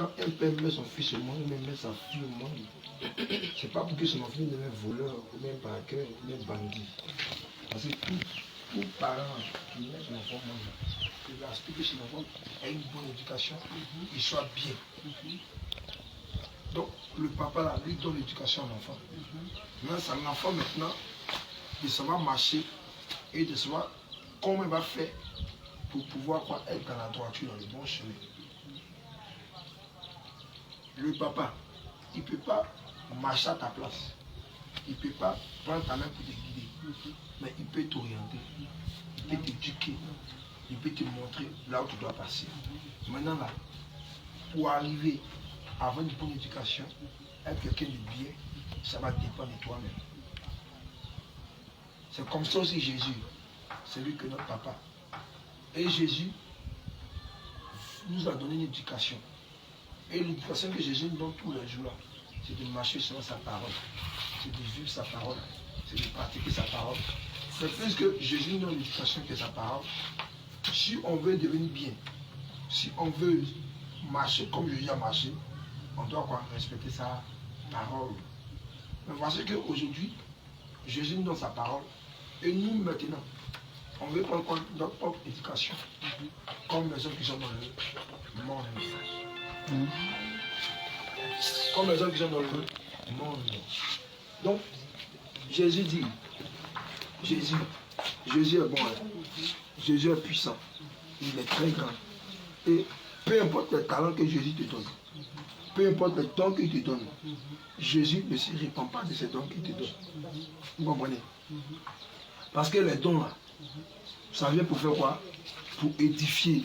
Quand un père met son fils au monde, il met sa fille au monde, c'est pas pour que son enfant devienne voleur, ou même braqueur, ou même bandit. Parce que tout parent qui met son enfant au monde, il va expliquer que son enfant ait une bonne éducation, il soit bien. Donc, le papa là, lui donne l'éducation à l'enfant. Maintenant, c'est à l'enfant maintenant de savoir marcher et de savoir comment il va faire pour pouvoir être dans la droiture, dans le bon chemin. Le papa, il ne peut pas marcher à ta place. Il ne peut pas prendre ta main pour te guider. Mais il peut t'orienter. Il peut t'éduquer. Il peut te montrer là où tu dois passer. Maintenant là, pour arriver à avoir une bonne éducation, être quelqu'un de bien, ça va dépendre de toi-même. C'est comme ça aussi Jésus. C'est lui que notre papa. Et Jésus nous a donné une éducation. Et l'éducation que Jésus nous donne tous les jours, c'est de marcher selon sa parole. C'est de vivre sa parole. C'est de pratiquer sa parole. C'est plus que Jésus nous donne l'éducation que sa parole. Si on veut devenir bien, si on veut marcher comme Jésus a marché, on doit respecter sa parole. Mais voici qu'aujourd'hui, Jésus nous donne sa parole. Et nous maintenant, on veut prendre notre propre éducation. Comme les hommes qui sont dans le monde. Comme les hommes qui sont dans le monde. Donc, Jésus dit, Jésus est bon, Jésus est puissant, il est très grand. Et peu importe les talents que Jésus te donne, peu importe les dons qu'il te donne, Jésus ne se répand pas de ces dons qu'il te donne. Vous comprenez? Parce que les dons là, ça vient pour faire quoi? Pour édifier.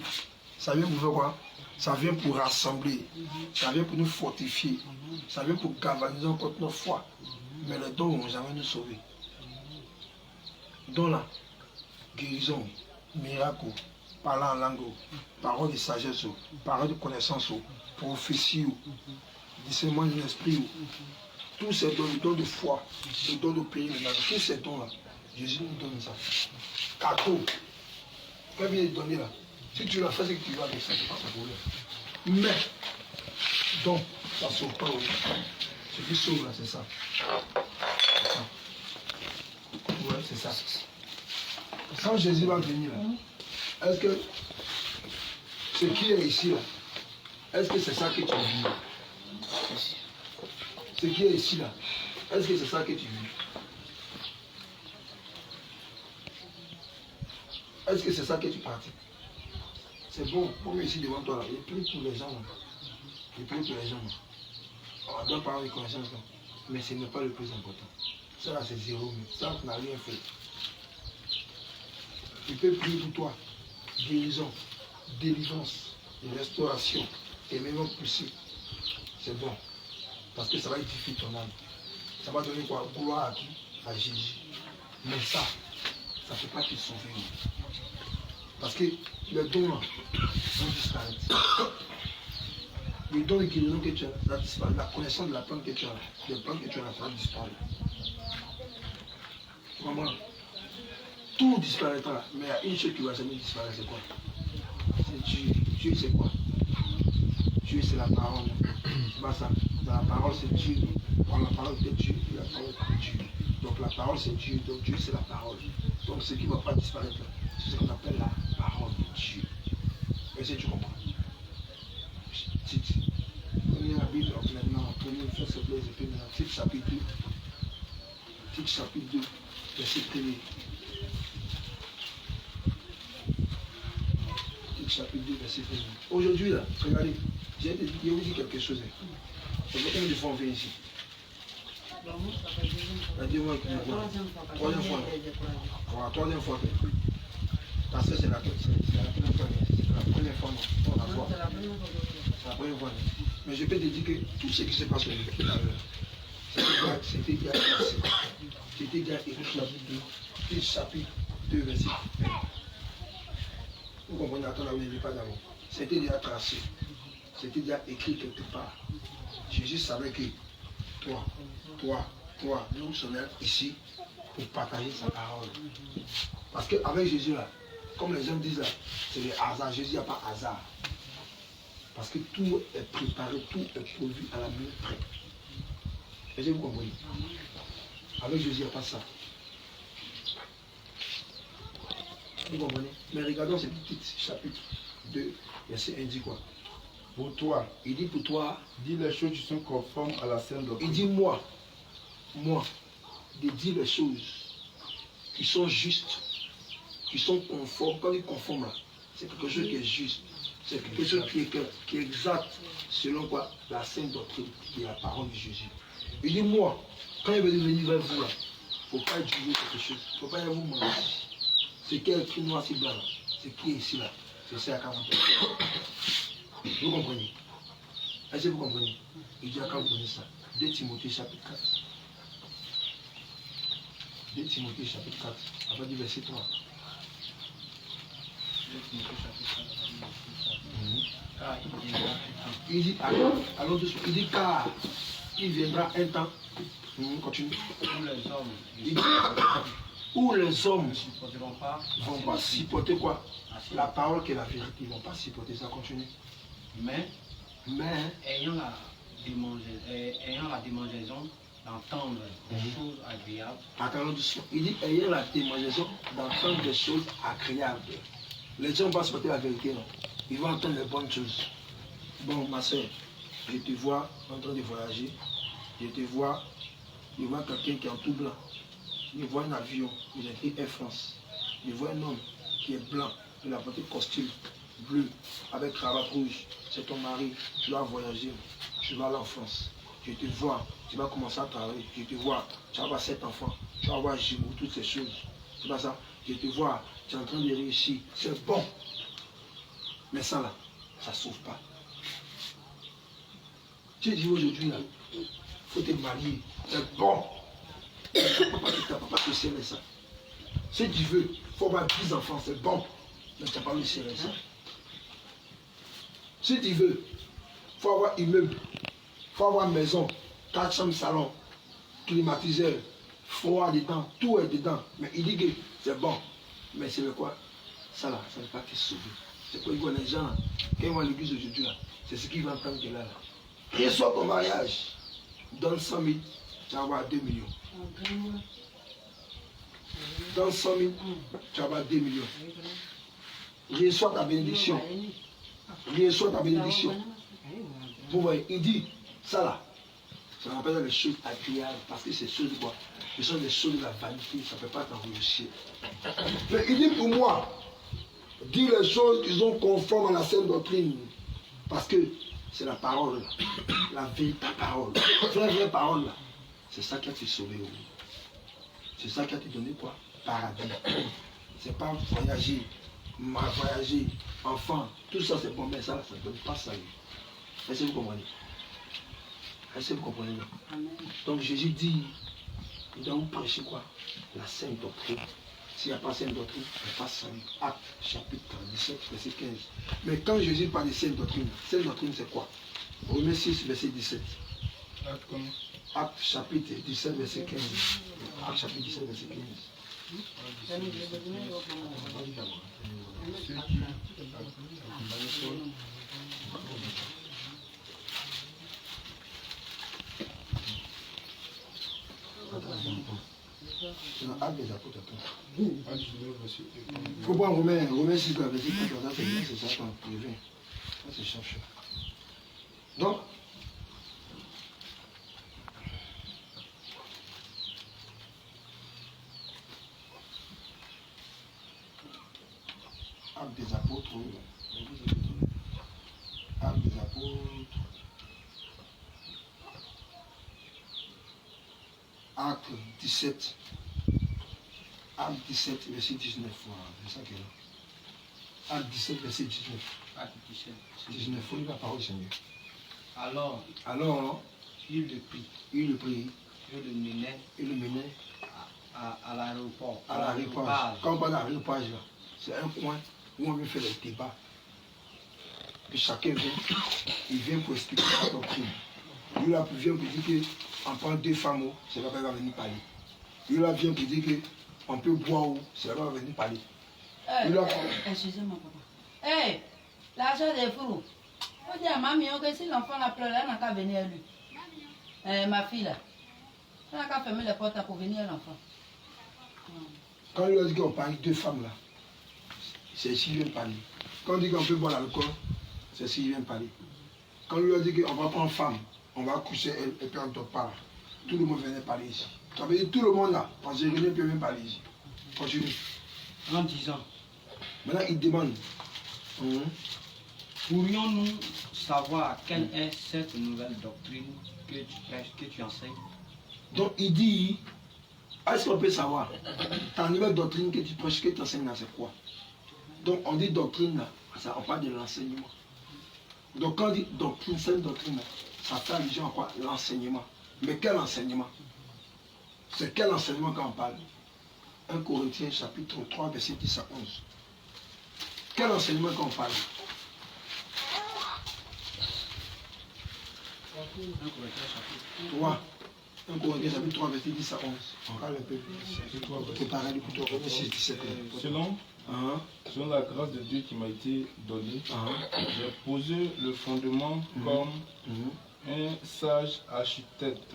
Ça vient pour faire quoi? Ça vient pour rassembler. Ça vient pour nous fortifier. Ça vient pour galvaniser encore notre foi. Mais les dons ne vont jamais nous sauver. Dons là, guérison, miracle, parler en langue, parole de sagesse, parole de connaissance, prophétie, discernement de l'esprit, tous ces dons, les dons de foi, les dons de pays, tous ces dons là, Jésus nous donne ça. Cadeau, quand il est donné là, si tu l'as fait, c'est que tu vas avec ça, c'est pas ton problème. Mais, donc, ça ne sauve pas. Ce qui sauve là, c'est ça. Ouais, c'est ça. Quand Jésus va venir là, est-ce que ce qui est ici là, est-ce que c'est ça que tu vis? Ce qui est ici là, est-ce que c'est ça que tu vis? Est-ce que c'est ça que tu pratiques? C'est bon, comme ici devant toi là, il prie pour les gens là. Il prie pour les gens là. On doit parler de connaissance là. Mais ce n'est pas le plus important. Ça là c'est zéro, mais ça n'a rien fait. Il peut prier pour toi. Guérison, délivrance, restauration, et même pousser. C'est bon. Parce que ça va édifier ton âme. Ça va donner quoi? Gloire à qui? À Jésus. Mais ça ne peut pas te sauver. Parce que les dons là vont disparaître. Les dons de guérison que tu as, la connaissance de la plante que tu as, les plantes que tu as, ça va disparaître. Vraiment. Tout disparaîtra, mais il y a une chose qui va jamais disparaître, c'est quoi? C'est Dieu. Dieu, c'est quoi? Dieu, c'est la parole. C'est pas ça. Dans la parole, c'est Dieu. Dans la parole de Dieu, la parole de Dieu. Donc la parole, c'est Dieu. Donc Dieu, c'est la parole. Donc ce qui ne va pas disparaître, c'est ce qu'on appelle la parole de Dieu. Est-ce que tu comprends? Tite. Prenez la Bible maintenant. Prenez, faites ce plaisir. Tite chapitre 2. Tite chapitre 2, verset 1er. Chapitre 2, verset 1. Aujourd'hui, là, regardez, je vais vous dire quelque chose. C'est combien de fois on vient ici? La troisième fois. Voilà, troisième fois. Parce que c'est la première fois. C'est la première fois, non? C'est la première fois. Mais je peux te dire que tout ce qui se passe aujourd'hui, c'était déjà passé. C'était déjà écrit chapitre 2, verset 1. Vous comprenez, attends, là, vous n'avez pas d'abord. C'était déjà tracé. C'était déjà écrit quelque part. Jésus savait que toi, nous sommes ici pour partager sa parole. Parce qu'avec Jésus, là, comme les gens disent là, c'est le hasard. Jésus n'a pas hasard. Parce que tout est préparé, tout est prévu à la minute près. Est-ce que vous comprenez? Avec Jésus, il n'y a pas ça. Vous comprenez? Mais regardons ce petit chapitre 2, verset 1, dit quoi? Pour toi, Il dit pour toi, dis les choses qui sont conformes à la sainte doctrine. il dit moi, de dire les choses qui sont justes, qui sont conformes. Quand il est conforme là, c'est quelque chose qui est juste, c'est quelque chose qui est exact, selon quoi? La sainte doctrine, qui est la parole de Jésus. Il dit moi, quand il veut venir vers vous là, il ne faut pas étudier quelque chose, il ne faut pas y vous mentir. C'est qui est écrit noir si blanc là, c'est qui est ici là, c'est ça à 40 ans. Vous comprenez? Est-ce que vous comprenez? Il dit à quand vous comprenez ça? 2 Timothée chapitre 4. 2 Timothée chapitre 4, à partir du verset 3. 2 Timothée chapitre 4. Car il dit, allons doucement, il dit car il viendra un temps. Continue. Où les hommes ne vont pas supporter quoi? La parole qui est la vérité, ils ne vont pas supporter ça. Continue. Mais ayant la démangeaison d'entendre des choses agréables. Attendons doucement. Il dit ayant la démangeaison d'entendre des choses agréables. Les gens vont supporter la vérité, non? Ils vont entendre les bonnes choses. Bon, ma soeur, je te vois en train de voyager. Je vois quelqu'un qui est en tout blanc. Je vois un avion, il a écrit Air France. Je vois un homme qui est blanc, il a porté costume bleu avec cravate rouge. C'est ton mari, tu vas voyager, tu vas aller en France. Je te vois, tu vas commencer à travailler. Je te vois, tu vas avoir 7 enfants, tu vas avoir jumeaux, toutes ces choses. C'est pas ça. Je te vois, tu es en train de réussir. C'est bon. Mais ça là, ça ne sauve pas. Tu dis aujourd'hui là, il faut te marier. C'est bon. Ta papa te serrer ça. Si tu veux, il faut avoir 10 enfants, c'est bon. Mais tu n'as pas le serrer ça. Si tu veux, il faut avoir immeuble, il faut avoir maison, 4 chambres, salon, climatiseur, froid dedans, tout est dedans. Mais il dit que c'est bon. Mais c'est le quoi? Ça là, ça ne va pas te sauver. C'est pour que les gens, quand ils vont à l'église aujourd'hui là, c'est ce qu'ils vont entendre que là. Reçois ton mariage, donne 100 000, tu vas avoir 2 millions. Dans 100 000, tu vas avoir 2 millions. Reçois ta bénédiction. Reçois ta bénédiction. Vous voyez, il dit, ça là, ça rappelle les choses agréables, parce que ces choses quoi? Ce sont des choses de la vanité, ça ne peut pas t'enrichir. Mais il dit pour moi, dis les choses qui sont conformes à la sainte doctrine. Parce que c'est la parole, la véritable parole. La vraie parole, c'est ça qui a te sauvé. C'est ça qui a te donné quoi? Paradis. C'est pas voyager, voyager, enfant, tout ça c'est bon, mais ça ne donne pas salut. Est-ce que vous comprenez? Est-ce que vous comprenez? Donc Jésus dit, il doit vous prêcher quoi? La sainte doctrine. S'il n'y a pas sainte doctrine, il n'y a pas salut. Acte chapitre 17, verset 15. Mais quand Jésus parle de sainte doctrine c'est quoi? Romains 6, verset 17. Acte chapitre 17, verset 15. Acte chapitre 17, verset 15. C'est dans Acte des Apôtres. Il faut prendre Romains 6, verset 14. C'est ça, je viens. Ça, c'est cherché. Donc, Acte des Apôtres. Acte des Apôtres. Acte 17. Acte 17, verset 19. C'est ça qu'il y a. Acte 17, verset 19. Acte 17. 19, il faut lire la parole du Seigneur. Alors, il le prit. Il le prit. Et le menait à l'aéroport. À l'aéroport. Quand on parle d'aéroport, c'est un coin où on veut faire des débats. Et chacun vient, il vient pour expliquer sa doctrine. Lui là vient pour dire qu'on prend 2 femmes, c'est là-bas qu'il va venir parler. Lui là vient pour dire qu'on peut boire, c'est là-bas qu'il va venir parler. Excusez-moi, papa. Hé, l'argent des fous. faut dire à mamie que si l'enfant a pleuré, elle n'a qu'à venir à lui. Ma fille là, elle n'a qu'à fermer les portes pour venir à l'enfant. Quand on dit qu'on parle de femmes là, c'est ici qu'il vient parler. Quand on dit qu'on peut boire l'alcool, c'est ici qu'il vient parler. Quand on lui dit qu'on va prendre femme, on va coucher elle et puis on ne dort pas là. Tout le monde venait parler ici. Ça veut dire tout le monde là, parce que Jérémie peut même parler ici. Continue. En disant, Maintenant il demande. pourrions-nous savoir quelle est cette nouvelle doctrine que tu prêches, que tu enseignes? Donc il dit, est-ce qu'on peut savoir ta nouvelle doctrine que tu prêches, que tu enseignes là, c'est quoi? Donc on dit doctrine là, ça, on parle de l'enseignement. Donc quand on dit doctrine, cette doctrine là, ça fait allusion à quoi? L'enseignement. Mais quel enseignement? C'est quel enseignement quand on parle? 1 Corinthiens chapitre 3 verset 10 à 11. Quel enseignement quand on parle? 3. 1 Corinthiens chapitre 3 verset 10 à 11. On parle un peu. Préparez le plutôt Romains 6, 17. Selon la grâce de Dieu qui m'a été donnée, j'ai posé le fondement comme un sage architecte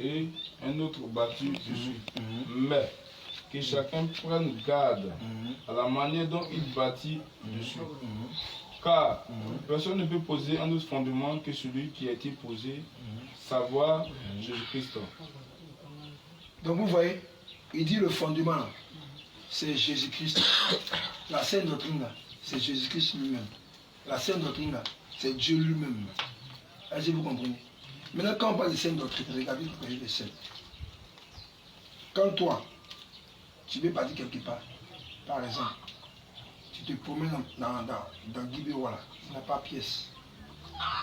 et un autre bâti dessus. Mais que chacun prenne garde à la manière dont il bâtit dessus. Car personne ne peut poser un autre fondement que celui qui a été posé, savoir Jésus-Christ. Donc vous voyez, il dit le fondement là, c'est Jésus-Christ. La sainte doctrine là, c'est Jésus-Christ lui-même. La sainte doctrine là, c'est Dieu lui-même. Est-ce que vous comprenez? Maintenant quand on parle de sainte doctrine, regardez le projet de sainte. Quand toi, tu veux partir quelque part, par exemple, tu te promènes dans Guibéro là, tu n'as pas pièce.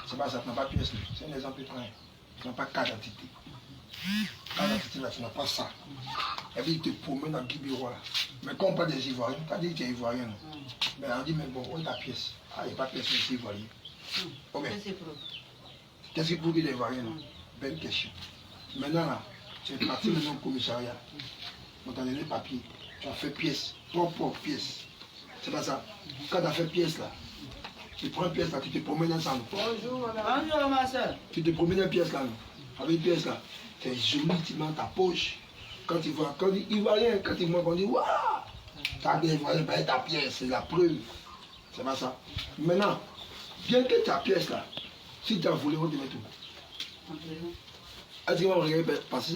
C'est pas ça, tu n'as pas pièce. C'est un exemple près. Tu n'as pas carte d'identité. Carte d'identité là, tu n'as pas ça. Et puis tu te promènes dans Guibéro là. Mais quand on parle des Ivoiriens, tu as dit que tu es Ivoirien. Mais on dit, mais bon, où est ta pièce? Ah, il n'y a pas de pièce, mais c'est Ivoirien. Ok. Qu'est-ce qui prouve qu'il est Ivoirien? Belle question. Maintenant là, tu es parti maintenant au commissariat. On t'a donné papier. Tu as fait pièce. Propre pièce. C'est pas ça. Quand tu as fait pièce là, tu prends une pièce là, tu te promènes ensemble. Bonjour, madame. Bonjour, ma soeur. Tu te promènes une pièce là. Avec une pièce là, c'est joli, tu mets dans ta poche. Quand tu vois, quand il voit rien, quand il voit, on dit waouh, t'as bien Ivoirien, ben, ta pièce, c'est la preuve. C'est pas ça. Maintenant, bien que ta pièce là, si tu as volé, on te met tout. Est-ce qu'on va regarder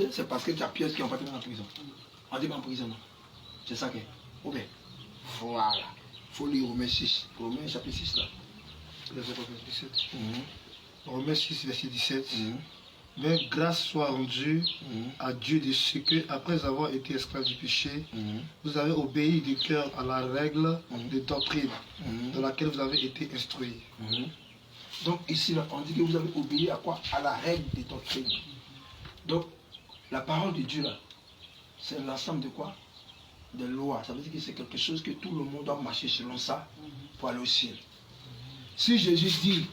c'est parce que ta pièce qui est en fait dans la prison. On dit pas en prison, non. C'est ça que. Ok. Voilà. Il faut lire Romains 6. Romains chapitre 6 là. Verset 17. Romains 6, verset 17. Mais grâce soit rendue à Dieu de ce que, après avoir été esclave du péché, vous avez obéi du cœur à la règle de doctrine dans laquelle vous avez été instruits. Donc ici, là, on dit que vous avez obéi à quoi? À la règle de doctrine. Donc, la parole de Dieu, là, c'est l'ensemble de quoi? Des lois. Ça veut dire que c'est quelque chose que tout le monde doit marcher selon ça pour aller au ciel. Si Jésus dit,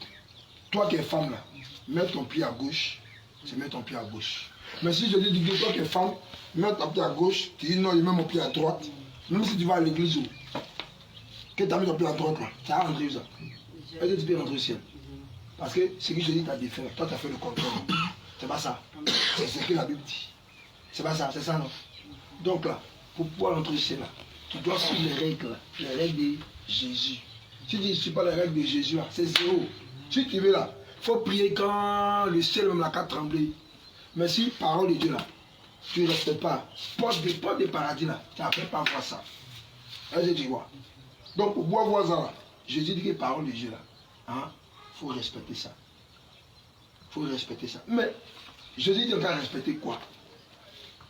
toi qui es femme, là, mets ton pied à gauche, tu mets ton pied à gauche. Mais si Jésus dit, toi qui es femme, mets ton pied à gauche, tu dis non, je mets mon pied à droite. Même si tu vas à l'église, que tu as mis ton pied à droite, là, tu as rentré où ça? Est-ce que tu peux rentrer au ciel? Parce que ce que Jésus t'a défait, toi tu as fait le contrôle. C'est pas ça. C'est ce que la Bible dit. C'est pas ça, c'est ça non? Donc là, pour pouvoir rentrer au ciel, là, tu dois suivre les règles de Jésus. Si tu ne suis pas les règles de Jésus, c'est zéro. Si tu veux là, il faut prier quand le ciel même la carte trembler. Mais si parole de Dieu là, tu ne respectes pas, porte de paradis là, tu n'arrives pas à voir ça. Est-ce que tu vois? Donc pour pouvoir voir ça là, Jésus dit que parole de Dieu là, hein, faut respecter ça. Il faut respecter ça. Mais Jésus dit qu'on va respecter quoi?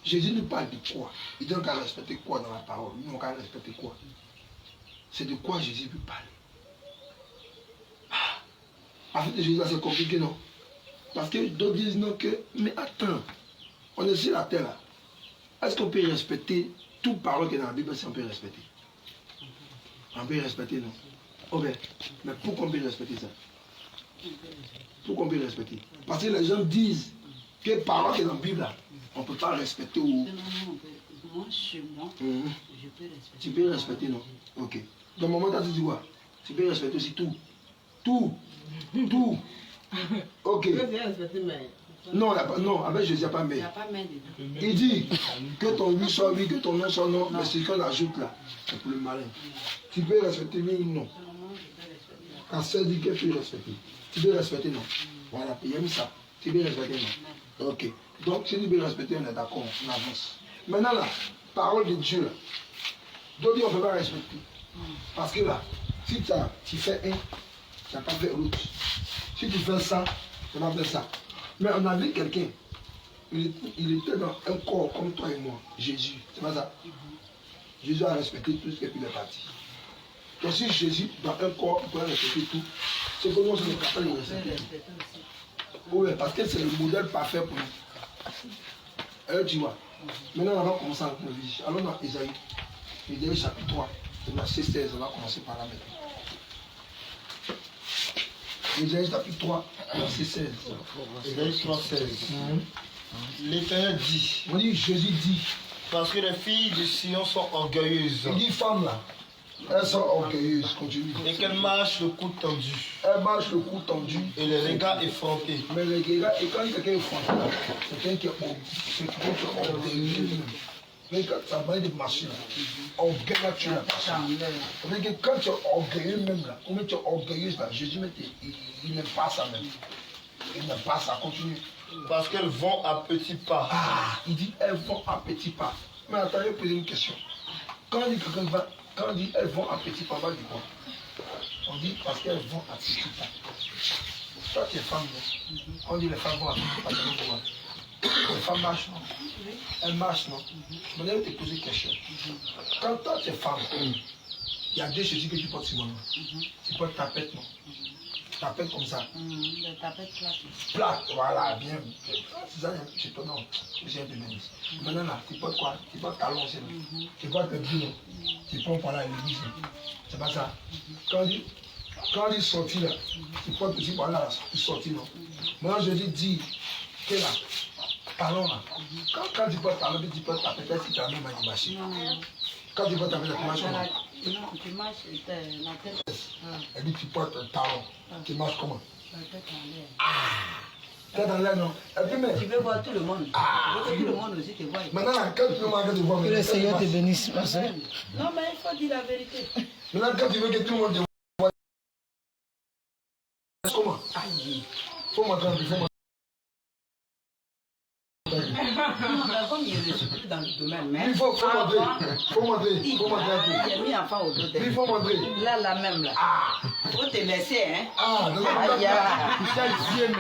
Jésus nous parle de quoi? Il dit qu'on va respecter quoi dans la parole? Nous on va respecter quoi? C'est de quoi Jésus nous parle. En fait, Jésus là c'est compliqué, non? Parce que d'autres disent non que, mais attends, on est sur la terre là. Est-ce qu'on peut respecter toute parole qui est dans la Bible si on peut respecter? On peut respecter, non? Ok, mais pourquoi on peut respecter ça? Pourquoi on peut respecter? Parce que les gens disent que parole qui est dans la Bible là, on ne peut pas respecter ou. Moi, chez moi, je peux respecter. Tu peux respecter, non? Ok. Donc, moment, tu dis quoi? Tu peux respecter aussi tout. Tout. Tout. Ok. Non, avec Jésus, il n'y a pas Il mais. n'y a pas main dedans. Il dit que ton oui soit oui, que ton non soit non, mais ce qu'on ajoute là, c'est pour le malin. Tu peux respecter oui ou non. Quand ça dit qu'il faut respecter. Tu peux respecter non. Voilà, il y a mis ça. Tu peux respecter non. Ok. Donc, si tu peux respecter, on est d'accord, on avance. Maintenant là, parole de Dieu là. D'autres on ne peut pas respecter. Parce que là, si tu fais un, tu n'as pas fait l'autre. Si tu fais ça, tu n'as pas fait ça. Mais on a vu quelqu'un, il était dans un corps comme toi et moi, Jésus. C'est pas ça? Jésus a respecté tout ce qu'il est parti. Donc si Jésus, dans un corps, il pourrait respecter tout, c'est que nous sommes capables de respecter. Oui, parce que c'est le modèle parfait pour nous. Tu vois. Maintenant, on va commencer à la allons dans Isaïe. Isaïe chapitre 3, verset 16, on va commencer par là maintenant. Isaïe chapitre 3, verset 16. Isaïe 3, 16. L'Éternel dit. On dit, Jésus dit. Parce que les filles de Sion sont orgueilleuses. Il dit, femmes là, elles sont orgueilleuses, continue. Et qu'elles marchent le cou tendu. Elles marchent le cou tendu. Et les regards effrontés. Mais les regards, et quand quelqu'un est effronté, c'est quelqu'un qui est orgueilleux. Mais quand ça va de marcher là, orgueil là, tu l'as pas. C'est-à-dire que quand tu es orgueilleux même là, ou même tu es orgueilleuse là, Jésus il n'aime pas ça même. Il n'aime pas ça, continue. Parce qu'elles vont à petits pas. Ah, il dit elles vont à petits pas. Mais attendez, poser une question. Quand on dit que quelqu'un va, quand on dit elles vont à petits pas, on va dire quoi? On dit parce qu'elles vont à petits pas. Toi tu es femme, non? On dit les femmes vont à petits pas, c'est quoi? Les femmes marchent, non? Elles marchent, non? Je vais te poser une question. Quand toi tu es femme, il y a deux choses que tu portes sur moi. Tu portes ta tête, non? Ta tête comme ça. Ta tête plate. Plate, voilà, bien. C'est ça, je te donne. J'ai un peu de bénisse. Maintenant là, tu portes quoi? Tu portes talon, c'est non? Tu portes le billon. Tu prends par là à l'église. C'est pas ça. Quand on dit sortir là, tu portes aussi par là, tu sortis, non? Maintenant je dis que là, talon là. Quand tu portes talon, tu portes ta tête, si tu as même une machine. Quand tu portes ta tête, tu marches comment? Non, tu marches la tête. Elle dit tu portes un talon. Tu marches comment? La tête en l'air. Tête en l'air, non? Et puis, mais. Tu veux voir tout le monde. Tu veux que tout le monde aussi te voie. Maintenant, quand tu veux marquer, tu vois. Que le Seigneur te bénisse, ma soeur. Non, mais il faut dire la vérité. Maintenant, quand tu veux que tout le monde te voie, comment? Faut montrer un peu, faut montrer. Non, mais comme il ne suis plus dans le domaine, mais. Il faut montrer. Faut montrer un peu. Il a mis enfant au dos. Il faut montrer. Là même, là. Faut te laisser, hein. Ah, donc, Aïe,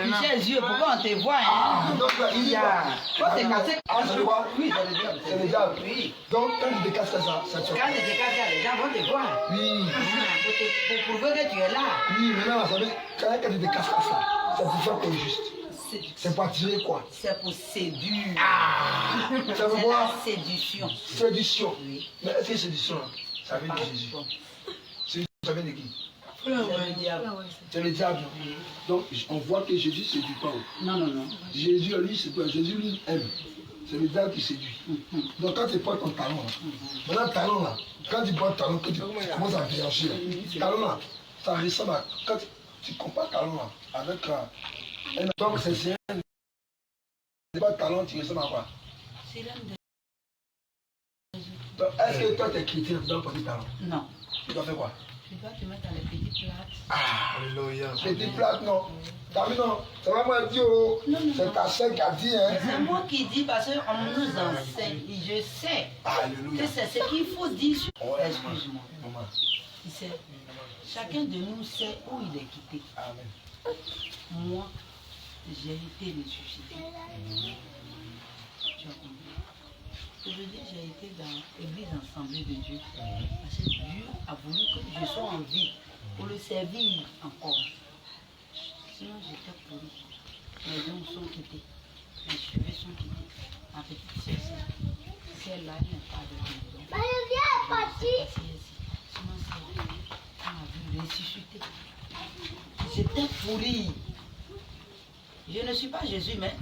Michel Dieu, pourquoi on te voit, hein? donc là, il y a. Faut te casser. Ah, c'est quoi? Oui, c'est le diable. C'est le diable. Oui. Donc, quand tu te casses ça te Quand tu te casses, les gens vont te voir. Oui. Pour prouver que tu es là. Oui, maintenant, ça veut dire, quand tu te casses ça, c'est pour faire quoi juste? C'est pour attirer quoi? C'est pour séduire. Ça veut C'est voir? la séduction. Séduction. Oui. Mais est-ce que séduction, ça vient de Jésus? Séduction, ça vient de qui? C'est le diable. C'est le diable. Donc, on voit que Jésus ne séduit pas. Non. Jésus, lui, c'est quoi? Jésus, lui, aime. C'est le diable qui séduit. Donc, quand tu portes ton talon, maintenant, talon, là, quand tu portes talon, que tu commences à déhancher, talon, là, ça ressemble à. Quand tu compares talon, là, avec. Donc, c'est un. C'est pas talon, tu ressembles à quoi? C'est l'âme de Donc, est-ce que toi, tu es chrétien, tu dois porter talon? Non. Tu dois faire quoi? Tu dois te mettre dans les petites plates. Ah, Alléluia. petite plate, non. T'as vu, non? C'est pas moi qui dis, oh. C'est ta soeur qui a dit, hein. C'est moi qui dis parce qu'on nous enseigne. Et je sais Alléluia. que c'est ce qu'il faut dire. Ouais, Excuse-moi. maman. Tu sais, chacun de nous sait où il est quitté. Amen. Moi, j'ai été ressuscité. Tu as compris? Je veux dire, j'ai été dans l'église assemblée de Dieu. Parce que Dieu a voulu que je sois en vie pour le servir encore. Sinon, j'étais pourri. Mes ongles sont quittés. Mes cheveux sont quittés. Ma petite sœur, celle-là, elle n'est pas de maison. Sinon, c'est elle m'a vu ressusciter. J'étais pourri. Je ne suis pas Jésus, mais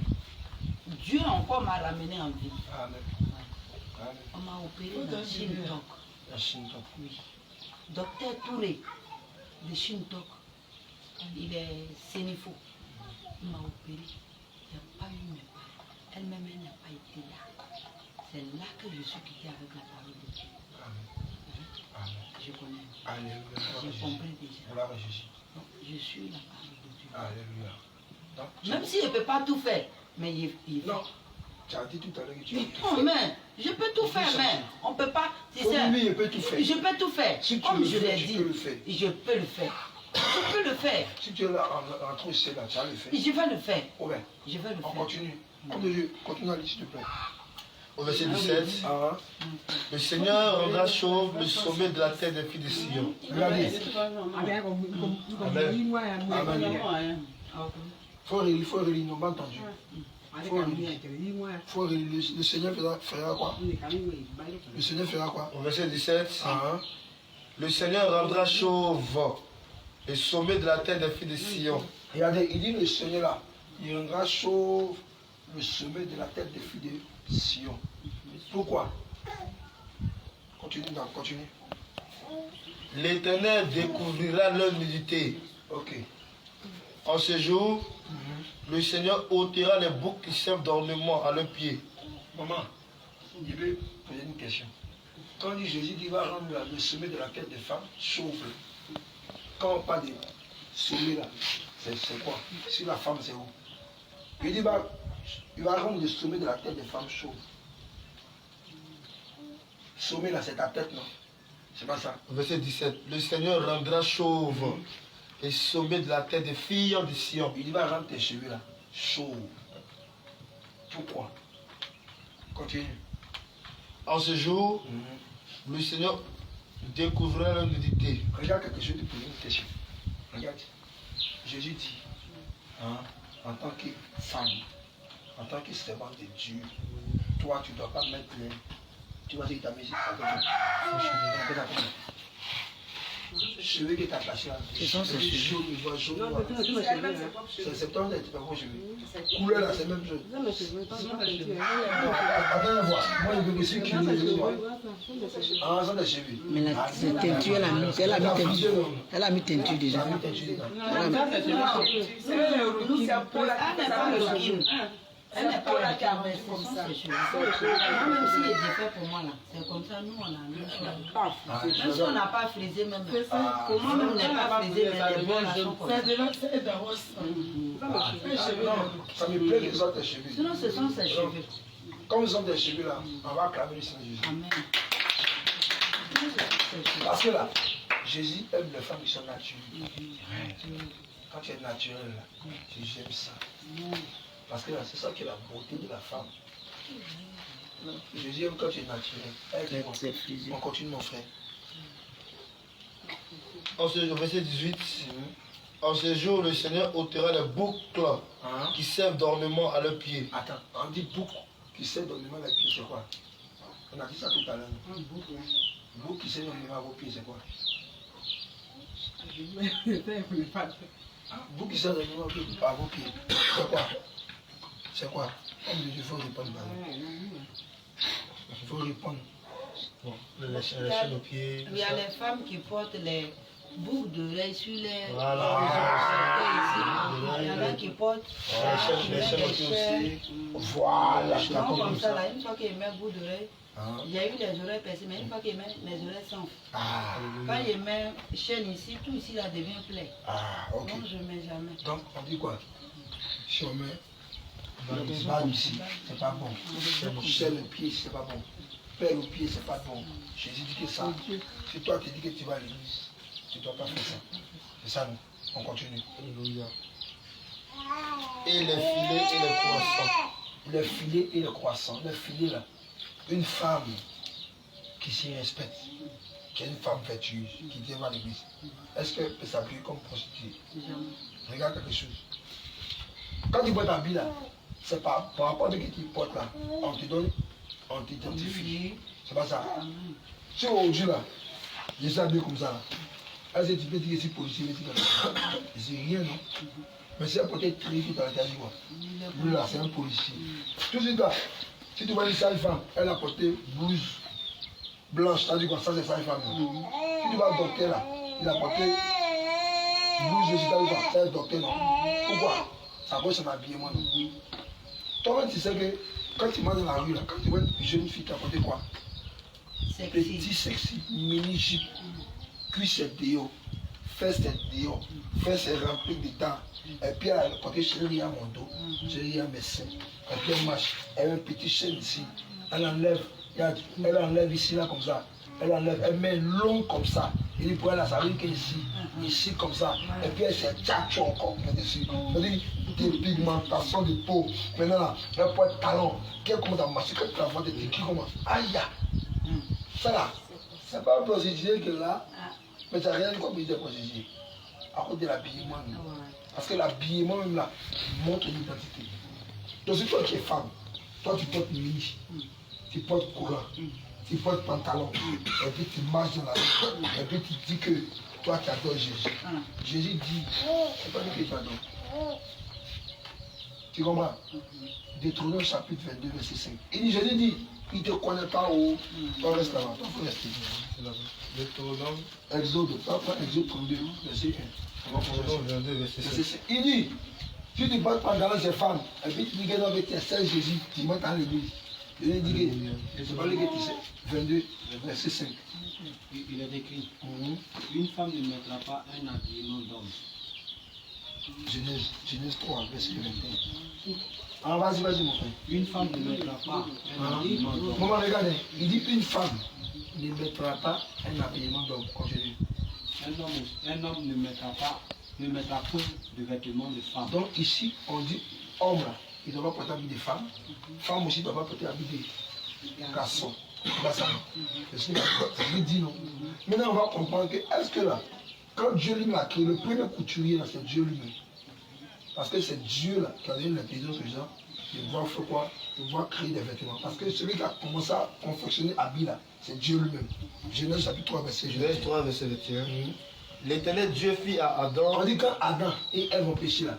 Dieu encore m'a ramené en vie. Amen. On m'a opéré dans Shintok. La Shintok. Oui. Docteur Touré de Shintok. il est sénifaux. Il m'a opéré. Il n'y a pas eu mes parents. Elle-même, elle n'a pas été là. C'est là que je suis quittée avec la parole de Dieu. Je connais. Alléluia. J'ai compris déjà. Gloire à Jésus. Donc, je suis la parole de Dieu. Alléluia. Donc, Même si je ne peux pas tout faire, mais il fait. non. Tu as dit tout à l'heure que tu peux tout Non, faire. mais je peux tout faire, mais on ne peut pas. C'est Faut ça. lui, il peut tout faire. Je peux tout faire. Si tu Comme le je fais, l'ai tu dit, peux le faire. je peux le faire. Je peux le faire. Si tu es là en train de c'est là, tu as le fait. Je vais le faire. Ouais. Je vais le On faire. continue. Continue à lire, s'il te plaît. Au verset 17. Ah, Le Seigneur rendra chauve le sommet de la tête des filles de Sion. regardez. Faut relire, ils n'ont pas entendu. Faut relire. Le Seigneur fera quoi? Le Seigneur fera quoi? Au verset 17. Ah, Le Seigneur rendra chauve le sommet de la tête des filles de Sion. regardez, il dit le Seigneur là, il rendra chauve le sommet de la tête des filles de Sion. Pourquoi? Continue, continue. L'Éternel découvrira leur nudité. Ok. En ce jour, le Seigneur ôtera les boucles qui servent d'ornement à leurs pieds. Maman, je vais poser une question. Quand on dit Jésus dit va rendre le sommet de la tête des femmes chauve, quand on parle de sommet là, c'est quoi? Si la femme c'est où? Il dit il va rendre le sommet de la tête des femmes chauve. Sommet là, c'est ta tête, non? C'est pas ça. Verset 17. Le Seigneur rendra chauve le sommet de la tête des filles de Sion. Il dit va rendre tes cheveux là chauve. Pourquoi? Continue. En ce jour, le Seigneur découvrira leur nudité. Regarde quelque chose, de poser une question. Regarde. Jésus dit, hein, en tant que femme, en tant que servante de Dieu, toi tu ne dois pas mettre les... Tu vois ce que tu as mis ici? Cheveux que tu as attaché là. Ce sont ces cheveux. Jaune, jaune, c'est ton tête, c'est pas mon cheveu. Couleur là, c'est même chose. Attends, voir. Moi, je veux que ceux qui me disent, ah, ça des cheveux. Mais la teinture, elle a mis teinture. Elle a mis teinture déjà. Ça a mis teinture dedans. Nous, c'est pour la elle n'est pas là qui a resté comme ça. Même si il est fait pour moi là, c'est comme ça, nous on a mis ça. Même si on n'a pas frisé, même pour moi même on n'est pas frisé, mais les bons là sont comme ça. Ça me plaît qu'ils ont tes cheveux. Sinon ce sont ses cheveux. Comme ils ont des cheveux là, on va acclamer le Seigneur Jésus. Amen. Parce que là, Jésus aime les femmes qui sont naturelles. Quand tu es naturel, là, j'aime ça. Parce que là, c'est ça qui est la beauté de la femme. Jésus aime quand tu es naturel. On continue, mon frère. En ce jour, verset 18. En ce jour, le Seigneur ôtera les boucles qui servent d'ornement à leurs pieds. Attends, on dit boucle qui sert d'ornement à leurs pieds, c'est quoi? On a dit ça tout à l'heure. Boucle qui sert d'ornement à vos pieds, c'est quoi? Boucle qui sert d'ornement à vos pieds, c'est quoi? C'est quoi? Il faut répondre. Il faut répondre. Bon, la chaîne aux pieds. Il y a les femmes qui portent les boucles d'oreilles sur les... Voilà. Il y en a qui portent Les chaînes aux pieds aussi. Voilà, je non, t'accorde comme comme ça, ça. là, une fois qu'il met boucle d'oreille, il y a eu les oreilles percées, mais une fois qu'il met les oreilles s'enflent. Quand il met chaîne ici, tout ici là devient plein. Ah, ok. Donc je ne mets jamais. Donc, on dit quoi? Si on met les balles ici, c'est pas bon. Chaîne le pied, c'est pas bon. Père au pied, c'est pas bon. Jésus dit que ça. Si toi tu dis que tu vas à l'église, tu ne dois pas faire ça. C'est ça, nous. On continue. Alléluia. Et les filets et les croissants. Les filets et les croissants. Les filets là. Une femme qui s'y respecte, qui est une femme vertueuse, qui vient à l'église, est-ce qu'elle peut s'habiller comme prostituée? Regarde quelque chose. Quand tu portes ta vie là, c'est pas par rapport à ce que tu portes là, on te donne, on t'identifie. C'est pas ça. Si aujourd'hui là, je suis habillé comme ça là, est-ce que tu peux dire que c'est policier, c'est rien non? Mais c'est un côté très vite dans la tête, quoi. Lui là, c'est un policier. Tout de suite là, si tu vois une sale femme, elle a porté blouse blanche, t'as dit quoi, ça c'est sale femme. Si tu vas au docteur là, il a porté Vous, Jésus, t'arrives à faire docteur, non? Pourquoi? Ça cause son habillement, non? Toi-même, tu sais que quand tu marches dans la rue, là, quand tu vois une jeune fille qui a porté quoi? Petit sexy, mini jupe, cuisse est dehors, fesses est dehors, fesses est remplie de temps. Et puis elle a porté chérie à mon dos, chérie à mes seins. Et puis elle marche, elle a un petit chaîne ici. Elle enlève ici, là, comme ça. Elle enlève, elle met long comme ça. Et puis pour elle, ça veut dire ici, comme ça. Et puis elle s'est tchatchée encore dessus. C'est-à-dire, des pigmentations de peau. Maintenant, là, elle porte talon. Qu'elle commence à marcher, quand tu la vois, des qui commencent. Aïe! Ça là, c'est pas un procédé que là, mais ça n'a rien comme des procédés. À cause de l'habillement. Parce que l'habillement même là montre une identité. Donc si toi qui es femme, toi tu portes mini, tu portes courant, tu portes pantalon, et puis tu marches dans la rue, et puis tu dis que toi tu adores Jésus. Jésus dit, c'est pas lui que tu adores. Tu comprends? Deutéronome chapitre 22, verset 5. Il dit, Jésus dit, il ne te connaît pas où. Toi reste là-bas, toi faut rester. Deutéronome. Exode, papa, Exode 32, verset 1. Deutéronome 22, verset 5. Il dit, si tu portes pantalon ces femmes, et puis tu dis que non, mais tu es Jésus, tu montes à l'église. Il dit que c'est pas lui que tu sais. 22, verset 5. Il est écrit, une femme ne mettra pas un habillement d'homme. Genèse 3, verset 21. Ah, vas-y, mon frère. Une femme ne mettra pas un habillement d'homme. Maman, regardez, il dit une femme ne mettra pas un habillement d'homme. Continue. Un homme ne mettra pas de vêtements de femme. Donc ici, on dit homme là, il doit pas porter habit de femme. Femme aussi ne doit pas porter habit de garçon. Ça lui dit non. Maintenant, on va comprendre que, est-ce que là, quand Dieu lui a créé, le premier couturier là, c'est Dieu lui-même. Parce que c'est Dieu là qui a donné l'intelligence aux gens de pouvoir faire quoi? De pouvoir créer des vêtements. Parce que celui qui a commencé à confectionner habit là, c'est Dieu lui-même. Genèse chapitre 3, verset 21. Genèse 3, verset 21. L'Éternel Dieu fit à Adam. On dit quand Adam et Ève ont péché là,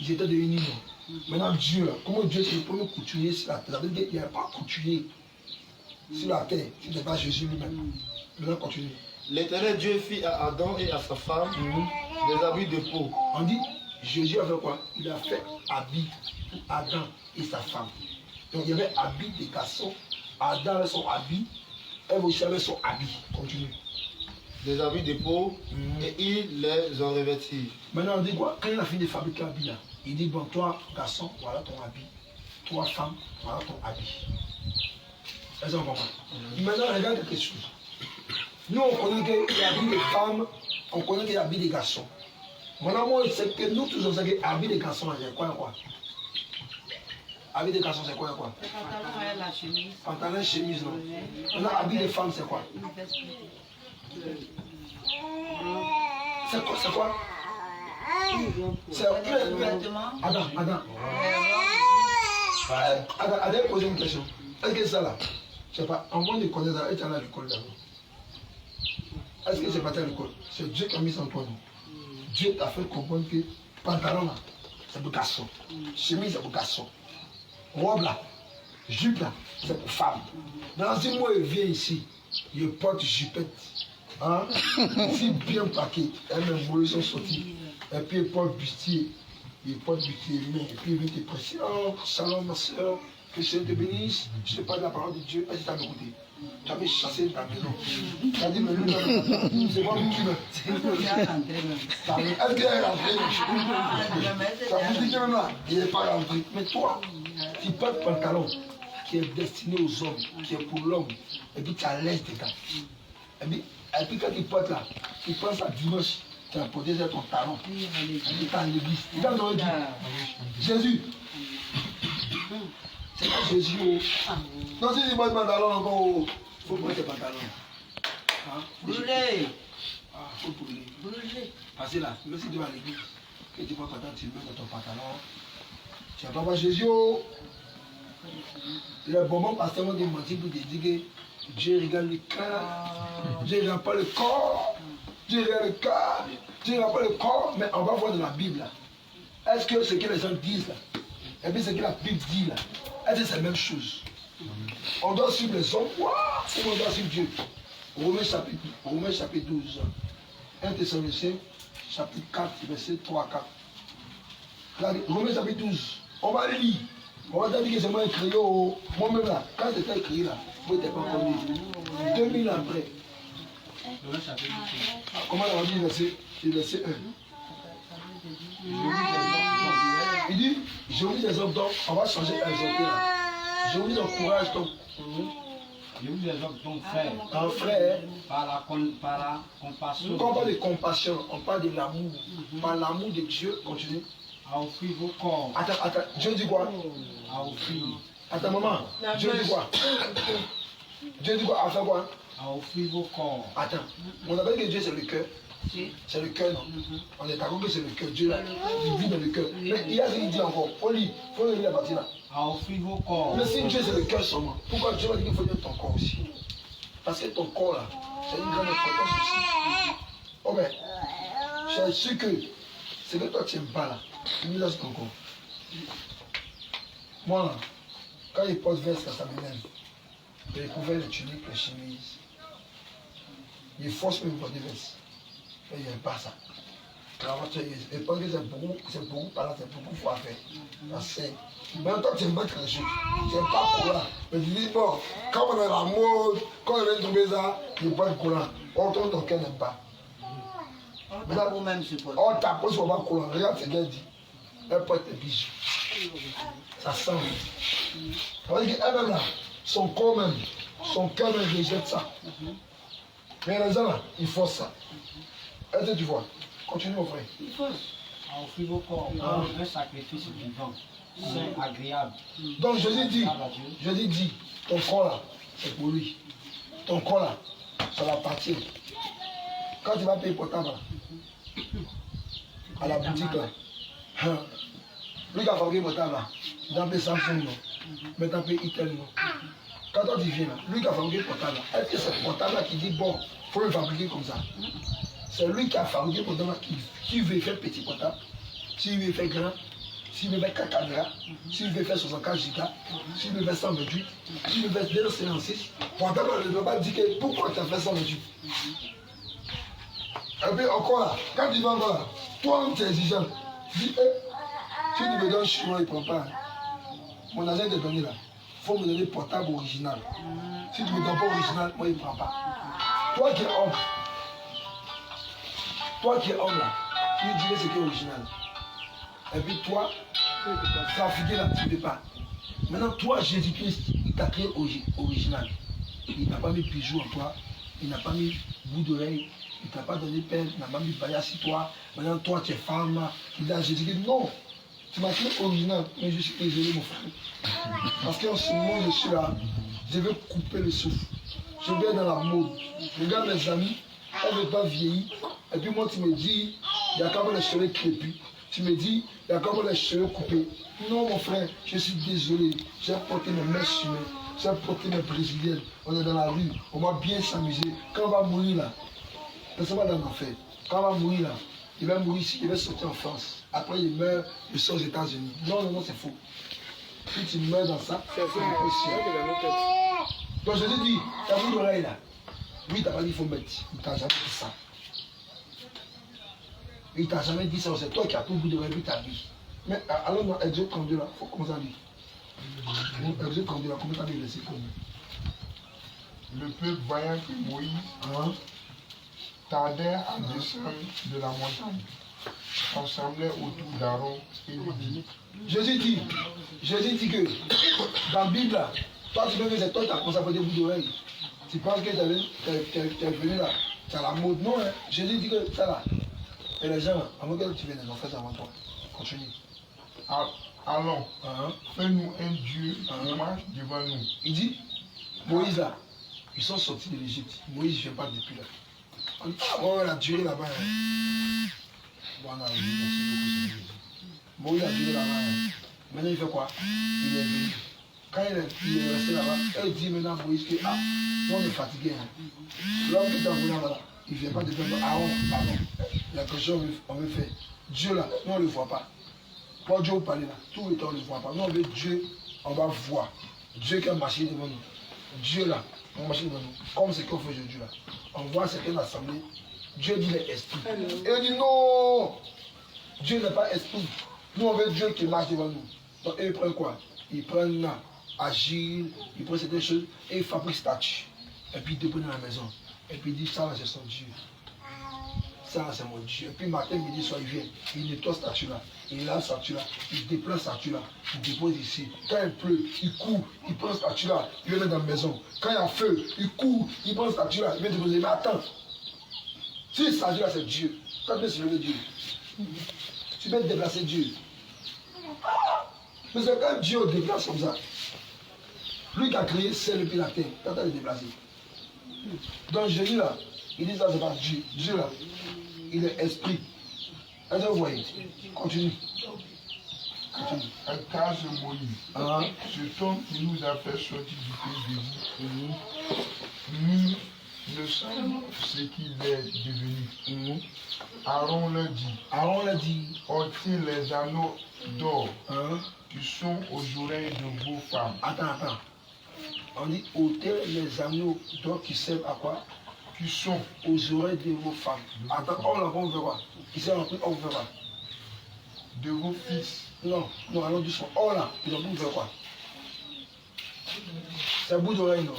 ils étaient devenus morts. Maintenant Dieu là, comment Dieu c'est le premier couturier sur la terre? Ça veut dire qu'il n'y a pas couturier sur la terre, si ce n'est pas Jésus lui-même. Maintenant continue. L'Éternel Dieu fit à Adam et à sa femme des habits de peau. On dit, Jésus a fait quoi? Il a fait habit pour Adam et sa femme. Donc il y avait habit des garçons, Adam avait son habit, Ève aussi avait son habit. Continue. Des habits de peau et il les en revêtit. Maintenant on dit quoi? Quand il a fini de fabriquer l'habit là, il dit bon toi garçon, voilà ton habit. Toi femme, voilà ton habit. Est-ce qu'on comprend? Maintenant regarde quelque chose. Nous on connaît qu'il y a habit des femmes, on connaît qu'il y a habit des garçons. Maintenant moi c'est que nous tous on sait que habit des garçons c'est quoi? Habit des garçons c'est quoi? Le pantalon et la chemise. Pantalon, chemise non. Maintenant habit des femmes c'est quoi? C'est quoi? C'est un vêtement. Adam. Adam, pose une question. Est-ce que ça là, je sais pas, en moins de connaître ça, et tu as l'école d'abord. Est-ce que c'est pas à l'école? C'est Dieu qui a mis ça en toi. Dieu t'a fait comprendre que pantalon là, c'est pour garçon. Chemise, c'est pour garçon. Robe là, jupe là, c'est pour femme. Dans un mois, il vient ici, il porte jupette. Hein? Si bien paquet, elle-même, ils sont sortis. Et puis il porte bustier. Il porte bustier lui-même. Et puis il vient te presser. Oh, shalom ma soeur, que Dieu te bénisse. Je te parle de la parole de Dieu. Est-ce que tu as écouté? Tu avais chassé ta maison. Tu as dit, mais lui, c'est pas lui qui veut. Est-ce qu'il est rentré? Ça vous dit que même là, il n'est pas rentré. Mais toi, tu portes pantalon qui est destiné aux hommes, qui est pour l'homme. Et puis tu as l'aise dedans. Et puis quand tu portes là, tu prends ça dimanche, tu as porté ton talon. Et puis tu es à l'église. Tu t'as dit, Jésus. C'est pas Jésus. Non, si tu portes pantalon encore, il faut prendre tes pantalons. Brûlé. Ah, il faut brûler. Parce que là, même si tu vas à l'église, que tu portes pantalon, tu mets dans ton pantalon. Tu n'as pas voir Jésus. Le bonbon pasteur m'a menti pour te dire que Dieu regarde le cœur, Dieu ne regarde pas le corps, Dieu regarde le cœur, Dieu ne regarde pas le corps, mais on va voir dans la Bible là. Est-ce que ce que les gens disent là, et puis ce que la Bible dit là, est-ce que c'est la même chose? On doit suivre les hommes, ou on doit suivre Dieu? Romains chapitre 12, 1 Thessaloniciens chapitre 4, verset 3 à 4. Romains chapitre 12. On va lire. On va dire que c'est moi écrit. Moi-même là, quand c'était écrit là, vous n'étiez pas encore né. 2000 ans après. Comment on dit verset 1? Il dit, je vous exhorte donc, on va changer exhorter là. Je vous encourage donc. Je vous exhorte donc, frère, Un frère, par la compassion, quand on parle de compassion, on parle de l'amour. Par l'amour de Dieu, continue. à offrir vos corps, Attends, Dieu dit quoi? à offrir, Attends, maman, Dieu dit quoi? Dieu dit quoi? À faire quoi? à offrir vos corps. Attends, on appelle que Dieu c'est le cœur. C'est le cœur, non? On est d'accord que c'est le cœur. Dieu là, il vit dans le cœur. Mais il y a ce qu'il dit encore. On lit, il faut lire la partie là. À offrir vos corps. Mais si Dieu c'est le cœur seulement, pourquoi Dieu va dire qu'il faut dire ton corps aussi? Parce que ton corps là, c'est une grande importance aussi. Oh mais, je suis sûr que c'est que toi tu n'aimes pas là. Tu me laisses ton corps. Moi là, quand il porte veste, ça m'énerve. Il découvert les tuniques, les chemises. Il force même pour des vestes. Mais il n'aime pas ça. Et parce que c'est beaucoup par là, c'est beaucoup faut faire. C'est. Même toi, tu aimes pas quelque chose. Tu n'aimes pas le courant. Mais tu dis, bon, quand on est à la mode, quand on vient de tomber ça, il n'y a pas de courant. Or, ton cœur n'aime pas. On t'apprend sur le courant. Regarde ce qu'elle dit. Elle porte des bijoux. Ça sent. Ça veut dire qu'elle-même là, son corps même, son cœur même rejette ça. Mais les gens là, ils forcent ça. Est-ce que tu vois? Continue mon frère. Il faut à offrir vos corps, un sacrifice vivant, saint, agréable. Donc Jésus dit, ton corps là, c'est pour lui. Ton corps là, ça l'appartient. Quand tu vas payer portable là, à la boutique là, lui qui a fabriqué portable là, il a payé Samsung non, mais tu as payé Itel non. Quand toi tu viens là, lui qui a fabriqué portable là, est-ce que c'est le portable là qui dit bon, il faut le fabriquer comme ça? C'est lui qui a fabriqué le portable qui veut faire petit portable, s'il veut faire grand, s'il veut faire 4 caméras, s'il veut faire 64 Go, s'il veut faire 128, s'il veut faire 256, portable ne peut pas dire que pourquoi tu as fait 128. Et puis encore là, quand tu vas encore là, toi tu es exigeant, tu dis, si tu me donnes chinois, il ne prend pas. Mon agent te donné là, il faut me donner portable original. Si tu ne me donnes pas original, moi il ne prend pas. Toi qui es homme là, tu lui dirais ce qui est original. Et puis toi, trafiquer là, tu ne peux pas. Maintenant, toi, Jésus-Christ, il t'a créé original. Il n'a pas mis bijoux en toi, il n'a pas mis bout d'oreille, il ne t'a pas donné peine, il n'a pas mis baïa sur toi. Maintenant, toi, tu es femme. Il dit à Jésus-Christ, non, tu m'as créé original, mais je suis désolé, mon frère. Parce qu'en ce moment, je suis là, je veux couper le souffle. Je vais dans la mode. Regarde mes amis, elle ne veut pas vieillir. Et puis moi, tu me dis, il y a quand même les cheveux crépus. Tu me dis, il y a quand même les cheveux coupés. Non, mon frère, je suis désolé. J'ai porté mes mèches sur j'ai porté mes brésiliennes. On est dans la rue, on va bien s'amuser. Quand on va mourir là, personne va dans l'enfer. Quand on va mourir là, il va mourir ici, il va sortir en France. Après, il meurt, il sort aux États-Unis. Non, non, non, c'est faux. Si tu meurs dans ça, c'est impossible. Donc je te dis, ta bout d'oreille là, lui, il t'a pas dit qu'il faut mettre. Il t'a jamais dit ça. Il t'a jamais dit ça, c'est toi qui as tout bout d'oreille, lui t'as dit. Mais alors dans Exode 32 là, il faut commencer à lire. Exode 32 là, comment t'as dit laisser comme le peuple voyant que Moïse tardait à descendre de la montagne, assemblait autour d'Aaron et lui dit. Jésus dit que dans la Bible là, toi tu veux que c'est toi qui as commencé à faire des bouts d'oreille. Tu penses que tu es venu là, tu as la mode. Non, hein. Jésus dit que ça là. Et les gens, avant que tu viennes, ils ont fait ça avant toi. Continue. Allons, fais-nous un Dieu qui marche devant nous. Il dit, Moïse là, ils sont sortis de l'Égypte. Moïse ne vient pas depuis là. On dit, ah, on a duré là-bas. Hein. Bon, on a vu, merci beaucoup. Moïse a duré là-bas. Hein. Maintenant, il fait quoi? Il est venu. Quand il est resté là-bas, elle dit maintenant à Moïse que, ah, on est fatigué. Hein. L'homme qui est envoyé là-bas, il ne vient pas de faire Aaron, pardon. Il y a quelque chose qu'on veut faire. Dieu là, nous on ne le voit pas. Quand Dieu vous parle là, tout le temps on ne le voit pas. Nous on veut Dieu, on va voir. Dieu qui a marché devant nous. Dieu là, on va marcher devant nous. Comme ce qu'on fait aujourd'hui là. On voit certaines assemblées, Dieu dit les esprits. Et il dit non, Dieu n'est pas esprit. Nous on veut Dieu qui marche devant nous. Donc eux ils prennent quoi? Ils prennent agile, ils prennent certaines choses et ils fabriquent statue. Et puis ils déposent dans la maison. Et puis ils disent ça là c'est son Dieu. Ça là c'est mon Dieu. Et puis matin, midi, soir, il vient. Il nettoie cette statue là. Il lave cette statue là. Il déplace cette statue là. Il dépose ici. Quand il pleut, il court. Il prend cette statue là. Il le met dans la maison. Quand il y a feu, il court. Il prend cette statue là. Il vient déposer. Mais attends. Si cette statue là c'est Dieu, quand tu veux se lever Dieu, tu peux déplacer Dieu. Mais c'est quand Dieu déplace comme ça. Lui qui a créé ciel et puis la terre, quand il est déplacé. Donc Jésus là, il dit ça c'est pas Dieu. Dieu là, il est esprit. Est-ce que vous voyez? Continue. Continue. Car ce Moïse, cet homme qui nous a fait sortir du pays d'Égypte, nous ne savons ce qu'il est devenu. Aaron leur dit, ôtez les anneaux d'or qui sont aux oreilles de vos femmes. Attends. On dit ôtez les anneaux d'or qui servent à quoi? Qui sont aux oreilles de vos femmes. Attends, on veut quoi? Qui servent on veut quoi? De vos fils. Non, allons du son. Oh là, ils ont veut quoi? C'est un bout d'oreille, non?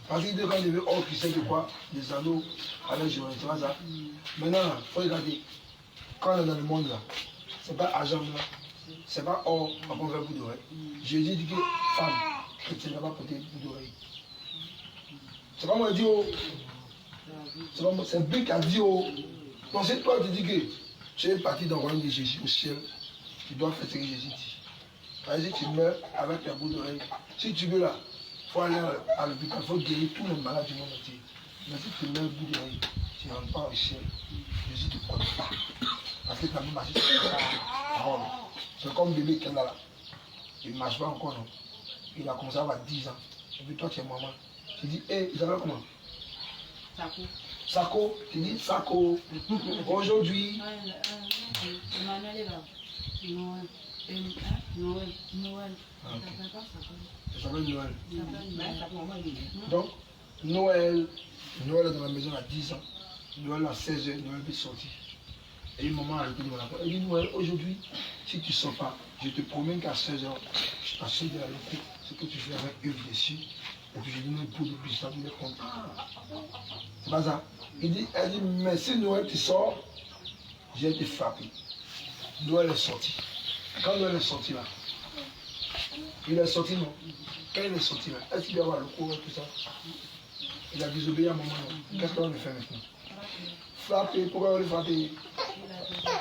Parce qu'il dit quand il veut or qui sert de quoi? Des anneaux avec les oreilles, tu vois ça? Maintenant, il faut regarder. Quand on est dans le monde là, c'est pas argent là, c'est pas or qu'on veut un bout d'oreille. Jésus dit que femme, chrétienne n'a pas porté un bout d'oreille. C'est pas moi qui dis oh. C'est Bill qui a dit oh. Donc c'est toi qui dis que tu es parti dans le royaume de Jésus au ciel, tu dois faire ce que Jésus dit. Par exemple, tu meurs avec un bout d'oreille. Si tu veux là, il faut aller à l'hôpital, il faut guérir tous les malades du monde entier. Mais si tu meurs un bout d'oreille, tu ne rentres pas au ciel. Jésus ne te compte pas. Parce que tu as même marché sur la parole. C'est comme bébé qui est là. Il ne marche pas encore, non. Il a commencé à avoir 10 ans. Et puis toi, tu es maman. Tu dis, hé, il s'appelle comment? Sako. Tu dis, Sako. Aujourd'hui. Emmanuel est là. Noël. Ça s'appelle Noël. Donc, Noël est dans la maison à 10 ans. Noël à 16 h, Noël est sorti. Et une maman a arrêté devant la porte. Elle dit, Noël, aujourd'hui, si tu ne sors pas, je te promets qu'à 16 h, je t'achète de la locaux, ce que tu fais avec eux dessus. Et puis je dis, non, pour depuis ça, tu me comptes. C'est pas ça. Elle dit, mais si Noël, tu sors, j'ai été frappé. Noël est sorti. Quand Noël est sorti là, il est sorti non. Quand il est sorti là, est-ce qu'il va avoir le courant et tout ça? Il a désobéi à maman. Qu'est-ce qu'on va faire maintenant? Frapper, pourquoi on le frapper?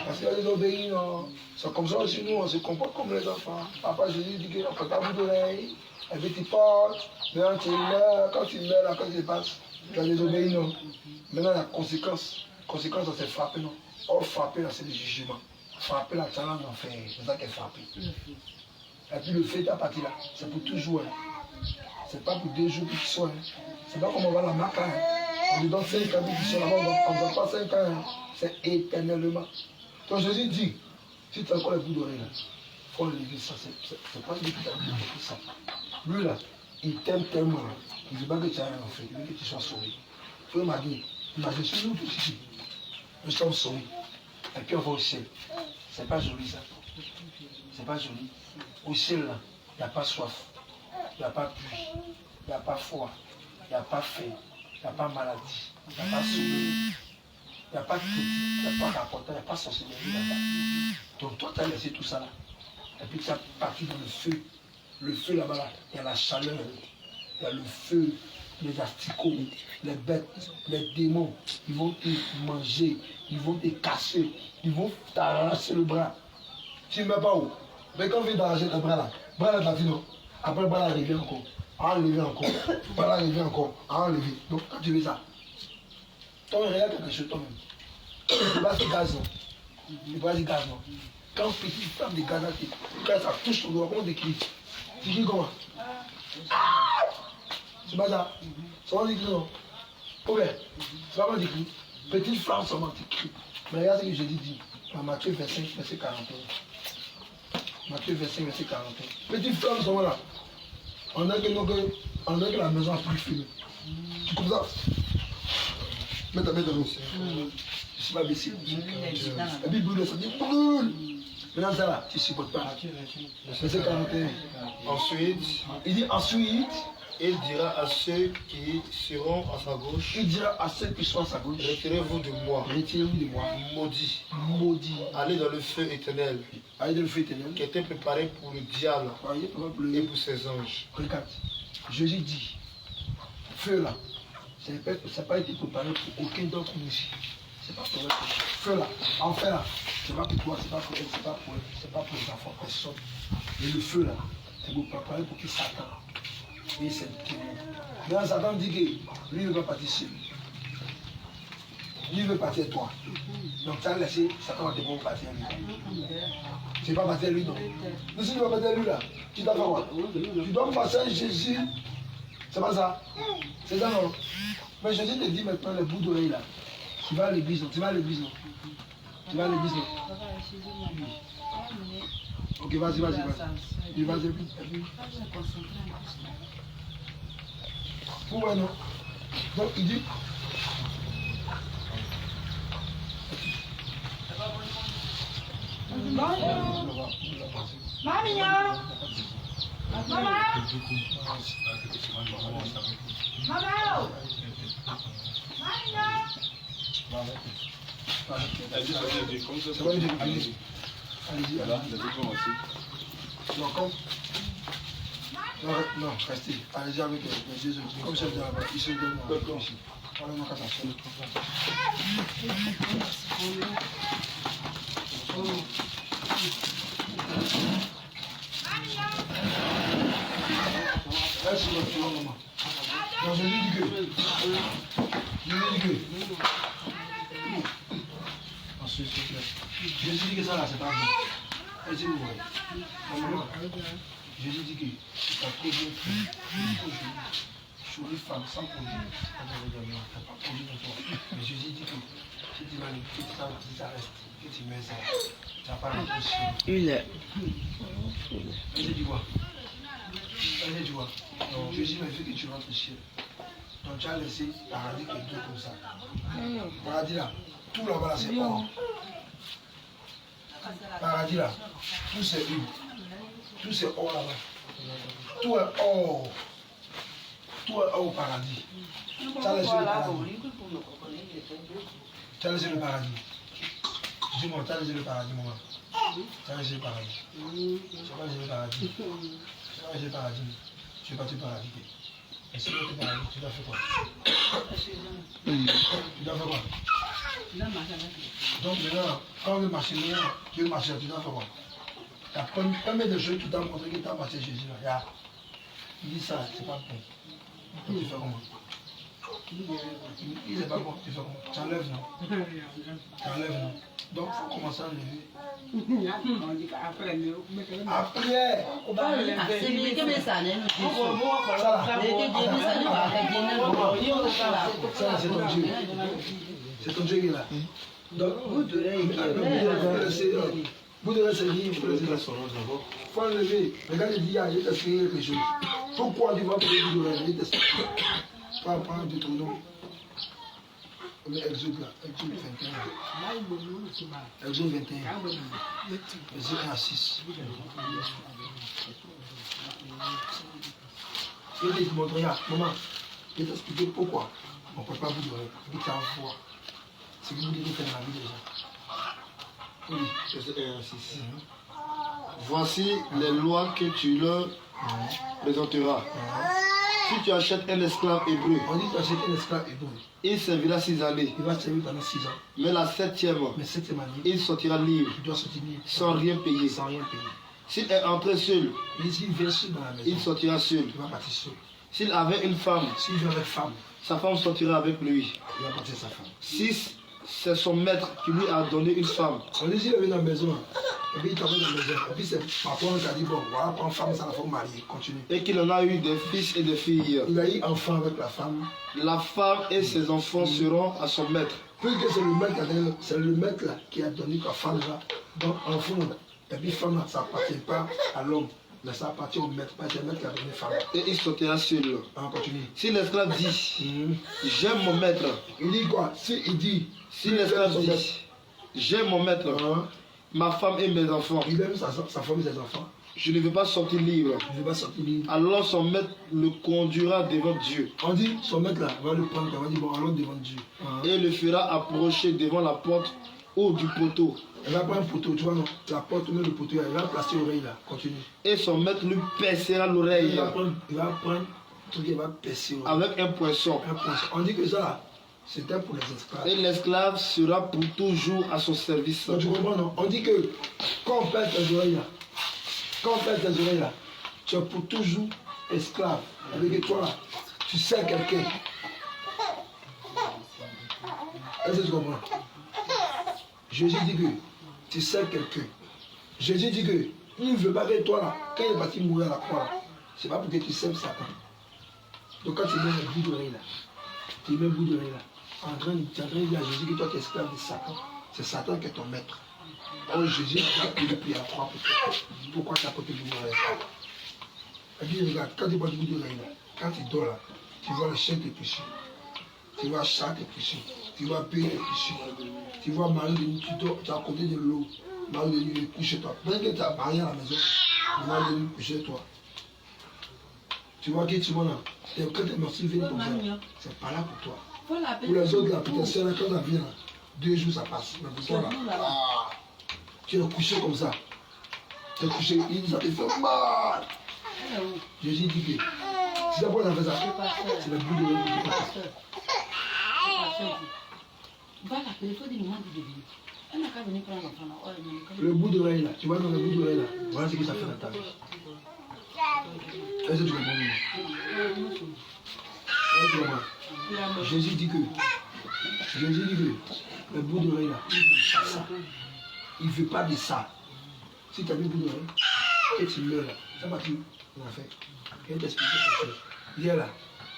Parce qu'il a désobéi, non. C'est comme ça aussi, nous, on se comporte comme les enfants. Papa Jésus dit qu'on ne peut pas vous donner. Et puis tu portes, maintenant tu meurs, quand tu meurs, là, quand tu passes, tu as désobéi, non. Maintenant, la conséquence, c'est frapper, non. Or, frapper, là, c'est le jugement. Frapper, là, tu as l'enfer, c'est ça qui est frappé. Et puis le fait ta partie là, c'est pour toujours. Hein. C'est pas pour 2 jours puis tu sors. Hein. C'est pas comme on va la marque. Hein. On lui donne 5 ans puis tu sors là-bas, on ne va pas 5 ans. Hein. C'est éternellement. Donc Jésus dit, si tu as encore les bouts d'oreille là, il faut enlever ça. C'est pas lui qui t'a dit ça. Lui là, il t'aime tellement. Là. Il ne veut pas que tu aies rien en fait. Il veut que tu sois sauvé. Il faut imaginer sur nous tous ici. Nous sommes sauvés. Et puis on va au ciel. C'est pas joli ça. C'est pas joli. Au ciel, là, il n'y a pas soif, il n'y a pas pluie, il n'y a pas froid, il n'y a pas faim, il n'y a pas maladie, il n'y a pas sommeil, il n'y a pas de petit, il n'y a pas rapporteur, il n'y a pas sorcellerie, il n'y a pas. Donc toi, tu as laissé tout ça là. Et puis tu as parti dans le feu. Le feu là-bas, là, il y a la chaleur, il y a le feu, les asticots, les bêtes, les démons, ils vont te manger, ils vont te casser, ils vont t'arracher le bras. Tu ne mets pas où? Mais quand on vient d'arracher le bras là est parti non. Après le bras là revient encore, enlever encore, le bras là revient encore, enlever. Donc quand tu fais ça, toi regarde quelque chose toi-même. Tu ne peux pas dire gaz non. Tu ne peux pas dire gaz non. Quand petite femme de gaz là, quand ça touche ton doigt, comment tu cries? Tu dis comment? C'est pas ça. Ça va dire non. Ok. C'est pas mal d'écrit. Petite femme seulement tu cries. Mais regarde ce que Jésus dit. Dans Matthieu 25, verset 41. Matthieu 25, verset 41. Petite femme seulement là. On a que la maison a plus fini. Tu comprends ça? Mets ta main dans l'eau. Je suis pas baissé. La Bible brûle, ça dit brûle. Maintenant ça là, tu ne supportes pas. Verset 41. Ensuite, Il dit ensuite, il dira à ceux qui seront à sa gauche, il dira à ceux qui sont à sa gauche, retirez-vous de moi, retirez-vous de moi, maudit, maudit. allez dans le feu éternel, Allez dans le feu éternel. qui était préparé pour le diable Voyez, on va et pleurer. pour ses anges. Regarde, Jésus dit, feu là, ça n'a pas été préparé pour aucun d'entre nous ici. C'est pas pour eux. Feu là, enfer là, c'est pas pour toi, c'est pas pour elle, c'est pas pour elle, c'est pas pour les enfants, personne. Mais le feu là, c'est pour préparer pour qu'il Satan. Et c'est tout. Mais Satan dit que lui il veut pas partir seul. Lui il veut partir toi. Donc tu as laissé, Satan va te voir partir lui. Tu ne vas pas partir lui non. Mais si tu vas partir lui là, tu dois faire quoi? Tu dois passer à Jésus. C'est pas ça? C'est ça non? Mais Jésus te dit maintenant le bout d'oreille là. Tu vas à l'église non? Tu vas à l'église non? Tu vas à l'église non? Ok, vas-y. Vas-y. Pourquoi non? Donc il dit. C'est bon, allez-y. Voilà, les autres vont aussi. Non, comme. Non, restez. Allez-y avec les Jésus. Comme chef de la bas, ils se donnent comme ici. Voilà, non, attention. Merci, maman. Non, Jésus dit que. Ensuite, s'il vous plaît. Jésus dit que ça là, c'est pas bon. Est-ce que vous voyez? Jésus dit que c'est pas trop bien fait. Sur les femmes sans produit. Tu n'as pas produit dans toi. Mais Jésus dit que si tu vas le quitter, ça reste. Que tu mets ça. Tu n'as pas la possibilité. Il est. Jésus dit quoi? Jésus dit quoi? Jésus m'a fait que tu rentres au ciel. Donc tu as laissé paradis quelqu'un comme ça. Paradis là, tout là-bas là c'est or. Paradis là, tout c'est huile. Tout c'est or là-bas. Tout est or. Tout est or au paradis. Tu as laissé le paradis. Tu as laissé le paradis. Dis-moi, tu as laissé le paradis, maman. Tu as laissé le paradis. Tu n'as pas laissé le paradis. Tu n'as pas laissé le paradis. Tu es parti au paradis. Et si tu es au paradis, tu dois faire quoi? Tu dois faire quoi? Donc maintenant, quand on veut marcher, tu veux marcher, tu dois faire quoi? La première des choses qui t'a montré que tu as marché Jésus là, regarde. Il dit ça, c'est pas bon. Donc tu fais comment? Il n'est pas bon, tu fais comment? Tu enlèves non? Tu enlèves non? Donc il faut commencer à enlever. Après, C'est bien que ça n'est ça c'est ton Dieu. C'est ton Dieu qui est là. Donc, vous devez c'est libre, il faut laisser la sonneuse d'abord. Il faut enlever. Regarde, il dit, il t'a expliqué quelque chose. Pourquoi tu vas poser du doigt? Il t'a expliqué. Pas prendre de ton nom. Exode là, Exode 21. Exode 21. Verset 1 à 6. Il dit, montre, regarde, maman, il t'a expliqué pourquoi on ne peut pas vous donner. Il t'a envoyé. C'est que vous devez faire la vie déjà. Oui, verset 1 à 6. Voici les lois que tu leur présenteras. Si tu achètes un esclave hébreu, On dit que tu achètes un esclave hébreu. il servira 6 années. Il va servir pendant 6 ans. Mais la 7e, Mais 7e année, il sortira libre, il doit sortir libre. sans rien payer. Sans rien payer. S'il est entré seul, Et s'il vient seul dans la maison, il sortira seul. il va partir seul. S'il avait une femme, S'il vient avec femme, sa femme sortira avec lui. il va partir sa femme. Si c'est son maître qui lui a donné une femme, On dit s'il est venu dans la maison, et puis il t'emmène dans la maison, et puis c'est patron qui a dit, bon, voilà, prends femme, ça la faut marier, continue. et qu'il en a eu des fils et des filles, Il a eu enfant avec la femme. la femme et ses enfants seront à son maître. Puisque c'est le maître qui a donné, c'est le maître là qui a donné la femme là, donc enfant là. Et puis femme là, ça n'appartient pas à l'homme. Laisse ça partir au maître, pas le maître qui a donné femme. Et il sortira seul. On continue. Si l'esclave dit, j'aime mon maître. Il dit quoi? Si il dit, Si l'esclave dit, j'aime mon maître, ma femme et mes enfants. il aime sa femme et ses enfants. Je ne veux pas sortir libre. Il ne va pas sortir libre. Alors son maître le conduira devant Dieu On dit, son maître là, va le prendre, on va dire, bon, allons devant Dieu. et le fera approcher devant la porte ou du poteau. Elle va prendre un poteau, tu vois, non? La porte, mais le poteau, elle va placer l'oreille là. Continue. Et son maître lui percera l'oreille Il va prendre un truc, il va percer l'oreille. avec un poinçon. Un poinçon. On dit que ça là, c'était pour les esclaves. Et l'esclave sera pour toujours à son service. Donc, tu comprends, non? On dit que quand on perd tes oreilles là, tu es pour toujours esclave. Avec toi là, tu sais quelqu'un. Est-ce que tu comprends? Jésus dit que tu sais quelqu'un. Jésus dit que il ne veut pas que toi là, quand il est parti mourir à la croix, c'est pas pour que tu sèmes Satan. Donc quand tu mets un bout d'oreille là, tu mets un bout d'oreille là, tu es en train de dire à Jésus que toi tu es esclave de Satan. C'est Satan qui est ton maître. Oh Jésus a pris la croix pour toi. Pourquoi tu as porté le bout d'oreille? Et puis regarde, quand tu portes le bout d'oreille là, quand tu dors là, tu vois le chien te péché. Tu vois chat te péché. Tu vois paix te péché. Tu vois Marie de nuit, tu dors, tu es à côté de l'eau. Marie de nuit, il couche chez toi. Même que tu as marié à la maison, Marie de nuit couche chez toi. Tu vois que tu vois là, quand tes morceaux viennent comme ça, c'est pas là pour toi. Pour les autres là, peut-être c'est là quand ça vient là, 2 jours ça passe. Mais pour toi là, tu es couché comme ça. Tu es couché, ça te fait mal. Jésus dit que si c'est pourquoi ça fait ça, c'est le bout de l'œil qui passe. Va l'appeler, il faut dire moment de deviner. Elle n'a qu'à venir prendre l'enfant là. Le bout d'oreille là, tu vois dans le bout d'oreille là, voilà ce que ça fait dans ta vie. Est-ce que tu comprends? Jésus dit que le bout d'oreille là, il ne veut pas de ça. Si tu as mis le bout d'oreille, et tu meurs là, ça va tu on a fait. Il t'explique quelque chose. Hier là,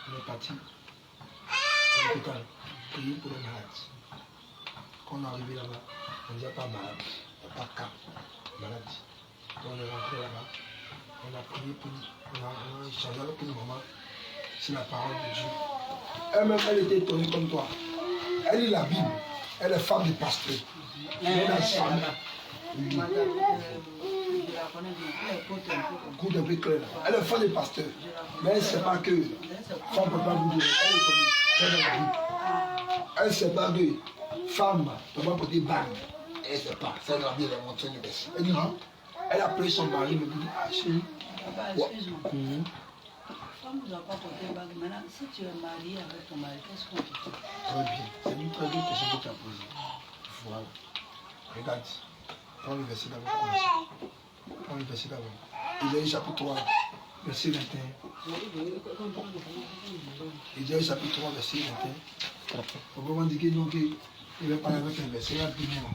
on est parti à l'hôpital, prier pour les malades. Quand on est arrivé là-bas, on ne disait pas malade, il n'y a pas cas, maladie. Quand on est rentré là-bas, on a prié pour lui, on a échangé avec une maman sur la parole de Dieu. Elle-même, elle était étonnée comme toi. Elle lit la Bible, elle est femme de pasteur. Elle a jamais. Écoute un peu clair. Elle est femme de pasteur. Mais elle ne sait pas que femme ne peut pas vous dire. Elle ne sait pas que femme ne peut pas porter bague. Elle ne sait pas. C'est la Bible, elle montre une verset. Elle dit non. Elle a appelé son mari, mais elle dit ah chérie. Excuse-moi. Femme ne doit pas porter bague. Maintenant, si tu es marié avec ton mari, qu'est-ce qu'on te dit? Très bien. C'est une très bonne question que tu as posée. Voilà. Regarde. Prends le verset d'abord. Prends le verset d'abord. Isaïe chapitre 3, verset 21. Isaïe chapitre 3, verset 21. On peut dire que non, qu'il va parler avec un verset. Il va dire non.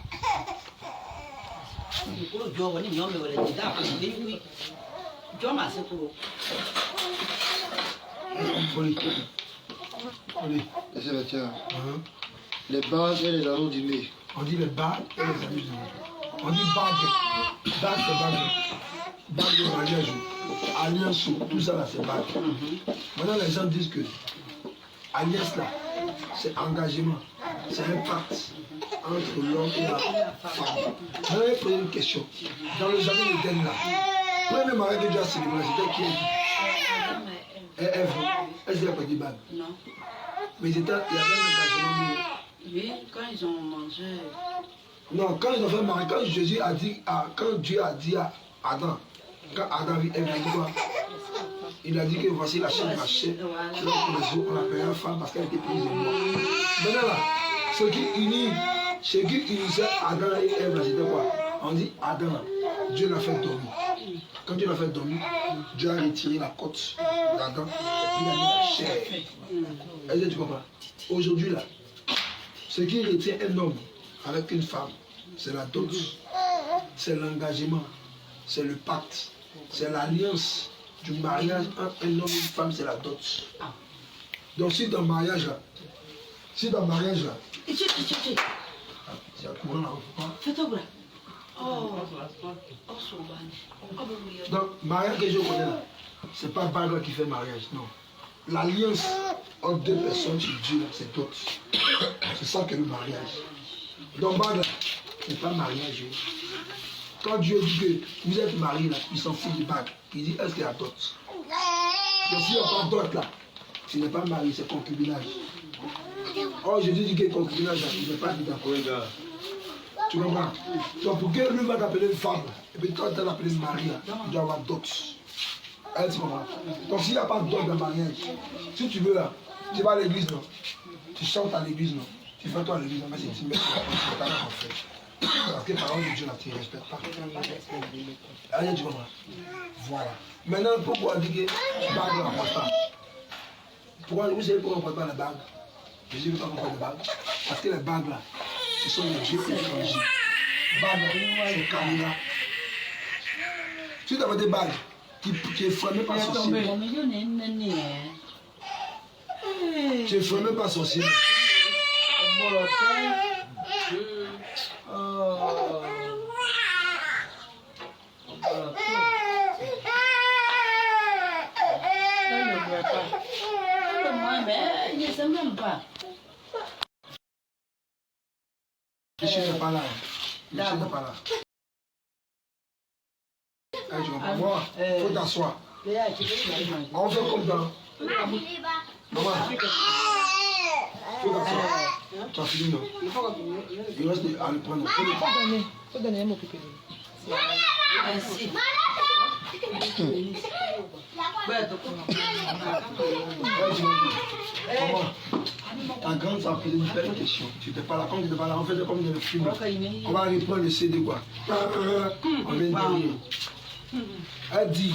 Verset 21. Les bagues et les anneaux du nez. On dit les bagues et les anneaux du nez. On dit bague. Bague, c'est bague. Bague de mariage. Alliance, tout ça là, c'est bague. Maintenant, les gens disent que alliance là, c'est engagement. C'est un pacte entre l'homme et la femme. Je vais poser une question. Dans le jardin d'Éden là, premier mariage que Dieu a célébré, c'était qui? Ève. Est-ce qu'il a pas dit bague? Non. Mais il y avait un engagement. Oui, quand ils ont mangé. Non, quand ils ont fait mariage, quand Jésus a dit, quand Dieu a dit à Adam, quand Adam vit Ève, il a dit quoi? Il a dit que voici la chair de ma chair, c'est donc pour les jours on l'appellera femme parce qu'elle était prise de moi. Maintenant là, ce qui unissait Adam et Ève, c'était quoi? On dit Adam, Dieu l'a fait dormir. Quand Dieu l'a fait dormir, Dieu a retiré la côte d'Adam et puis il a mis la chair. Est-ce que tu comprends? Aujourd'hui là, ce qui retient un homme avec une femme, c'est la dot, c'est l'engagement, c'est le pacte, c'est l'alliance du mariage entre un homme et une femme, c'est la dot. Donc si dans le mariage là, Ici. c'est un courant là, Fais-toi là. Donc, mariage que je connais là, c'est pas bague qui fait mariage, non. L'alliance entre deux personnes chez Dieu, là, c'est d'autres. C'est ça que le mariage. Donc, bague là, c'est pas mariage. Quand Dieu dit que vous êtes mariés là, il s'en fout des bagues. Il dit, est-ce qu'il y a d'autres? Donc, s'il n'y a pas d'autres là, ce n'est pas marié, c'est concubinage. Oh, Jésus dit que concubinage, il n'est pas dit d'accord. Tu comprends? Donc, pour que lui va t'appeler une femme, et puis toi, tu vas t'appeler Marie, il doit avoir d'autres. Tu comprends? Donc, s'il n'y a pas d'autres dans le mariage, si tu veux là, tu vas à l'église, non? Tu chantes à l'église, non? Tu fais toi à l'église, non? Mais si tu mets sur la porte, tu vas en fait. Parce que la parole de Dieu, là, tu ne respectes pas. Allez, tu comprends? Voilà. Maintenant, pourquoi on dit que la bague ne rapporte pas? Pourquoi vous savez pourquoi on ne porte pas la bague? Jésus ne veut pas qu'on porte la bague. Parce que les bagues là, ce sont les dieux étrangers. Bague, c'est Kamina. Si tu as des bagues qui est fermé par sorcier, tu es fermé par sorcier. Mais je ne sais même pas. Monsieur n'est pas là. Monsieur n'est pas là. Tu comprends? Moi, il faut t'asseoir. On fait comme dans. Maman, il faut t'asseoir. Tu as fini, non? Il reste à le prendre. Il faut donner mon pépé. Merci. Ta grande ça a posé une belle question. Tu n'étais pas là, comme tu n'étais pas là, on faisait comme dans le film. On va reprendre le CD quoi. On vient de dire. Elle dit,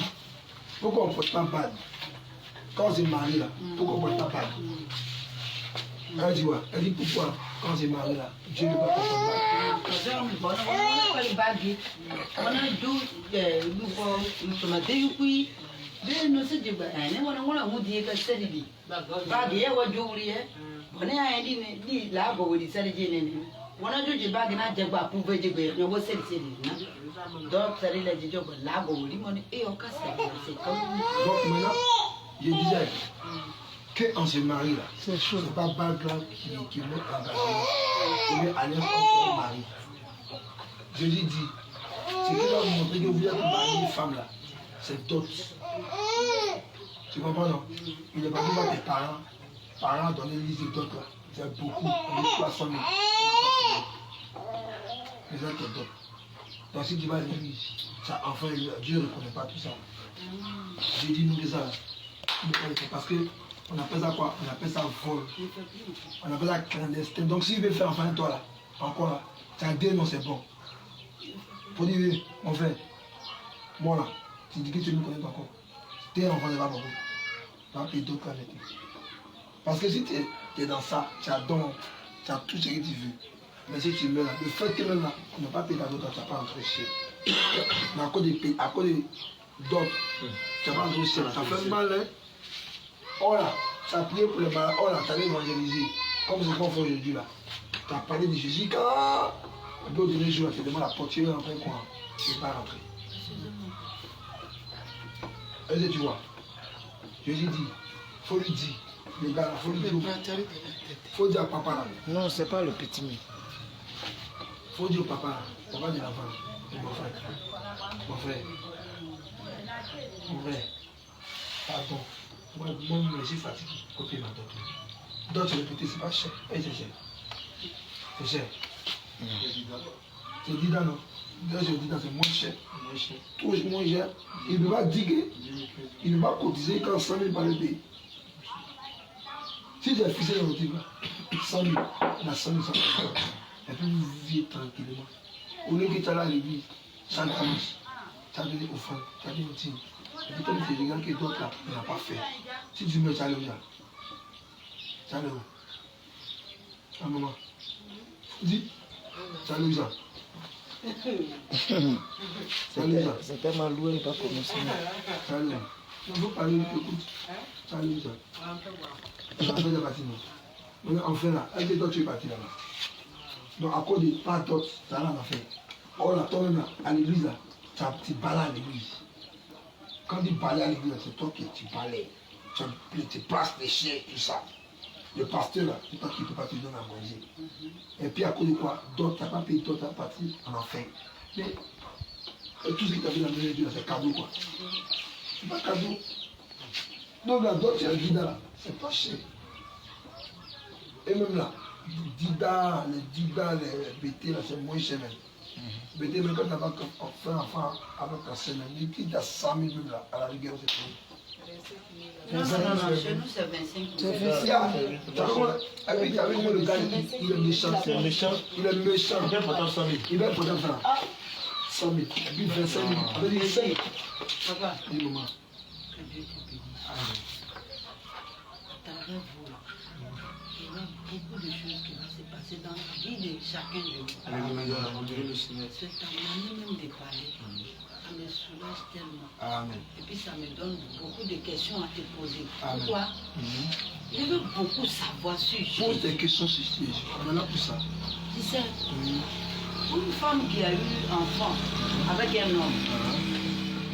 pourquoi on ne porte pas bague? Quand c'est marié là, pourquoi on ne porte pas bague? Elle dit ouais. Elle dit pourquoi quand c'est marié là, Dieu ne peut pas porter bague. Donc maintenant, je disais qu'on se marie là, c'est pas bague là qui met engagement, qui met alliance entre mari. Jésus dit, c'est qui va vous montrer que vous êtes marié une femme là, c'est d'autres. Tu comprends non? Il n'est pas dit à tes parents donner une liste d'autres là. C'est beaucoup, on dit 300 000. Les autres d'autres. Donc si tu vas à l'église, enfin Dieu ne reconnaît pas tout ça. J'ai dit nous que ça. Parce qu'on appelle ça quoi? On appelle ça vol. On appelle ça clandestin. Donc s'il veut faire enfin toi là, encore là, tu as dit non c'est bon. Pour dire, mon frère, moi là, tu dis que tu ne me connais pas encore. T'es enfant de beaucoup. Donc tu dois avec lui. Parce que si tu es dans ça, tu as don, tu as tout ce que tu veux. Mais si tu meurs là, le fait que même là, on n'a pas payé ta dot, tu n'as pas entré chez. Mais à cause de d'autres, tu n'as pas entré chez. Ça fait mal, hein? Oh là, tu as prié pour les malades, oh là, tu as évangélisé. Comme c'est qu'on fait aujourd'hui là. Tu as parlé de Jésus, quand d'autres derniers jours, tu demandes la porte, tu es rentré quoi? Tu n'es pas rentré. Est-ce que tu vois? Jésus dit, il faut lui dire, les gars, il faut lui dire. Il faut dire à papa là. Non, c'est pas le petit mais. Il faut dire au papa, papa de l'enfant, mon frère, pardon, moi je suis fatigué, copier ma dot. Dot c'est le petit, c'est pas cher, et c'est cher. C'est cher. C'est 10 ans, non? Là, je dis, c'est moins cher. Toujours moins cher. Il ne va pas diguer, il ne va pas cotiser quand 100 000 par le pays. Si j'ai fixé dans le type, 100 000, il a 100 000, 100 000. Et puis vous vivez tranquillement. Au lieu que tu as à l'église, tu as le commence, tu as donné aux femmes, tu as donné aux teams. Et puis tu as des gens qui d'autres là, il n'a pas fait. Si tu mets, tu as le là. Tu as le où? Un moment. Dis, tu as le là. C'est tellement lourd, il ne va pas commencer. Tu as le là. Il faut parler, écoute. Tu as le là. Tu as fait des bâtiments. Enfin là, est-ce que toi tu es parti là-bas? Donc à cause de pas d'autres, ça n'a pas fait. Oh là, toi-même là, à l'église, là, tu balais à l'église. Quand tu balais à l'église, c'est toi qui tu balais. Tu passes les chiens, tout ça. Le pasteur là, c'est toi qui ne peux pas te donner à manger. Et puis à cause de quoi, d'autres, tu n'as pas payé, toi, tu as parti en enfer. Mais tout ce que tu as fait dans le maison de Dieu, c'est cadeau quoi. C'est pas cadeau. Donc là, d'autres, c'est un guida là, c'est pas cher. Et même là, les Dida, les BT là, c'est moins cher même. BT, même quand tu n'as pas fait un enfant avec ta semaine, les petits, tu as 100 000 même là, à la rigueur, c'est tout. Non, chez nous c'est 25%. Et puis avec moi, le gars, il est méchant. C'est méchant. Il est méchant. Il vient pourtant 100 000. Il va pourtant faire 100 000. Et puis 25 000. Il veut dire 5. Papa, Dis maman. que Dieu te bénisse. À travers vous, il y aura beaucoup de choses qui vont se passer dans la vie de chacun de nous. Alléluia. C'est ta manière même de parler. Ça me soulage tellement. Amen. Et puis ça me donne beaucoup de questions à te poser. Amen. Pourquoi? Je veux beaucoup savoir sur Pose Jésus. des questions sur Jésus. On est là pour ça. Tu sais, une femme qui a eu enfant avec un homme,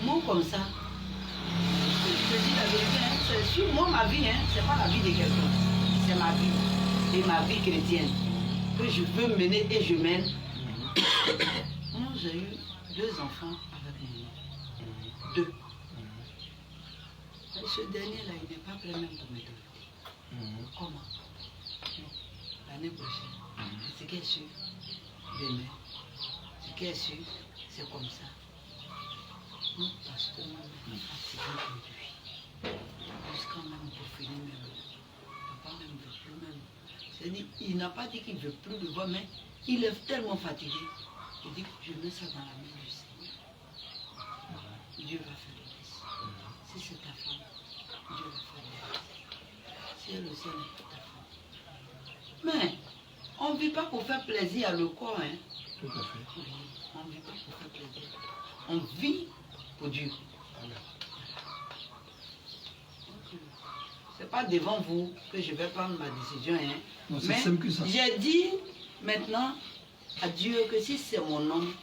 moi comme ça, je te dis la vérité, hein, c'est sur moi ma vie, hein, c'est pas la vie de quelqu'un, c'est ma vie et ma vie chrétienne que je veux mener et je mène. Moi j'ai eu 2 enfants avec un homme. 2. Et ce dernier-là, il n'est pas prêt même pour me donner. Comment? Non. L'année prochaine. Ce qui est sûr, demain. Ce qui est sûr, c'est comme ça. Mon pasteur m'a fatigué aujourd'hui. Jusqu'à même pour finir même. Papa même ne veut plus même. C'est-à-dire, il n'a pas dit qu'il ne veut plus le voir, mais il est tellement fatigué. Il dit que je mets ça dans la main du Seigneur. Dieu va faire le reste. Si c'est ta femme, Dieu va faire le reste. Si elle aussi elle n'est pas ta femme. Mais on ne vit pas pour faire plaisir à le corps. Hein. Tout à fait. Oui, on ne vit pas pour faire plaisir. On vit pour Dieu. C'est pas devant vous que je vais prendre ma décision. Hein. Non, c'est Mais simple que ça. j'ai dit maintenant à Dieu que si c'est mon homme,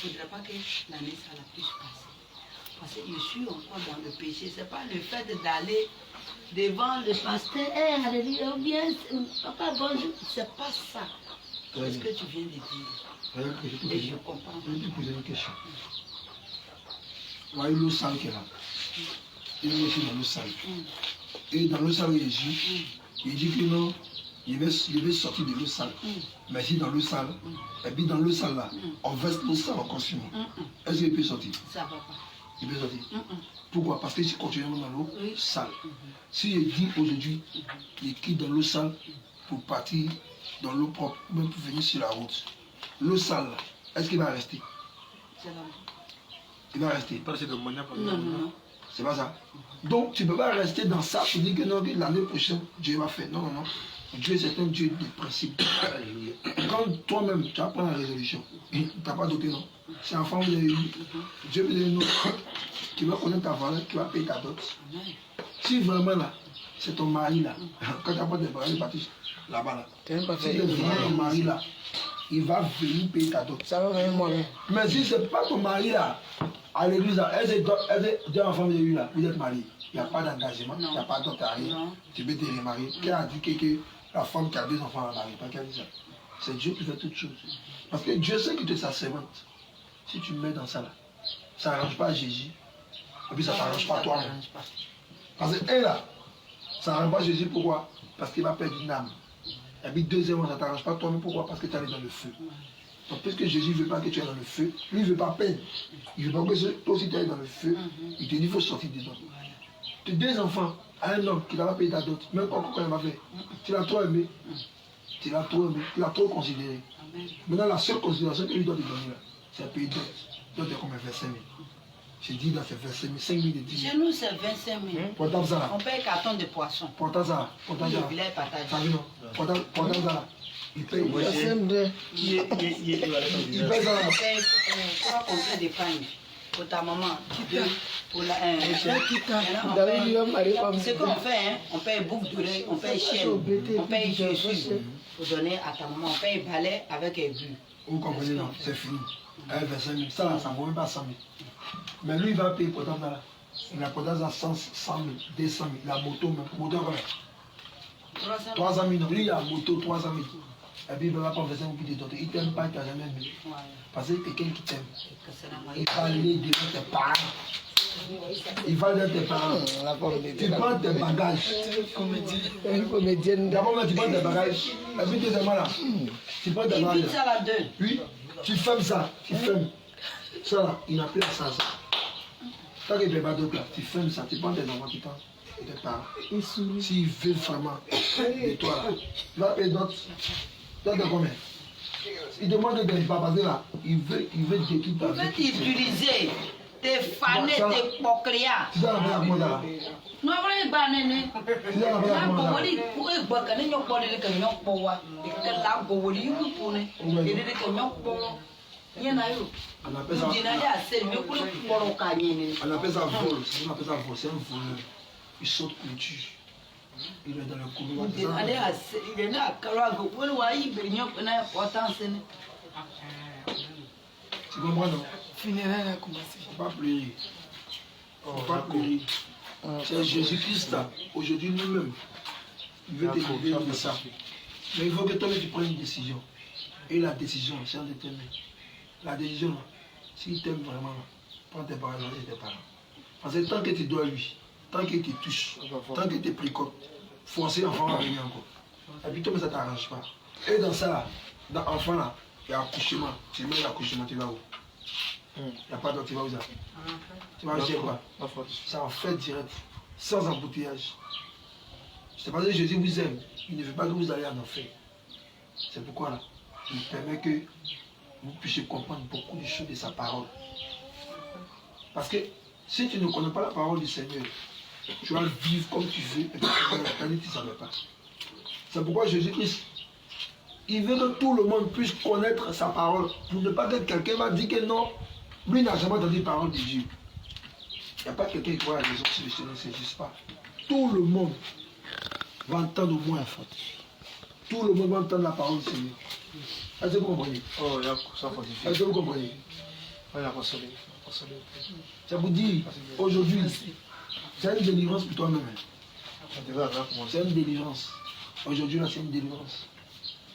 il ne faudrait pas que l'année ça la puisse passer. Parce que je suis encore dans le péché. Ce n'est pas le fait d'aller devant le pasteur, hey, alléluia, bien, papa, bonjour. C'est pas ça. C'est ce que tu viens de dire. Et je comprends. Je vais te poser une question. Vous voyez l'eau sale qui est là. Il est aussi dans l'eau sale. Et dans l'eau sale, Jésus, il dit que non, il veut sortir de l'eau sale. Mais si dans l'eau sale, et puis dans l'eau sale là, on verse l'eau sale encore sur nous. Est-ce qu'il peut sortir? Ça va pas. Il peut sortir. Pourquoi? Parce que si continuons dans l'eau Oui. sale. Si il dit aujourd'hui, il quitte dans l'eau sale pour partir dans l'eau propre, même pour venir sur la route. L'eau sale, là, est-ce qu'il va rester? C'est là. Il va rester. Non, non, non. C'est pas ça. Donc tu ne peux pas rester dans ça pour dire que non, que l'année prochaine, Dieu va faire. Non, non, non. Dieu, c'est un Dieu de principe. Quand toi-même, tu vas prendre la résolution, tu n'as pas d'autre non. C'est un enfant, vous avez eu. Dieu veut dire non. Tu vas connaître ta valeur, tu vas payer ta dot. Si vraiment là, c'est ton mari là, quand tu n'as pas de valeur, il va partir là-bas là. Tu n'as pas Si fait. c'est vraiment ton mari là, il va venir payer ta dot. Ça va venir moi là. Mais si ce n'est pas ton mari là, à l'église là, elle est deux enfants de lui là, vous êtes mariés. Il n'y a pas d'engagement, il n'y a pas d'autre à rien. Non. Tu peux te remarier. Qui a dit que la femme qui a 2 enfants en mari, pas qui a dit ça. C'est Dieu qui fait toutes choses. Parce que Dieu sait que tu es sa servante. Si tu mets dans ça là, ça n'arrange pas Jésus. Et puis ça ne t'arrange pas toi-même. Parce que elle là, ça n'arrange pas Jésus, pourquoi? Parce qu'il va perdre une âme. Et puis deuxièmement, ça ne t'arrange pas toi-même, pourquoi? Parce que tu es allé dans le feu. Donc puisque Jésus ne veut pas que tu ailles dans le feu, lui il ne veut pas peine. Il ne veut pas que toi aussi tu ailles dans le feu. Il te dit qu'il faut sortir dedans. Tes 2 enfants à un homme qui n'a pas payé ta dot, même pas quand il m'a fait, tu l'as trop aimé. Tu l'as trop aimé, tu l'as trop considéré. Maintenant la seule considération que lui doit te donner là, c'est payer dot. Dot est comme 25 000. J'ai dit dans ces 25 000, 5 000 et 10 000. Chez nous, c'est 25 000. Portable ça là. On paye carton de poisson. Portable ça là. Portable ça Le là. village partage. T'as vu non? Portable ça là. Il paye. La CM2. Il paye ça là. On paye 3 complets d'épargne pour ta maman. 2 pour la. David lui a marié comme Ce qu'on fait, hein, on paye boucle d'oreille, on paye chienne, on paye chaussures pour donner à ta maman, on paye balai avec aigu. Vous comprenez non? C'est fini. avec 25 000. Ça, là, ça ne vaut même pas 100 000. Mais lui, il va payer pour ça là. Il a pour ça 100 000, 200 000. La moto, même. Moto, combien? 300 000. Lui, il a moto, 300 000. Et puis, il va prendre 25 000 pour te donner. Il ne t'aime pas, il t'a jamais mis. Parce que c'est quelqu'un qui t'aime. Il va aller devant tes parents. Il va dire tes parents. Tu prends tes bagages. Une comédienne. D'abord, tu prends tes bagages. Et puis, deuxièmement, là, tu prends tes Il bagages. dit ça là deux. Oui, tu fermes ça. Tu fermes. Ça, là, il n'a plus à ça. Tant qu'il ne paie pas d'autre, là, tu fermes ça. Tu prends tes enfants, tu prends tes parents. S'il veut vraiment de toi, là, il va payer d'autres. D'autres de combien? Il demande de ne pas passer là. Il veut détruire ta Il veut t'utiliser. T'es fané, Bon, ça- t'es pocréa. Tu dois la faire comment là? Non, vous n'avez pas néné. Tu dois la faire comment là? Pourquoi il va gagner un peu de camion pour moi? Et que là, vous voulez vous pour ne. Et de camion pour moi. Il y en a eu. On appelle Vous ça. dînez assez, mais pour le camion. On appelle ça vol. On appelle ça vol. C'est un voleur. Il saute clôture. Il est dans le couloir. Vous dînez assez. Il est là à Kalago. Vous voyez, il y a une importance. Tu comprends non? Funérailles a commencé. Faut pas pleurer. Faut pas pleurer. C'est Jésus-Christ là. Aujourd'hui nous-mêmes. Il veut te libérer de ça. Mais il faut que toi tu prennes une décision. Et la décision, c'est un déterminé. La décision, là, s'il t'aime vraiment, là, prends tes parents et tes parents. Parce que tant que tu dois lui, tant qu'il te touche, tant que tu précoce, forcer l'enfant à venir encore. Et puis toi, mais ça ne t'arrange pas. Et dans ça, là, dans l'enfant, là, il y a accouchement. Tu mets l'accouchement, tu vas où? Il n'y a pas d'autre, tu vas où ça? Tu vas chez quoi? Ça en fait direct, sans embouteillage. Je te parle de Jésus vous aime. Il ne veut pas que vous alliez en enfer. C'est pourquoi là, il permet que vous puissiez comprendre beaucoup de choses de sa parole. Parce que si tu ne connais pas la parole du Seigneur, tu vas vivre comme tu veux et puis tu ne savais pas. C'est pourquoi Jésus-Christ, il veut que tout le monde puisse connaître sa parole. Pour ne pas que quelqu'un va dire que non, lui n'a jamais entendu la parole de Dieu. Il n'y a pas quelqu'un qui voit la raison si le Seigneur ne s'existe pas. Tout le monde va entendre au moins. Tout le monde va entendre la parole du Seigneur. Est-ce que vous comprenez? Oh, il y a ça fortifié. Est-ce que vous comprenez? Il y a consolé. Ça vous dit, aujourd'hui, c'est une délivrance pour toi-même. C'est une délivrance. Aujourd'hui, là, c'est une délivrance.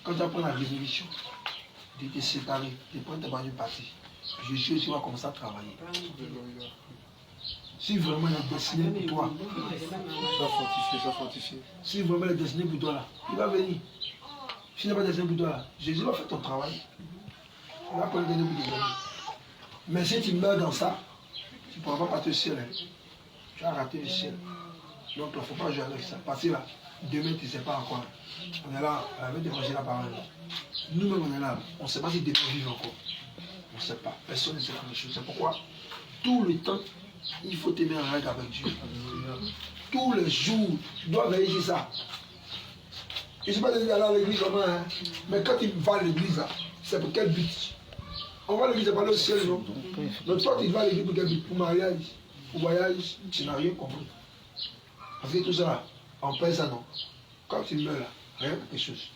Quand tu apprends la résolution de te séparer, de prendre tes barres parti, Jésus aussi va commencer à travailler. Si vraiment il est destiné pour toi, Ça fortifié. si vraiment il est destiné pour toi, là, il va venir. S'il n'est pas destiné pour toi, là, Jésus va faire ton travail. Il va prendre des pour te donner. Mais si tu meurs dans ça, tu ne pourras pas partir au ciel. Hein. Tu as raté le ciel. Donc il ne faut pas jouer avec ça. Parce que là, demain, tu ne sais pas encore. On est là, avec déranger la parole. Nous-mêmes, on est là. On ne sait pas si demain on vit encore. On ne sait pas. Personne ne sait la même chose. C'est pourquoi, tout le temps, il faut t'aimer en règle avec Dieu. Tous les jours, tu dois veiller sur ça. Je ne sais pas d'aller à l'église comment, hein. Mais quand tu vas à l'église, c'est pour quel but? On va à l'église, c'est pas le ciel, non? Donc toi, tu vas à l'église pour quel but? Pour mariage, pour voyage, tu n'as rien compris. Parce que tout ça, là, on paye ça, non? Quand tu meurs là, rien quelque chose.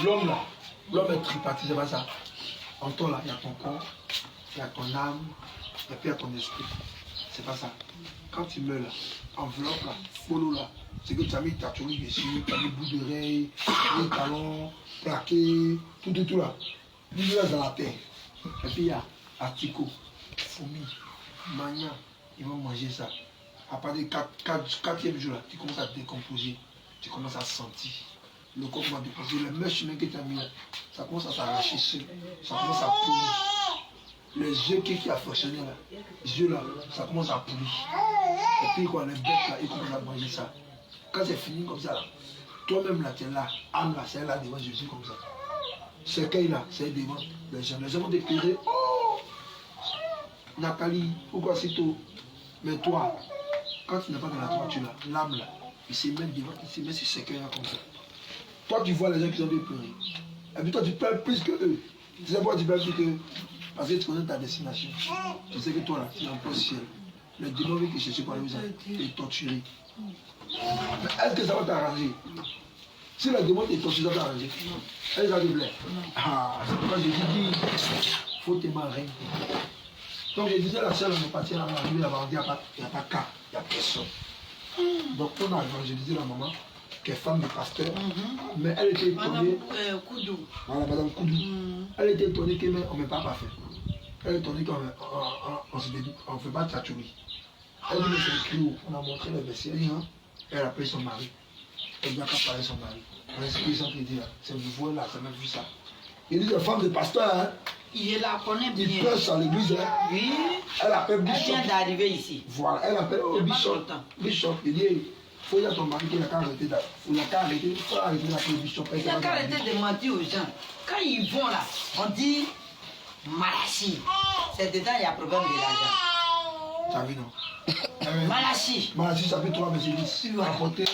L'homme là, l'homme est tripartite, c'est pas ça. En toi là, il y a ton corps, il y a ton âme, et puis il y a ton esprit. C'est pas ça. Quand tu meurs là, enveloppe là, polo là, c'est que tu as mis ta tourie dessus, tu as mis bout d'oreille, les talons, plaqué, tout là. Lui là dans la terre. Et puis il y a Atiko, fourmi, mania, ils vont manger ça. À partir du 4e jour, là, tu commences à décomposer, tu commences à sentir. Le corps va décomposer, le même chemin que tu as mis là, ça commence à s'arracher seul, ça commence à pourrir. Les yeux qui a fonctionné là, les yeux là, ça commence à pourrir. Et puis quoi, les bêtes là, ils commencent à manger ça. Quand c'est fini comme ça là, toi-même là, tu es là, âme là, c'est là devant Jésus comme ça. Cercueil là, c'est devant les gens. Les gens vont te pleurer. Oh Nathalie, pourquoi c'est tôt? Mais toi, quand tu n'es pas dans la toiture là, l'âme là, il se met devant, il se met sur ce cœur là comme ça. Toi tu vois les gens qui ont des pleurer. Et puis toi tu pleures plus que eux. Tu sais pourquoi tu pleures plus que eux? Parce que tu connais ta destination. Tu sais que toi là, tu es en plein ciel. Le démon veut que je suis par les gens et torturer. Mais est-ce que ça va t'arranger? Si le démon est torturé, ça va t'arranger. Est-ce que ça te plaît? Ah, c'est pourquoi Jésus dit, faut tellement régner. Donc je disais, la seule, on est parti là, on est arrivé là-bas, on dit, il n'y a pas cas, il n'y a personne. Donc on a évangélisé la maman, qui est femme de pasteur, mais elle était étonnée. Madame Koudou. Voilà, Madame Koudou. Elle était étonnée qu'on ne m'ait pas fait. Elle est étonnée qu'on ne fait pas de tchatchouri. Elle dit, mais c'est écrit où? On a montré le verset. Elle dit, hein? Elle a appelé son mari. Elle n'a qu'à parler son mari. C'est ce qu'ils dit là. C'est nouveau là, ça m'a vu ça. Il dit, la femme de pasteur, hein? Je la connais bien. Il prêche à l'église. Hein? Oui. Elle appelle Elle Bishop. vient d'arriver ici. Voilà, elle appelle Bishop. Bishop, il dit, il faut y avoir ton mari qui n'a qu'à arrêter d'appeler. Il faut arrêter d'appeler Bishop. Il n'a qu'à arrêter de mentir aux gens. Quand ils vont là, on dit Malachi. C'est dedans, il y a problème de l'argent. Tu as vu, non? Malachi. Malachi, ça fait 3 verset 10. Apportez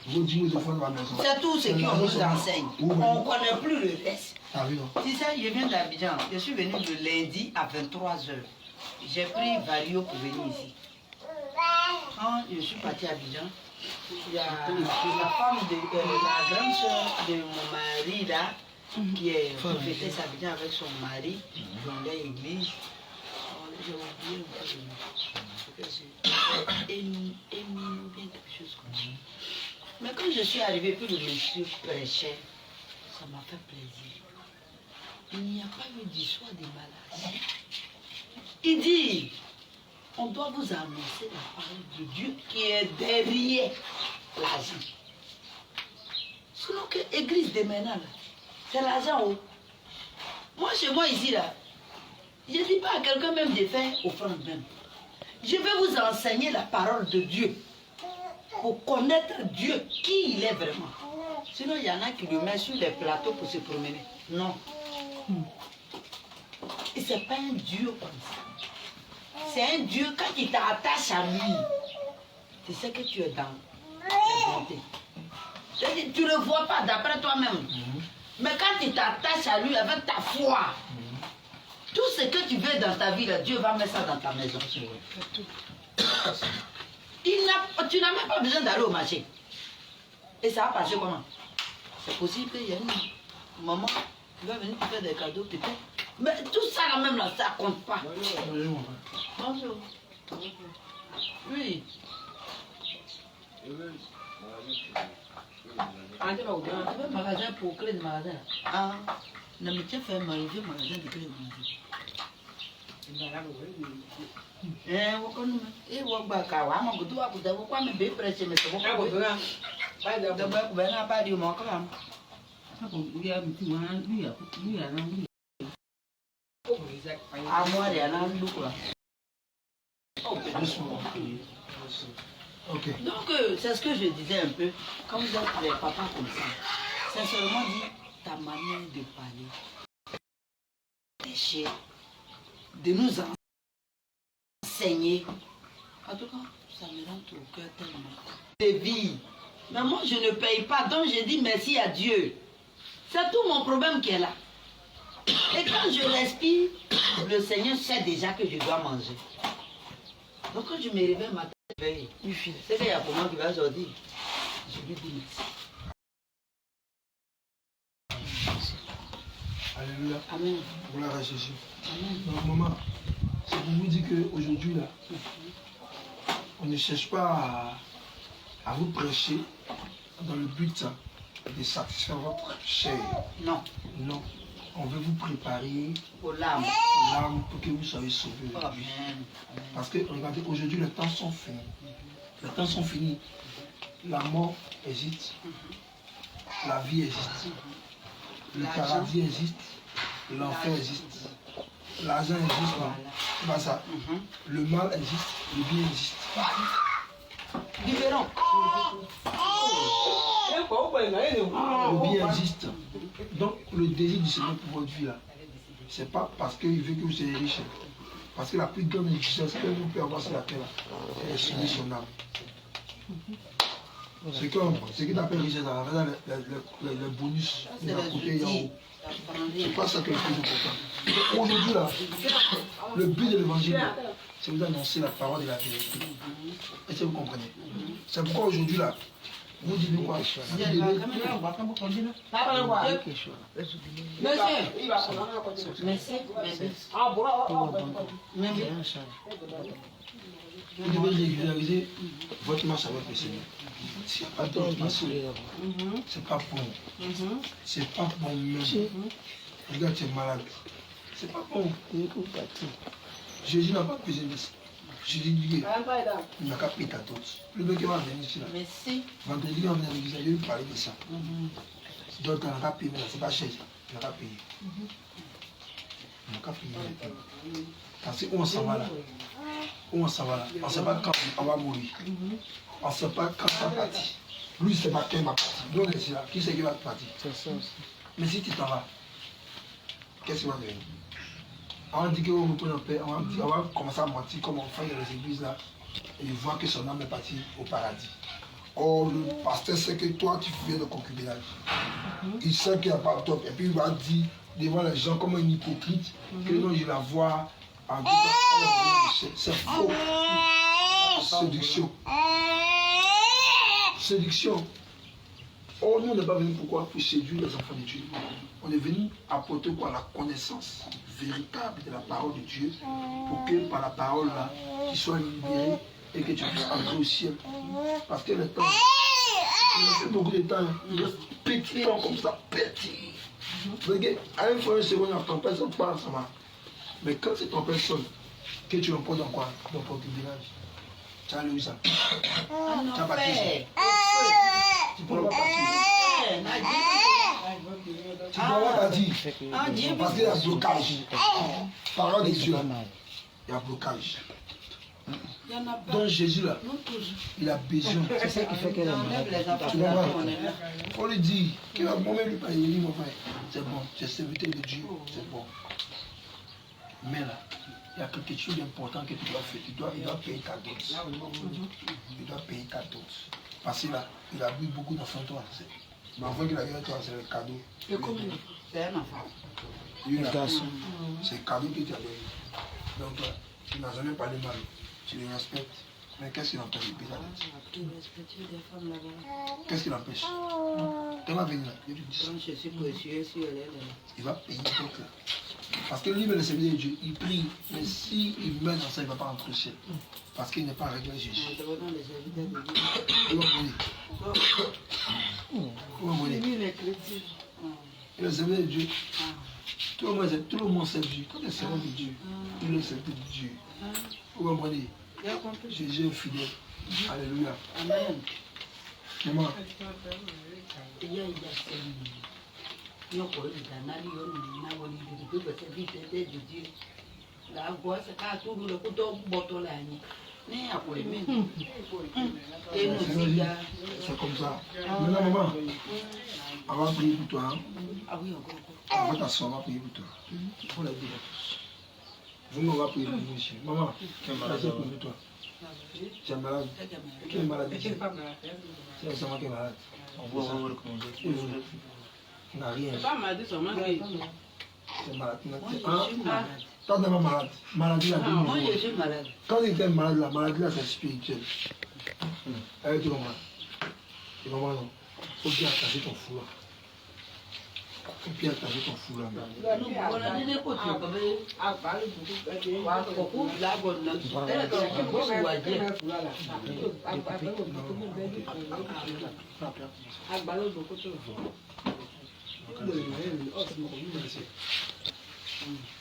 vos 10 000 offrandes à la maison. C'est tout ce qu'on nous enseigne. On ne connaît plus le reste. Ah oui, non. Tu sais, je viens d'Abidjan. Je suis venu le lundi à 23h. J'ai pris Vario pour venir ici. Quand je suis parti à Abidjan, il y a la femme de la grande soeur de mon mari là, qui fêtait sa Abidjan avec son mari dans l'église. J'ai oublié le nom. Bien quelque chose comme ça. Mais quand je suis arrivé, puis le monsieur prêchait, ça m'a fait plaisir. Il n'y a pas eu d'histoire de maladie. Il dit, on doit vous annoncer la parole de Dieu qui est derrière l'Asie. Sinon, que l'église de maintenant, c'est l'argent. Moi, chez moi ici, là, je ne dis pas à quelqu'un même de faire offrande même. Je vais vous enseigner la parole de Dieu pour connaître Dieu, qui il est vraiment. Sinon, il y en a qui le mettent sur les plateaux pour se promener. Non. Et ce n'est pas un Dieu comme ça. C'est un Dieu, quand il t'attache à lui, tu sais que tu es dans la bonté. C'est-à-dire, tu ne le vois pas d'après toi-même. Mais quand tu t'attaches à lui avec ta foi, tout ce que tu veux dans ta vie, là, Dieu va mettre ça dans ta maison. Tu n'as même pas besoin d'aller au marché. Et ça va passer comment? C'est possible qu'il y ait une maman qui va venir te faire des cadeaux, peut-être. Mais tout ça là même, là, ça compte pas. Bonjour. Oui. Tu veux un magasin pour créer des magasins? Ah, non, mais tu as fait un magasin de créer des magasins. Donc, c'est ce que je disais un peu. Quand vous êtes les papas comme ça, sincèrement dit, ta manière de parler, péché, de nous enseigner. En tout cas, ça me rentre au cœur tellement. De vie. Mais moi, je ne paye pas, donc je dis merci à Dieu. C'est tout mon problème qui est là. Et quand je respire, le Seigneur sait déjà que je dois manger. Donc quand je me réveille matin, c'est qu'il y a pour moi qui va sortir. Je lui dis merci. Alléluia. Amen. Gloire à Jésus. Amen. Donc maman, c'est pour vous dire qu'aujourd'hui là, on ne cherche pas à vous prêcher dans le but de satisfaire votre chair. Non. Non. On veut vous préparer aux larmes pour que vous soyez sauvés. Amen. Parce que regardez, aujourd'hui les temps sont finis. Les temps sont finis. La mort existe. La vie existe. Le paradis existe. L'enfer existe. L'argent existe. C'est pas ça. Le mal existe. Le bien existe. Différent. Le bien existe. Donc le désir du Seigneur pour votre vie là, c'est pas parce qu'il veut que vous soyez riche. Parce que la plus grande richesse que vous pouvez avoir sur la terre, c'est sauver son âme. Ce qu'il appelle richesse, le bonus de la côté en haut. C'est pas ça qui est le plus important. Aujourd'hui là, le but de l'évangile, c'est vous annoncer la parole de la vérité. Est-ce que vous comprenez? C'est pourquoi aujourd'hui là, Vous dites quoi? Vous devez régulariser votre marche avec le Seigneur. S'il n'y a pas d'autre façon, c'est pas bon. C'est pas bon même. Regarde, tu es malade. C'est pas bon. Jésus n'a pas besoin de ça. Jésus dit il n'a qu'à payer ta dose. Le mec qui va venir ici là. Vendredi, il va venir à l'église, il va parler de ça. Donc, il n'a qu'à payer, c'est pas cher. Il n'a qu'à payer. Il n'a qu'à payer. Parce qu'on on s'en va là. Où on s'en va là. On ne sait pas quand on va mourir. On ne sait pas quand on va partir. Lui, il ne sait pas quand il va partir. Nous, on est là. Qui c'est qui va partir? Mais si tu t'en vas, qu'est-ce qui va devenir? On dit qu'on retourne en paix, on va commencer à mentir comme on fait dans les églises là, et il voit que son âme est partie au paradis. Or, le pasteur sait que toi tu viens de concubinage. Il sait qu'il n'y a pas de top, et puis il va dire devant les gens comme un hypocrite que non, je la vois en disant c'est faux. Séduction. Séduction. Or, nous, on n'est pas venu pourquoi? Pour séduire les enfants de Dieu. On est venu apporter quoi? La connaissance véritable de la parole de Dieu pour que par la parole là, tu sois libéré et que tu puisses entrer au ciel. Parce que le temps, il a fait beaucoup de temps, il reste petit temps comme ça, petit. Regarde, à une fois, une seconde, ton père sonne pas, ça va. Mais quand c'est ton père sonne, que tu l'emportes dans quoi? Dans ton village. Tu as lu ça. Tu as baptisé. Tu peux pas partir. Tu ne dois pas partir. Parce qu'il y a blocage. Parole de Dieu. Il y a blocage. Donc Jésus là, il a besoin. C'est ça qui fait qu'elle est Tu vois, il faut lui dire qu'il va moi-même lui parler. Il dit, mon frère, c'est bon, tu es serviteur de Dieu, c'est bon. Mais là, il y a quelque chose d'important que tu dois faire. Il doit payer ta dose. Il doit payer ta dose. Parce que là, il a bu beaucoup d'enfants, toi. L'enfant qu'il a eu, toi, c'est le cadeau. C'est un enfant. C'est le cadeau que tu as donné. Donc, toi, tu n'as jamais parlé mal. Tu le respectes. Mais qu'est-ce qui l'empêche de payer ta dose? Qu'est-ce qui l'empêche? Tu vas venir là. Je te dis. Il va payer d'autres là. Parce que lui, le serviteur de Dieu, il prie. Mais s'il meurt dans ça, il ne va pas entrer au ciel. Parce qu'il n'est pas réglé Jésus. Il va mourir. Il va mourir. Et le serviteur de Dieu, tout le monde sert Dieu. Quand tu es serviteur de Dieu, il est serviteur de Dieu. Vous comprenez? Jésus est fidèle. Alléluia. Amen. Maman. C'est comme ça. Maintenant, maman, on va prier pour toi. Ah oui, On va t'asseoir, on va prier pour toi. Pour la vie. Vous, on va prier pour vous aussi. Maman, quelle maladie pour toi? Tu es malade? Quelle maladie? C'est moi qui est malade. On va vous recommander. Tu n'as rien. Pas maladie seulement qui. C'est malade. Toi, tu n'es pas malade. Maladie, là, moi je suis malade. Quand tu es malade, la maladie, là, c'est spirituel. Tu comprends? Tu comprends, non? Il faut bien attacher ton foulard. Il faut bien attacher ton foulard.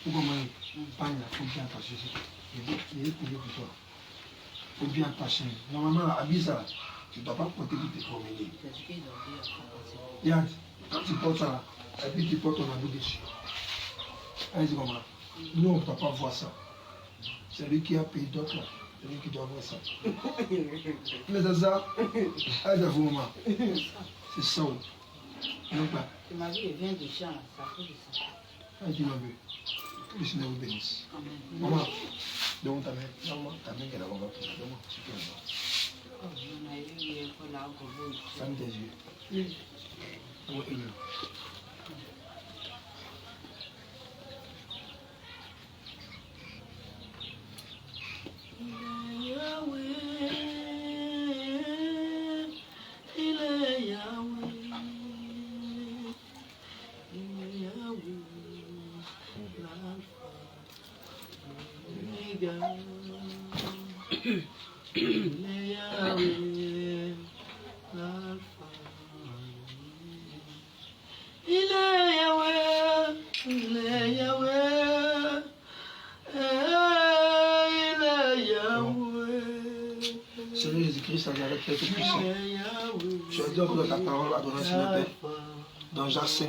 Vous comprenez? Pagne, il faut bien attacher ça. Il est prié pour toi. Il faut bien attacher. Normalement, habille ça là. Tu ne dois pas porter pour te promener. Regarde, quand tu portes ça là, et puis tu portes ton habit dessus. Allez-y comme là. Nous, on ne doit pas voir ça. C'est lui qui a payé d'autres là. C'est lui qui doit voir ça. Mais c'est ça. Allez, vous, maman. C'est ça. Donc là. Ma vie vient du champ, ça fait de ça. Allez, tu m'as vu. Que le Seigneur vous bénisse. Maman, donne ta main. Ta main, elle a l'envers. Donne-moi. Super. Ferme tes yeux. Il est Seigneur Jésus-Christ, Nazareth, Père Tout-Puissant, tu as dit encore dans ta parole, adoration de Père, dans Jacques 5,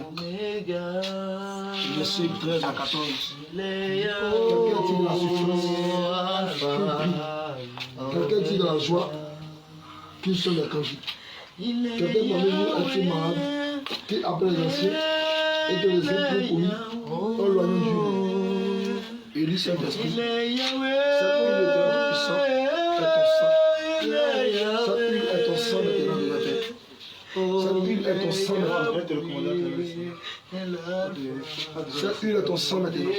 verset 13 à 14. Quelqu'un dit de la souffrance, quelqu'un dit de la joie, qu'une seule est conduite. Quelqu'un parmi vous est malade, qui appelle les anciens, et que les anciens prient pour lui, on loigne Dieu. Et lui, Saint-Esprit, cette huile de Dieu puissant est ton sang. Cette huile est ton sang maintenant de la terre. Cette huile est ton sang maintenant. Cette huile est ton sang maintenant.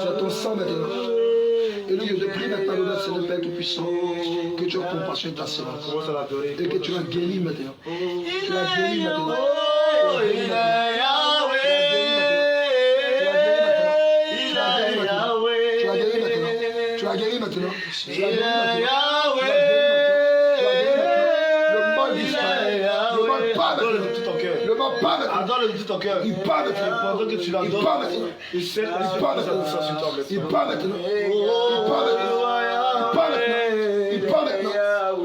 C'est ton sang maintenant. Et nous, je te prie maintenant, Seigneur Père Tout-Puissant, que tu as compassion de ta séance. Et que tu l'as guéri maintenant. Tu l'as guéri maintenant. Tu l'as guéri maintenant. Le mal disparaît. Le mal part maintenant. Le mal part maintenant. Adore-le de tout ton cœur. Il part maintenant. Pendant que tu l'adores, Il part maintenant. il sait Il part maintenant. Il part maintenant. Il part maintenant. Il part maintenant.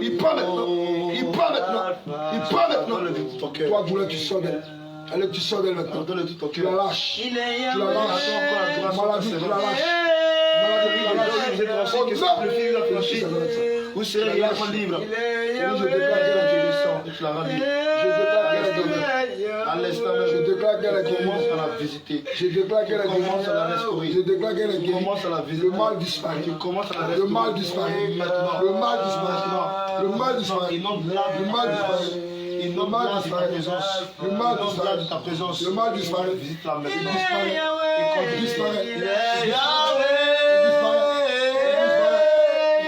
Il part maintenant. Il part maintenant. Il part maintenant. Adore-le de tout ton cœur. Toi, douleur, tu sors d'elle. Elle, tu sors d'elle maintenant. Adore-le de tout ton Tu la cœur. lâches. Tu la lâches. Maladie, tu la lâches. Vous serez réellement libre. Je déclare qu'elle est guérissante. Tu la rends libre. Je déclare qu'elle est guérissante. À l'instant même, Je déclare qu'elle est commence guérie. à la visiter. Je déclare qu'elle est Tu commences guérie. à la restaurer. Je déclare qu'elle est Tu guérie. commences à la visiter. Le mal disparaît. Tu commences à la Le restaurer. mal disparaît. Maintenant. Le mal disparaît. Le mal disparaît. Inonde Le mal disparaît. Il Le mal disparaît. Le mal disparaît. Ta présence. Le mal disparaît. Visite la maison. Il disparaît. Il disparaît. Il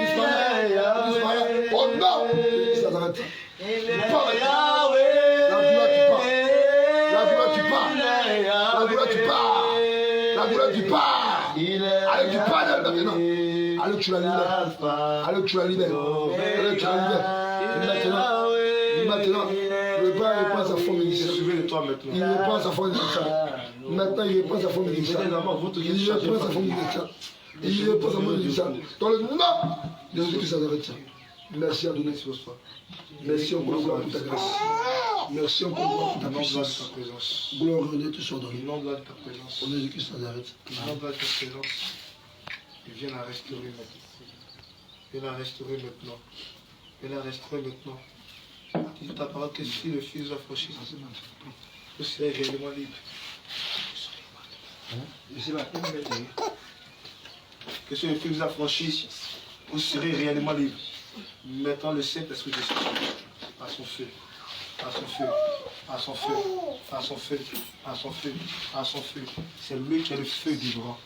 disparaît. Oh non! Ça s'arrête. Il part maintenant. La douleur tu pars. La douleur tu pars. La douleur tu pars. Allez, tu pars d'elle maintenant. Allez, tu la libères. Allez, tu la libères. Allez, tu la libères. Et maintenant, le père reprend sa forme initiale. Suivez de toi maintenant. Il reprend sa forme initiale. Maintenant, il reprend sa forme initiale. Il reprend sa forme initiale. Il reprend sa forme initiale. Dans le nom de Jésus-Christ Nazareth. Merci à donner sur soi. Merci encore gloire pour ta grâce. Merci encore gloire pour ta puissance. Gloire et honneur te soit donné. Nom de ta présence. Au nom de Jésus-Christ Nazareth. Nom de ta présence. Il vient la restaurer maintenant. Viens la restaurer maintenant. Viens la restaurer maintenant. Tu dis ta parole que si le Fils affranchit, vous serez réellement libre. Je sais pas. Que si le Fils vous affranchit, vous serez réellement libre. Maintenant le Saint-Esprit de Jésus. À son feu. À son feu. À son feu. À son feu. À son feu. À son feu. C'est lui qui est le feu dévorant.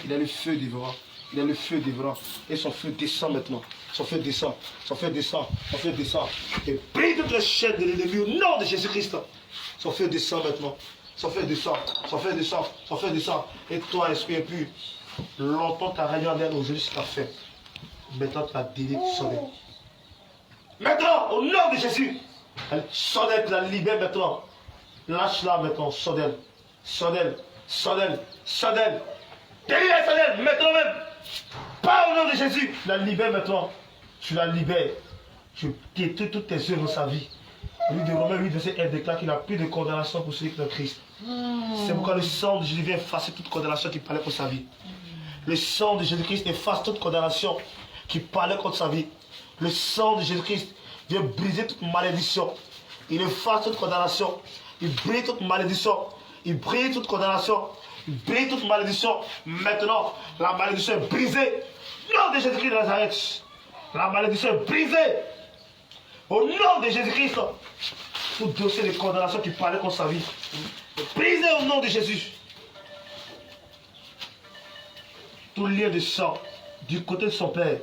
Il est le feu dévorant. Il est le feu dévorant. Et son feu descend maintenant. Son feu descend. Son feu descend. Son feu descend. Et brise toutes les chaînes de l'ennemi au nom de Jésus-Christ. Son feu descend maintenant. Son feu descend. Son feu descend. Son feu descend. Et toi, esprit impur, longtemps tu as régné en elle, aujourd'hui c'est ta fête. Maintenant tu as délié, tu sors d'elle. Maintenant, au nom de Jésus, elle sort d'elle, tu la libères maintenant. Lâche-la maintenant, sors d'elle. Sors d'elle. Sors d'elle. Sors d'elle. Délivre, sors d'elle, maintenant même. Pas au nom de Jésus. Tu la libères maintenant. Tu la libères. Tu détruis toutes tes œuvres dans sa vie. Le livre de Romains 8, verset 1 déclare qu'il n'a plus de condamnation pour celui qui est en Christ. C'est pourquoi le sang de Jésus vient effacer toute condamnation qui parlait pour sa vie. Le sang de Jésus-Christ efface toute condamnation qui parlait contre sa vie. Le sang de Jésus-Christ vient briser toute malédiction. Il efface toute condamnation. Il brise toute malédiction. Il brise toute condamnation. Il brise toute malédiction. Maintenant, la malédiction est brisée. Au nom de Jésus-Christ de Nazareth. La malédiction est brisée. Au nom de Jésus-Christ. Tout dossier de condamnation qui parlait contre sa vie. Brisé au nom de Jésus. Tout lien de sang du côté de son père,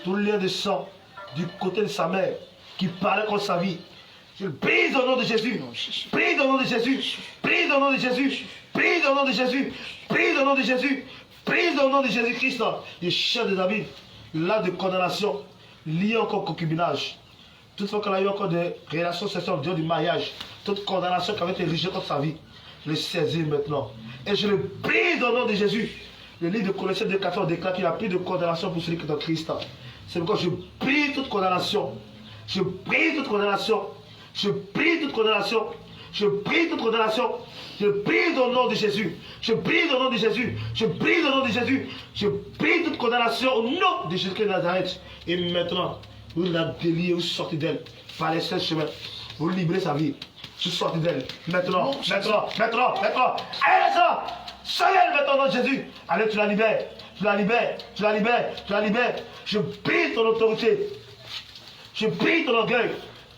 tout lien de sang du côté de sa mère qui parlait contre sa vie, je le brise au nom de Jésus. Brise au nom de Jésus. Brise au nom de Jésus. Brise au nom de Jésus. Brise au nom de Jésus. Brise au nom de Jésus-Christ. Le chef de David, là de condamnation liée encore au concubinage, toutefois qu'elle a eu encore des relations sexuelles en dehors du mariage, toute condamnation qui avait été érigée contre sa vie, je le saisis maintenant. Et je le prie dans le nom de Jésus. Le livre de Colossiens 2,14 déclare qu'il n'y a plus de condamnation pour celui qui est en Christ. C'est pourquoi je prie toute condamnation. Je prie toute condamnation. Je prie toute condamnation. Je prie toute condamnation. Je prie dans le nom de Jésus. Je prie dans le nom de Jésus. Je prie dans le nom de Jésus. Je prie toute condamnation au nom de Jésus-Christ de Nazareth. Et maintenant, vous la déliez, vous sortez d'elle par les 16 chemins. Vous libérez sa vie. Vous sortez d'elle. Maintenant. Allez, ça! Soyez maintenant dans Jésus. Allez, tu la libères. Tu la libères. Tu la libères. Tu la libères. Je prie ton autorité. Je prie ton orgueil.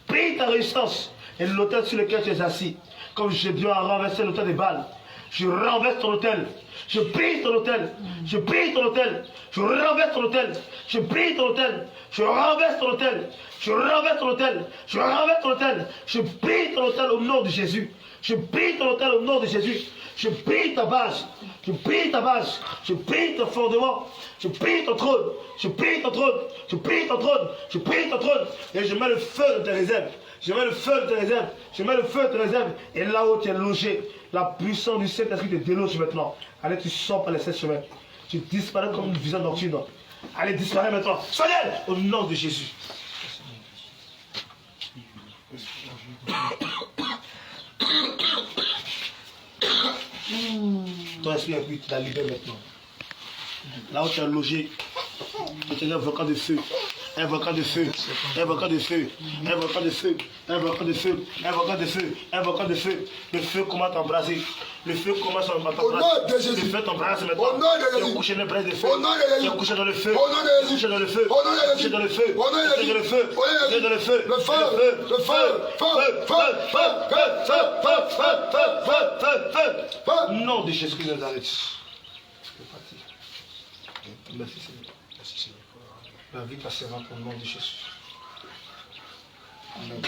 Prie ta résistance. Et l'autel sur lequel tu es assis. Comme Gédéon a renversé l'autel des Baals. Je renverse ton autel. Je prie ton autel. Je prie ton autel. Je renverse ton autel. Je prie ton autel. Je renverse ton autel. Je renverse ton autel. Je renverse ton autel. Je prie ton autel au nom de Jésus. Je prie ton autel au nom de Jésus. Je prie ta base. Je prie ta base. Je prie ton fondement. Je prie ton trône. Je prie ton trône. Je prie ton trône. Je prie ton trône. Et je mets le feu de tes réserves. Je mets le feu de tes réserves. Je mets le feu de tes réserves. Et là où tu es logé, la puissance du Saint-Esprit te déloge maintenant. Allez, tu sors par les 7 chemins. Tu disparais comme une vision nocturne. Allez, disparais maintenant. Soyez au nom de Jésus. Ton esprit est tu la libères maintenant. Là où tu es logé, tu es un volcan de feu. Un volcan de feu, un volcan de feu, un volcan de feu, un volcan de feu, un volcan de feu, un volcan de feu. Le feu commence à t'embraser. Le feu commence à t'embraser. Le feu t'embrasse maintenant. Tu es couché dans le bras de feu. Tu es couché dans le feu. Tu es couché dans le feu. Tu es dans le feu. Tu es dans le feu. Tu es dans le feu. Le feu, le feu, nom de Jésus-Christ de Nazareth. Merci Seigneur. Merci Seigneur. La vie de la servante au nom de Jésus. Amen.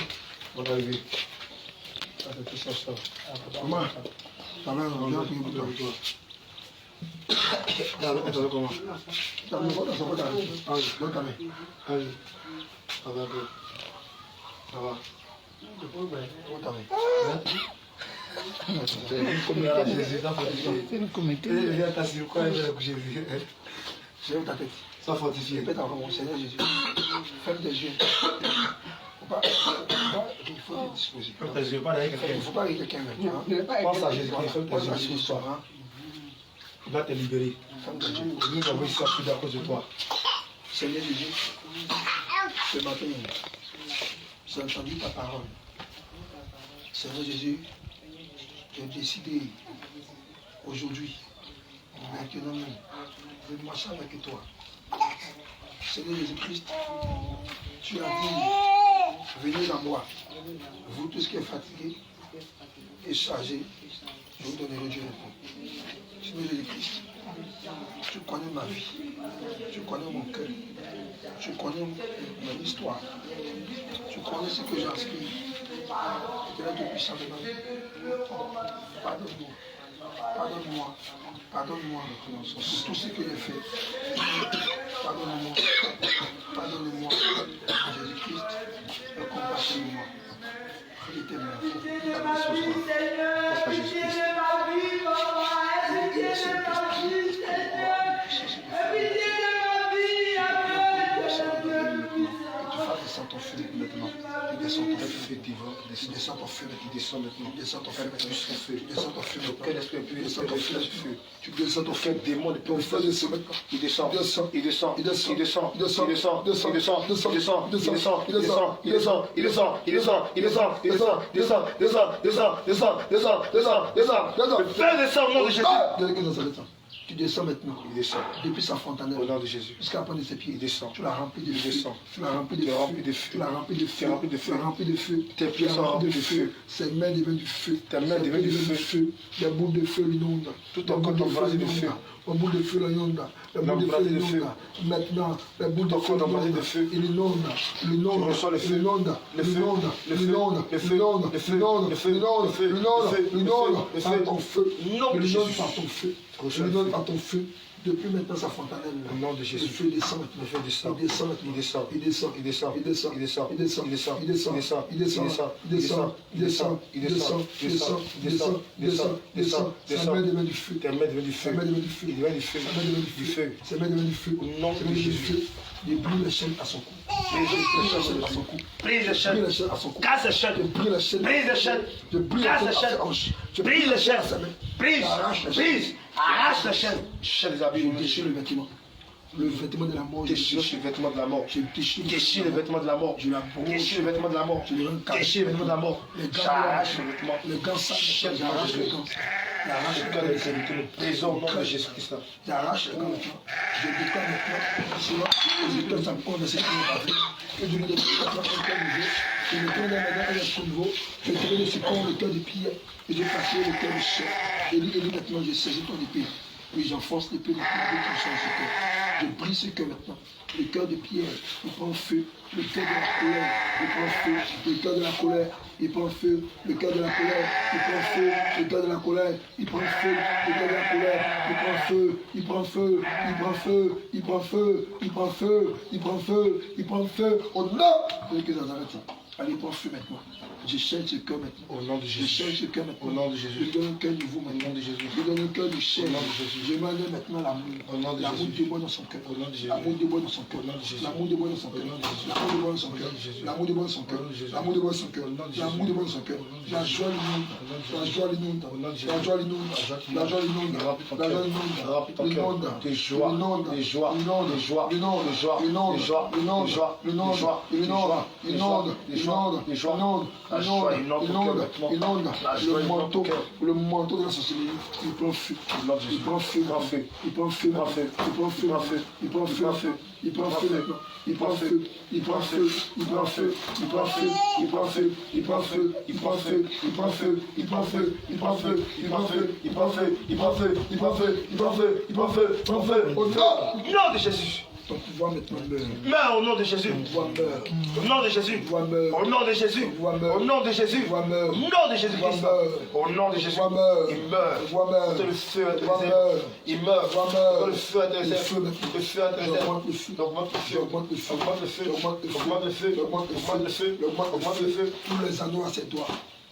Bonne arrivée. Avec tout ça, ça. Comment? Ta mère, on vient prier pour toi. Attends, comment? Ta mère, ça va t'arriver. Allez, bonne ta mère. Allez. Ça va, go. Ça va. Bonne ta mère. C'est une comité. Viens t'asseoir, quoi, elle va coucher. J'ai ta tête. Sois fortifié. Répète encore mon Seigneur Jésus. Ferme tes yeux. Il faut te disposer. Il ne faut pas rire quelqu'un maintenant. Pense à Jésus-Christ. Ferme tes yeux ce soir. Il va te libérer. Ferme tes yeux. Nous avons ici appris à cause de toi. Seigneur Jésus, ce matin, j'ai entendu ta parole. Seigneur Jésus, j'ai décidé aujourd'hui, maintenant même, de marcher avec toi. Seigneur Jésus-Christ, tu as dit, venez à moi, vous tous qui êtes fatigués et chargés, je vous donnerai du repos. Seigneur Jésus-Christ, tu connais ma vie, tu connais mon cœur, tu connais mon histoire, tu connais ce que j'inspire. Éternel Tout-Puissant, pardonne-moi, pardonne-moi, pardonne-moi pour tout ce que j'ai fait. Pardonne-moi, pardonne-moi, Jésus-Christ, aie compassion de moi. Il était mon enfant, parce que Jésus-Christ. Descends ton feu maintenant. Tu descends ton feu divin. Tu descends ton feu maintenant. Tu descends maintenant. Tu descends ton feu maintenant. Tu descends ton feu maintenant. Quel esprit tu descends ton feu. Tu descends ton feu. Démon de ton feu descend maintenant. Il descend. Il descend. Il descend. Il descend. Il descend. Il descend. Il descend. Il descend. Il descend. Il descend. Il descend. Il descend. Il descend. Il descend. Il descend. Il descend. Il descend. Descend. Descend. Descend. Descend. Descend. Le feu descend au nom de Jésus. Tu descends maintenant. Il descend. Depuis sa fontanelle. Au nom de Jésus. Jusqu'à la pointe de ses pieds. Il descend. Tu l'as rempli de feu. Tu l'as rempli de feu. Tu l'as rempli de feu. Tu l'as rempli de feu. Tes pieds sont remplis de feu. Ses mains deviennent du feu. Tes mains deviennent du feu. Des boules de feu l'inondent. Tout ton corps embrasé de feu. Les boules de feu l'inondent. Les boules de feu l'inondent. Maintenant, les boules de feu embrasées de feu. Il inonde. Il inonde. Tu reçois le feu. Il inonde. Le feu. Le feu. Le feu. Le feu. Le feu. Le feu. Le feu. Par ton feu. Il inonde par ton feu. Il inonde par ton feu. Depuis maintenant sa fontanelle. Au nom de Jésus. Le feu descend maintenant. Le feu descend. Il descend maintenant. Il descend. Il descend. Il descend. Il descend. Il descend. Il descend. Il descend. Il descend. Il descend. Il descend. Il descend. Il descend. Il descend. Il descend. Il descend. Il descend. Sa main devient du feu. Ta main devient du Sa feu. main devient du feu. Il devient du feu. Sa main devient du feu. Sa main devient du feu. Au nom Sa de main devient du Jésus. feu. Il brûle la chaîne à son cou. Brise La chaîne à son cou. Brise la Je chaîne. brûle la chaîne à son cou. Casse la chaîne. Je brûle la chaîne. Brise la chaîne. Je brûle la Casse chaîne la à chaîne. sa hanche. Je Brise brûle la chaîne. à sa main. Brise. Arrache la chaîne. Brise. Arrache la chaîne. Chaîne des habits. Je déchire le vêtement. Le vêtement de la mort. Déchire le vêtement de la mort. Je déchire Déchire le vêtement de la mort. Je la broche. Déchire le vêtement de la mort. Je le rends Déchire le vêtement de la mort. Les gants. J'arrache le vêtement. Les gants sales. Chaîne J'arrache les gants. J'arrache Le les cœur de gants. l'éternité, le présent au nom de Jésus-Christ. J'arrache les gants maintenant. Je déclare maintenant. Sinon, les écoles ça me compte de ce qui n'est pas fait. Que Dieu nous donne maintenant un cœur nouveau. Que le cœur d'un maintenant un esprit nouveau. Je te le secours, le cœur de pierre. Et je passerai le cœur de chair. Et lui maintenant, je saisis ton épée. Oui, j'enfonce l'épée maintenant avec ton sang ce cœur. Je brise ce cœur maintenant. Le cœur de pierre, il prend feu. Le cœur de la colère, il prend feu. Le cœur de la colère, il prend feu. Le cœur de la colère, il prend feu. Le cœur de la colère, il prend feu. Le cœur de la colère, il prend feu. Il prend feu. Il prend feu. Il prend feu. Il prend feu. Il prend feu. Il prend feu. Au nom de Jésus Nazareth. Allez, prends feu maintenant. Je cherche ce cœur maintenant. Au nom de Je Jésus. cherche ce cœur maintenant. Au nom de Jésus. Je donne un cœur nouveau Au maintenant. nom de Jésus. Je donne un cœur de chair. Au nom de Jésus. Je m'enlève maintenant l'amour. Au nom de L'amour Jésus. de bois dans son cœur. Au nom de Jésus. L'amour de bois dans son cœur. Au nom de Jésus. L'amour de bois dans son cœur. Au nom de Jésus. L'amour de bois dans son Au cœur. nom de Jésus. L'amour de bois dans son cœur. Au nom de Jésus. L'amour de bois dans son cœur. Au nom de Jésus. L'amour de bois dans son cœur. Au nom de La Jésus. joie l'inonde. Au nom de La Jésus. joie l'inonde. Au nom de Jésus. La joie l'inonde. La joie l'inonde. Remplis ton La joie cœur. l'inonde. Remplis ton cœur. L'inonde. Des joies. L'inonde. Des joies. L'inonde. Des joies. L'inonde. Des joies. L'inonde. Des joies. L'inonde. Des joies. L'inonde. Des joies. L'inonde. Des joies. L'inonde. Des joies. Des joies. L'inonde. La joie inonde ton cœur L'inonde. maintenant. L'inonde. La joie inonde ton cœur. Le manteau de la sorcellerie, il prend feu. Au nom de Il Jésus. prend feu. Prends feu. Il prend feu. Prends feu. Il prend feu. Prends feu. Il prend feu. Prends feu. Il prend feu maintenant. Il prend feu. Il prend feu. Il prend feu. Il prend feu. Il prend feu. Il prend feu. Il prend feu. Il prend feu. Il prend feu. Il prend feu. Il prend feu. Il prend feu. Il prend feu. Il prend feu. Il prend feu. Il prend feu. Il prend feu. Au nom de Jésus. ton pouvoir maintenant meurt. Meurs au nom de Jésus. Ton pouvoir meurt. Au nom de Jésus. Ton pouvoir meurt. Au nom de Jésus. Ton pouvoir meurt. Au nom de Jésus. Ton pouvoir meurt. Au nom de Jésus Ton pouvoir Christ. meurt. Au nom de Jésus. Ton pouvoir meurt. Il meurt. Ton pouvoir meurt. Le feu Ton pouvoir intéressé. meurt. Il meurt. Ton pouvoir meurt. Le feu intéressé. Le feu maintenant. Le feu intéressé. J'augmente le feu. Augmente le feu. J'augmente le feu. Augmente le feu. J'augmente le feu. Augmente le feu. J'augmente le Augmente le feu. feu. J'augmente le Augmente le feu. feu. Tous les anneaux à ses doigts.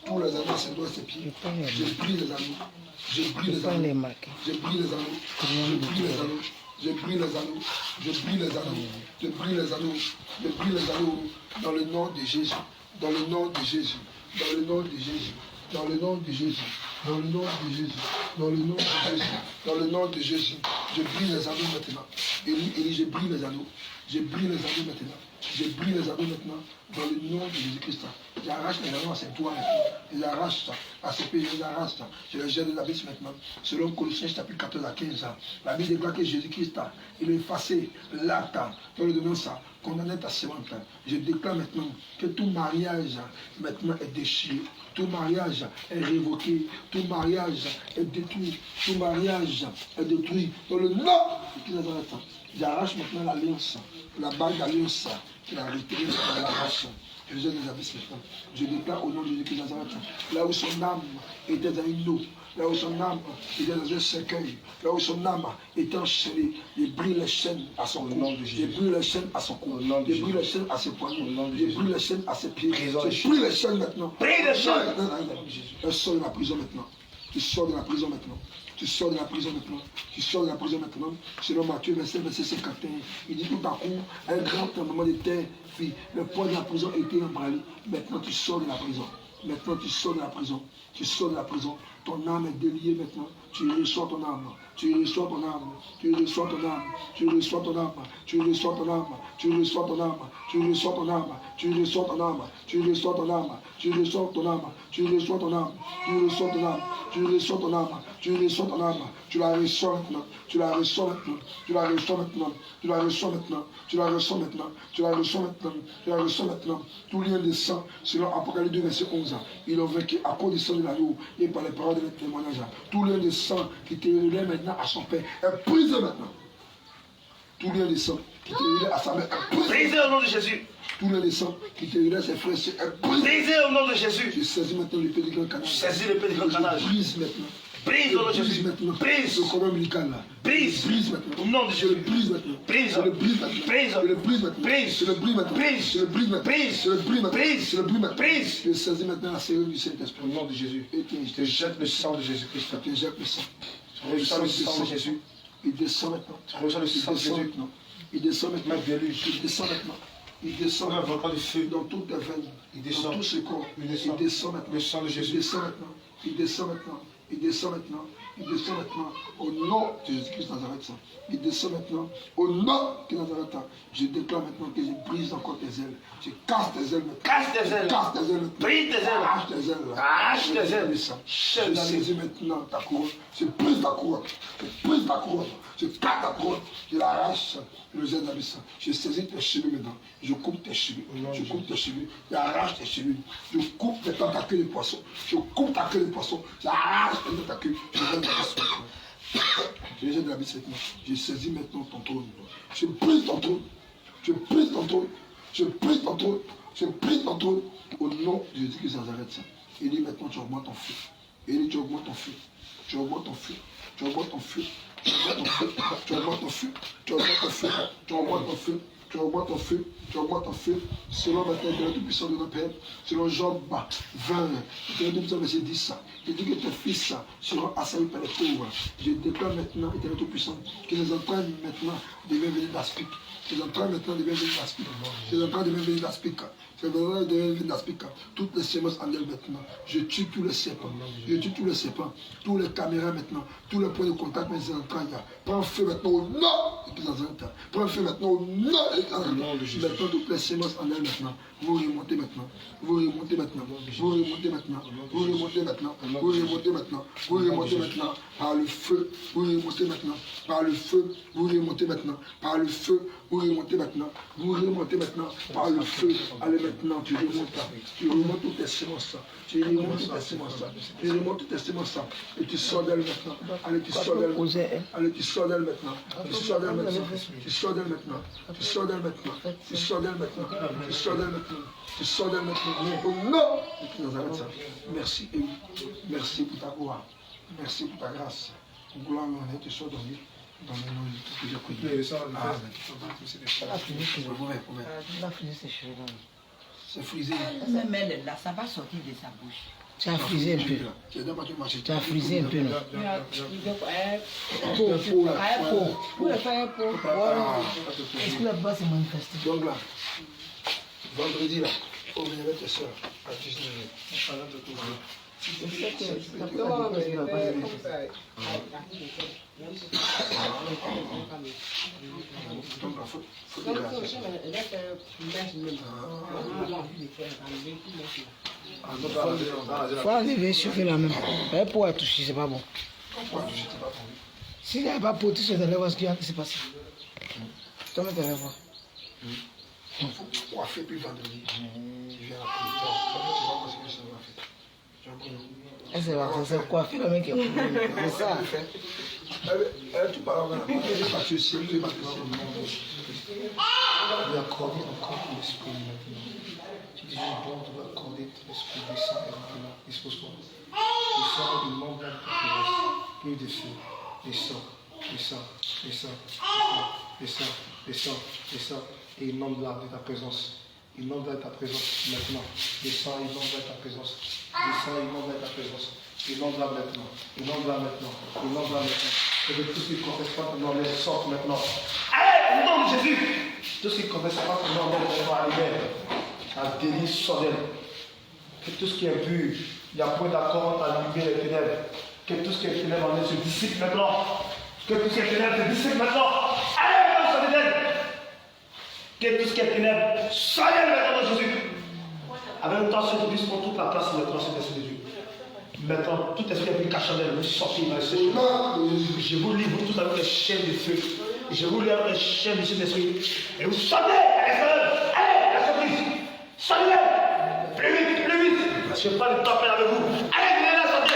Tous les anneaux à ses doigts, à ses pieds. Je prie les anneaux. Je prie les anneaux. Je prie les anneaux. Je prie les anneaux. Je prie les anneaux. Je prie les anneaux. Je prie les anneaux. Je prie les anneaux. Dans le nom de Jésus. Dans le nom de Jésus. Dans le nom de Jésus. Dans le nom de Jésus. Dans le nom de Jésus. Dans le nom de Jésus. Dans le nom de Jésus. Je brille les anneaux maintenant. Élie, je brille les anneaux. Je brille les anneaux maintenant. Je brille les anneaux maintenant. Dans le nom de Jésus-Christ. J'arrache les anneaux à ses doigts maintenant. Et j'arrache ça. À ses pieds, je les arrache ça. Je les jette de l'abysse maintenant. Selon Colossiens chapitre 14 à 15. La Bible déclare que Jésus-Christ, il a effacé l'acte dans le domaine ça. Condamné ta sémence. Je déclare maintenant que tout mariage maintenant est déchiré. Tout mariage est révoqué. Tout mariage est détruit. Tout mariage est détruit. Dans le nom de Nazareth. J'arrache maintenant l'alliance. La bague d'alliance qu'il a retirée dans la race. Je jette les abysses maintenant. Je déclare au nom de Jésus-Christ de Nazareth. Là où son âme était dans une eau. Là où son âme était dans un cercueil, là où son âme était enchaînée, il brille les chaînes à son cou, il brille les chaînes à son cou, il brille les chaînes à ses poignets, il brille les chaînes à ses pieds, il brille les chaînes maintenant. Brille les chaînes. Elle sort de la prison maintenant. Tu sors de la prison maintenant. Tu sors de la prison maintenant. Tu sors de la prison maintenant. Selon Matthieu, verset 51, il dit tout à coup, un grand tremblement de terre fit. Le poids de la prison était emballé. Maintenant tu sors de la prison. Maintenant tu sors de la prison. Tu sors de la prison. Ton âme est déliée maintenant. Tu reçois ton âme. Tu reçois ton âme. Tu reçois ton âme. Tu reçois ton âme. Tu reçois ton âme. Tu reçois ton âme. Tu reçois ton âme. Tu reçois ton âme. Tu reçois ton âme. Tu reçois ton âme. Tu reçois ton âme. Tu reçois ton âme. Tu reçois ton âme. Tu reçois ton âme. Tu la reçois maintenant. Tu la reçois maintenant. Tu la reçois maintenant. Tu la reçois maintenant. Tu la reçois maintenant. Tu la reçois maintenant. Tu la reçois maintenant. Tout lien de sang, selon Apocalypse 2, verset 11. Ils ont vaincu à cause du sang de l'agneau et par les paroles de notre témoignage. Tout lien de sang qui te relève maintenant à son père est brisé maintenant. Tout lien de sang qui te relève à sa mère est brisé. Brisé au nom de Jésus. Tout lien de sang qui te relève à ses frères est brisé. Brisé au nom de Jésus. Je saisis maintenant l'épée du grand canal. Saisis l'épée du grand canal. Je brise maintenant. Brise au nom de Jésus. maintenant. Brise. Le cordon ombilical là. Brise. Brise maintenant. Au nom de Je le Jésus. brise maintenant. Brise. Je le brise maintenant. Brise. Je le brise maintenant. Brise. Je le brise maintenant. Brise. Je le brise maintenant. Brise. Je le brise maintenant. Brise. Je le brise maintenant. Brise. Je saisis maintenant la cellule du Au Saint-Esprit. nom de Jésus. Et que Je te jette le sang de Jésus-Christ. je te jette le sang. Je reçois le sang de Jésus. Il descend maintenant. Je reçois le Il sang de descend Jésus. maintenant. Il descend maintenant. Ma déluge. Il descend maintenant. Il descend Comme un maintenant. volcan de feu. Dans toutes tes veines. Il Dans descend. tout ce corps. Il descend. Il descend maintenant. Le sang de Il Jésus. descend maintenant. Il descend maintenant. Il descend maintenant. Il descend maintenant. Au nom de Jésus-Christ Nazareth. Il descend maintenant. Au nom de Nazareth. Je déclare maintenant que je brise encore tes ailes. Je casse tes ailes maintenant. Casse tes ailes. Casse tes ailes maintenant. Brise tes ailes. Arrache tes ailes. Arrache tes ailes. Je saisis maintenant ta couronne. Je brise ta couronne. Je brise ta couronne. Je casse ta couronne. Je l'arrache. Le zèle d'abysse. Je saisis tes cheveux maintenant. Je coupe tes cheveux. Je coupe tes cheveux. J'arrache tes cheveux. Je coupe maintenant ta queue de poisson. Je coupe ta queue de poisson. J'arrache maintenant ta queue. Je jette l'abysse maintenant. Je jette l'abysse maintenant. Je saisis maintenant ton trône. Je brise ton trône. Je brise ton trône. Je brise ton trône. Je brise ton trône. Au nom de Jésus-Christ Nazareth. Et dit maintenant tu augmentes ton feu. Et dit tu augmentes ton feu. Tu augmentes ton feu. Tu augmentes ton feu. Tu augmentes ton feu. Tu augmentes ton feu. Tu augmentes ton feu. Tu augmentes ton feu. Tu augmentes ton feu. Selon maintenant le Tout-Puissant de notre Père. Selon Job 20. Le Tout-Puissant verset 10. Il dit que tes fils seront assaillis par les pauvres. Je déclare maintenant, Éternel Tout-Puissant, que les entrailles maintenant deviennent venir d'aspic. Les entrailles maintenant deviennent venir d'aspic. Les entrailles deviennent venir d'aspic. Les entrailles deviennent venir d'aspic. Toutes les semences en elles maintenant. Je tue tous les serpents. Je tue tous les serpents. Tous les caméras maintenant. Tous les points de contact avec les entrailles. Prends feu maintenant au nom de Nazareth. Prends feu maintenant au nom de Jésus. Maintenant toutes les semences en elles maintenant. Vous remontez maintenant. Vous remontez maintenant. Vous remontez maintenant. Vous remontez maintenant. Vous remontez maintenant. Vous remontez maintenant par le feu. Vous remontez maintenant par le feu. Vous remontez maintenant par le feu. Vous remontez maintenant. Vous remontez maintenant par le feu. Allez maintenant, tu remontes là. Tu remontes toutes tes semences. Tu remontes toutes tes semences. Tu remontes toutes tes semences. Et tu sors d'elle maintenant. Allez, tu sors d'elle maintenant. Allez, tu sors d'elle maintenant. Tu sors d'elle maintenant. Tu sors d'elle maintenant. Tu sors d'elle maintenant. Tu sors d'elle maintenant. Tu sors d'elle maintenant. Tu sors d'elle maintenant. Au nom de Nazareth. Merci, Élie. Merci pour ta gloire. Merci pour ta grâce. Gloire et honneur te soit donnée dans le nom de tout que j'ai prié. Il a frisé ses cheveux. C'est frisé. Ça mêle là, ça va sortir de sa bouche. Tu as frisé un peu. Tu as frisé un peu, non? Pour le faire pour. Est-ce que la base s'est manifestée? Donc là, vendredi là, il faut venir avec tes soeurs à 19h. Donc là, faut dégager. Il faut enlever, chauffer la main. Pas pour à toucher, c'est pas bon. Pourquoi tu n'étais pas pour lui? S'il n'y a pas pour, tu te lèves, ce qui s'est passé. Tu te lèves. Il faut coiffer puis vendredi. Tu viens après. Tu vas voir ce que ça va faire. C'est coiffer le mec qui est pour c'est ça. Tu parles là. Parce que c'est lui maintenant. Il accorde encore l'esprit maintenant. Tu dis, bon, tu vas accorder l'esprit des saints et maintenant. Dispose-toi. Les saints du monde de la présence. Plus de feu. Les saints. Les saints. Les saints. Les saints. Les saints. Les saints. Et inonde là de ta présence. Inonde là de ta présence maintenant. Les saints, inonde là de ta présence. Les saints, inonde là de ta présence. Inonde là maintenant. Inonde là maintenant. Inonde là maintenant. Et que tout ce qui ne confesse pas ton nom sorte maintenant. Allez, au nom de Jésus. Tout ce qui ne confesse pas ton nom soit libéré. La délice sort d'elle. Que tout ce qui est impur, il y a point d'accord entre la lumière et les ténèbres. Que tout ce qui est ténèbres en elle se dissipe maintenant. Que tout ce qui est ténèbres se dissipe maintenant. Allez, au nom de Jésus. Que tout ce qui est ténèbres, soyez maintenant dans Jésus. Avec le temps, ce Christ pour toute la place maintenant, c'est l'Esprit de Dieu. Maintenant, tout esprit est caché en elle, vous sortez dans le Seigneur. Je vous livre tous avec les chaînes de feu. Je vous livre les chaînes de Saint-Esprit. Et vous sortez, allez, la surprise. Sortez, plus vite, plus vite. Je n'ai pas de temps à faire avec vous. Allez, venez là, sortez.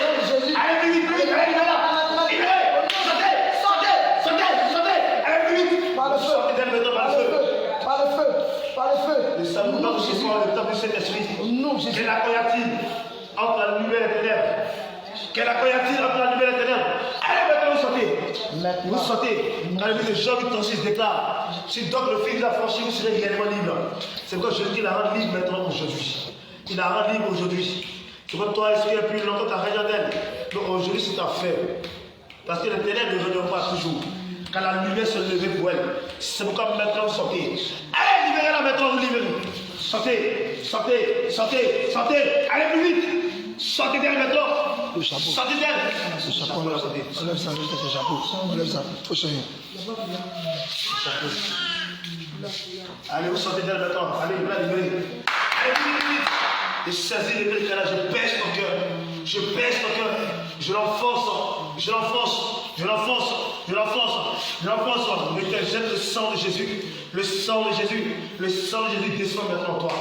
Allez, plus vite, allez, venez là. Libérez, sortez. Allez, plus vite. Sortez d'elle maintenant par le feu. Par le feu. Le salut dans ce soir, le temps de cet esprit. Non, Jésus. C'est la croyatine entre la lumière et les ténèbres. Quelle accompagne-t-il après la lumière éternelle? Allez, maintenant vous sortez. Vous sortez. Quand le livre de Jean 8:36 déclare, si donc le Fils a franchi, vous serez réellement libre. C'est pourquoi je dis qu'il la rend libre maintenant aujourd'hui. Il la rend libre aujourd'hui. C'est pourquoi toi, est-ce qu'il y a plus longtemps ta réunion d'elle? Donc aujourd'hui, c'est ta fait. Parce que l'éternel ne reviendra pas toujours. Quand la lumière se levait pour elle. C'est pourquoi maintenant vous sortez. Allez, libérez-la maintenant, vous libérez. Sortez, sortez, sortez, sortez. Allez plus vite. Sortez d'elle maintenant. Le chapeau. Sortez d'elle. Le chapeau, enlève ça, juste le chapeau. Enlève ça, faut changer. Allez, vous sortez d'elle maintenant. Allez, vous la libérez. Allez, vite, vite. Et saisis les briques là, je baisse ton cœur. Je baisse ton cœur. Je l'enfonce. Je l'enfonce. Je l'enfonce. Je l'enfonce. Je l'enfonce. Mais jette le sang de Jésus. Le sang de Jésus. Le sang de Jésus descend maintenant en toi.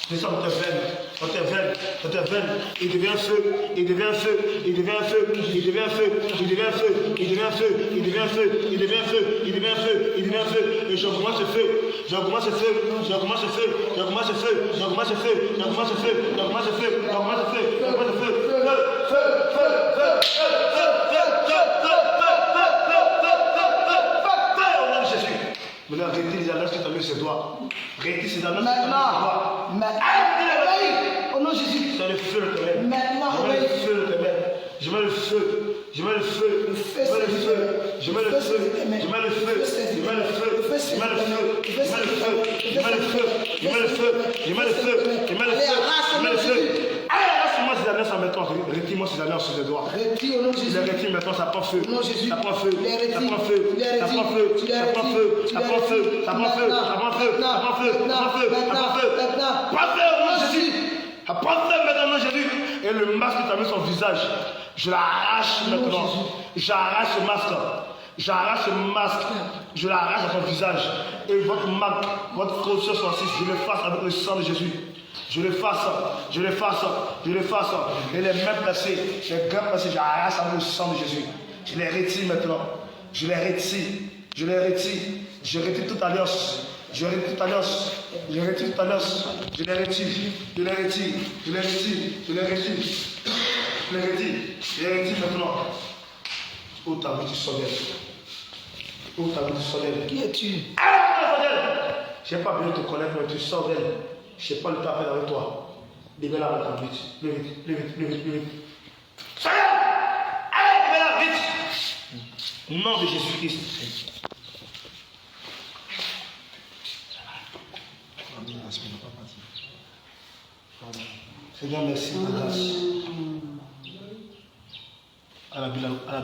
Descend dans tes veines. Dans tes veines. Dans tes veines. Il devient feu. Il devient feu. Il devient feu. Il devient feu. Il devient feu. Il devient feu. Il devient feu. Il devient feu. Il devient feu. Il devient feu. Et je commence ce feu. Je commence ce feu. Je commence ce feu. Je commence ce feu. Je commence ce feu. Je commence ce feu. Je commence ce feu. Je commence ce feu. Je commence ce feu. Maintenant, arrêtez les annonces que tu as mis sur ses doigts. Arrêtez ces annonces que tu as mis sur ses doigts. Maintenant, au nom de Jésus. C'est le feu de tes mains. Maintenant, je mets le feu de tes mains. Je mets le feu. Je mets le feu. Je mets le feu. Je mets le feu. Je mets le feu. Je mets le feu. Je mets le feu. Je mets le feu. Je mets le feu. Je mais le feu. Je mets le feu. Je mets le feu. Je mets le feu. Allez, arrache-moi ces annonces maintenant. Retire-moi ces annonces sur les doigts. Retire au nom de Jésus. Je les retire maintenant, ça prend feu. Au nom de Jésus. Ça prend feu. Ça prend feu. Ça prend feu. Ça prend feu. Ça prend feu. Ça prend feu. Ça prend feu. Ça prend feu. Ça prend feu. Ça prend feu. Pas feu au nom de Jésus. Pas feu maintenant au nom de Jésus. Et le masque que tu as mis sur le visage, je l'arrache maintenant. J'arrache ce masque. J'arrache ce masque. Je l'arrache à ton visage. Et votre marque, votre caution sur 6, je le fasse avec le sang de Jésus. Je le fasse, je le fasse, je le fasse. Et les mains placées, les gants placés, j'arrache avec le sang de Jésus. Je les retire maintenant. Je les retire. Je les retire. Je retire toute alliance. Je retire toute alliance. Je retire toute alliance. Je les retire. Je les retire. Je les retire. Je les retire. Je les retire. Je les retire maintenant. Où t'as vu du soleil? Où t'as vu du soleil? Qui es-tu? Je n'ai pas besoin de te connaître, mais tu sors d'elle. Je n'ai pas le temps à faire avec toi. Libère-la maintenant, vite. Plus vite, plus vite, plus vite, plus vite. Soleil! Allez, libère-la, vite! Au nom de Jésus-Christ. Seigneur, merci de ta grâce. Elle a bu l'alcool. Elle a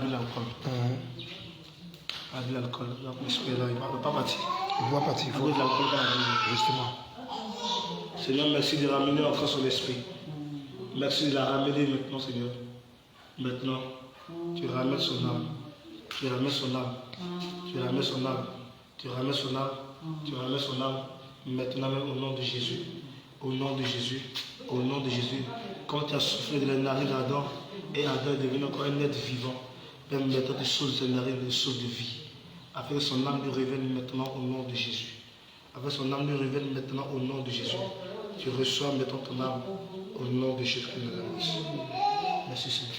bu l'alcool. L'esprit là, il ne va pas partir. Il doit partir. Il faut de l'alcool dans la vie. Justement. Seigneur, merci de ramener encore son esprit. Merci de la ramener maintenant, Seigneur. Maintenant, tu ramènes son âme. Tu ramènes son âme. Tu ramènes son âme. Tu ramènes son âme. Tu ramènes son âme. Maintenant, même au nom de Jésus. Au nom de Jésus. Au nom de Jésus. Quand tu as soufflé de la narine d'Adam, et Adam est devenu encore un être vivant, même maintenant des choses de la narine, des choses de vie. Afin que son âme lui revienne maintenant au nom de Jésus. Afin que son âme lui revienne maintenant au nom de Jésus. Tu reçois maintenant ton âme au nom de Jésus-Christ. Merci Seigneur.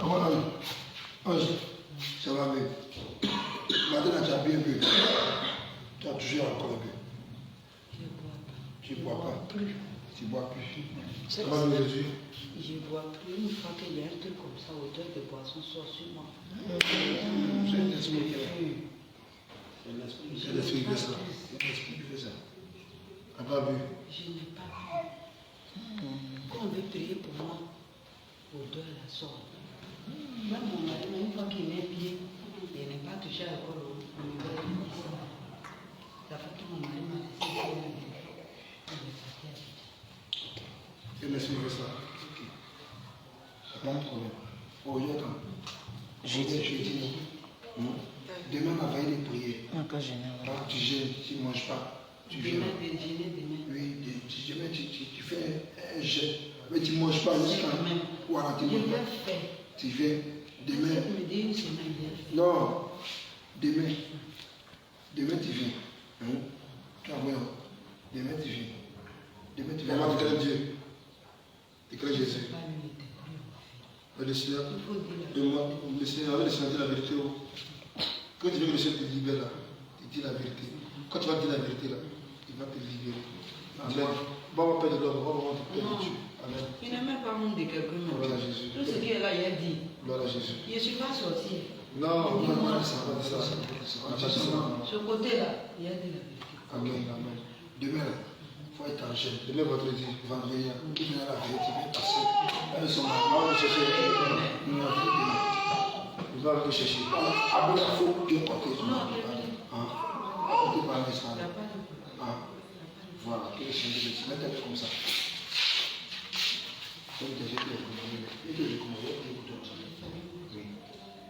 Comment Ange, ça va mieux. Maintenant, tu as bu un peu. Tu as toujours encore un peu. Tu ne bois pas. Tu ne bois plus. Ça va mieux aujourd'hui. Je ne bois plus. Une fois qu'il y a un truc comme ça, odeur de boisson sort sur moi. C'est l'esprit qui fait. C'est l'esprit qui fait ça. C'est l'esprit qui fait ça. Tu n'as pas bu. Je n'ai pas bu. Quand on veut prier pour moi, l'odeur la sort. Même mon mari, une fois qu'il met pied, il n'est pas touché à l'école au niveau de ça. Ça fait que mon mari m'a laissé C'est l'esprit qui fait ça. Pas de problème. Oh, attends. J'ai dit. Demain, on va aller prier. Tu gênes, tu ne manges pas. Tu viens. Oui, tu fais un jeûne. Mais tu ne manges pas jusqu'à. Voilà, tu manges pas. Tu viens demain. Non, demain, Demain tu viens. Tu as moyen. Demain tu viens. Demain tu viens. Maman, tu connais Dieu. Tu connais Jésus. Le Seigneur, le Seigneur avait dit la vérité. Quand tu veux que le Seigneur te libère là, il dit la vérité. Quand tu vas dire la vérité là, il va te libérer. Amen. Bon, Père de l'homme, bon, Père de Dieu. Amen. Il n'est même pas monde de quelqu'un. Gloire à Jésus. Tout ce qui est là, il a dit. Gloire à Jésus. Je ne suis pas sorti. Non, on n'a pas dit ça. On n'a pas dit ça. Ce côté-là, il a dit la vérité. Amen, amen. Demain, il faut être en jeûne. Demain, vendredi. Vendredi, qui vient la vérité, vient passer. Elles sont là, on va chercher. Il va aller chercher. Après, il faut que tu côté. Non, voilà, que le Seigneur te mette comme ça. Comme tu as fait, et que je commence à écouter comme ça.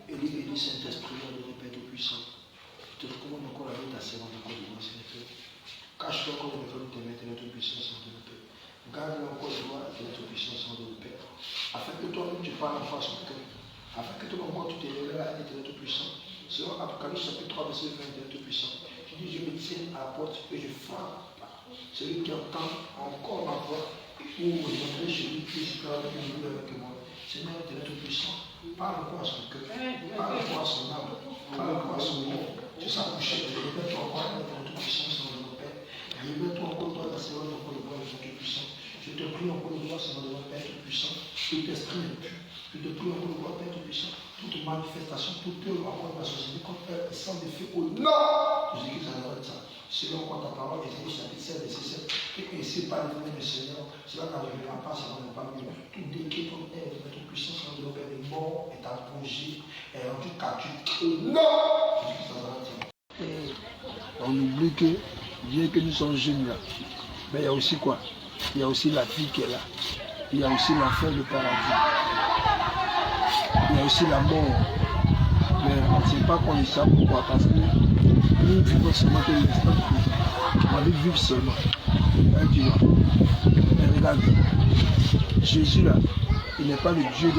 Et dit Saint-Esprit, le Père tout-puissant, je te recommande encore avec ta servante encore de moi, Seigneur. Cache-toi encore le Père de tes mains, notre puissance de notre Père. Garde-le encore de toi, notre puissance de notre Père. Afin que toi-même tu parles en face au cœur. Afin que toi encore tu te révèles à notre puissant. Selon Apocalypse chapitre 3, verset 20 de notre puissant. Tu dis, je me tiens à la porte et je frappe. Celui qui entend encore ma voix ou me montrer celui qui est avec moi. Seigneur, tu es notre puissant. Parle quoi à son cœur, parle quoi à son âme, parle quoi à son corps. Tu sais coucher, révèle-toi encore avec notre puissance dans notre Père. Révèle-toi encore dans la séance de notre voix, notre puissant. Je te prie encore de voir dans notre Père tout puissant. Tout esprit est pu. Je te prie encore de voir Père tout puissant. Toute manifestation, toute rapport de la société, contre elle, sans défait au nom de Jésus-Christ en arrête ça. Selon quoi ta parole, Ésaïe chapitre 7, verset 7, et ainsi par le nom du Seigneur, cela n'arrivera pas, ça ne va pas mieux. Tout décret comme elle, notre puissance en Dieu, est mort, est apogée, est rendu caduque. Au nom de Jésus-Christ en arrête ça. On oublie que, bien que nous sommes jeunes là, mais il y a aussi quoi? Il y a aussi la vie qui est là. Il y a aussi l'enfer, le paradis. Il y a aussi la mort. Mais on ne sait pas qu'on est ça. Pourquoi? Parce que nous vivons seulement que l'instant présent. On va vivre seulement. Tu vois. Mais regarde, Jésus là, il n'est pas le Dieu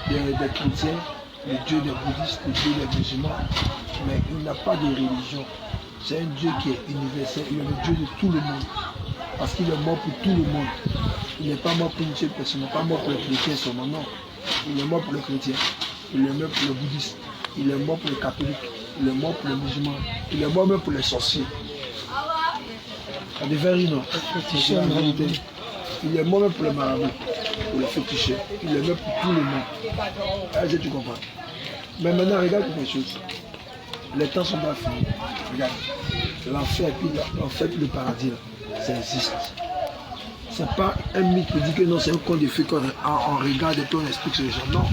des chrétiens, le Dieu des bouddhistes, le Dieu des musulmans. Mais il n'a pas de religion. C'est un Dieu qui est universel. Il est le Dieu de tout le monde. Parce qu'il est mort pour tout le monde. Il n'est pas mort pour une seule personne, il n'est pas mort pour les chrétiens seulement, non. Il est mort pour les chrétiens, il est mort pour les bouddhistes, il est mort pour les catholiques, il est mort pour les musulmans, il est mort même pour les sorciers. Ça devait rire, non? C'est la vérité. Il est mort même pour les marabouts, pour les féticheurs, il est mort pour tout le monde. Est-ce que tu comprends? Mais maintenant, regarde quelque chose. Les temps sont pas finis. Regarde. L'enfer et puis le paradis, là, ça existe. C'est pas un mythe qui dit que non, c'est un conte de fées qu'on regarde et puis on explique sur les gens. Non.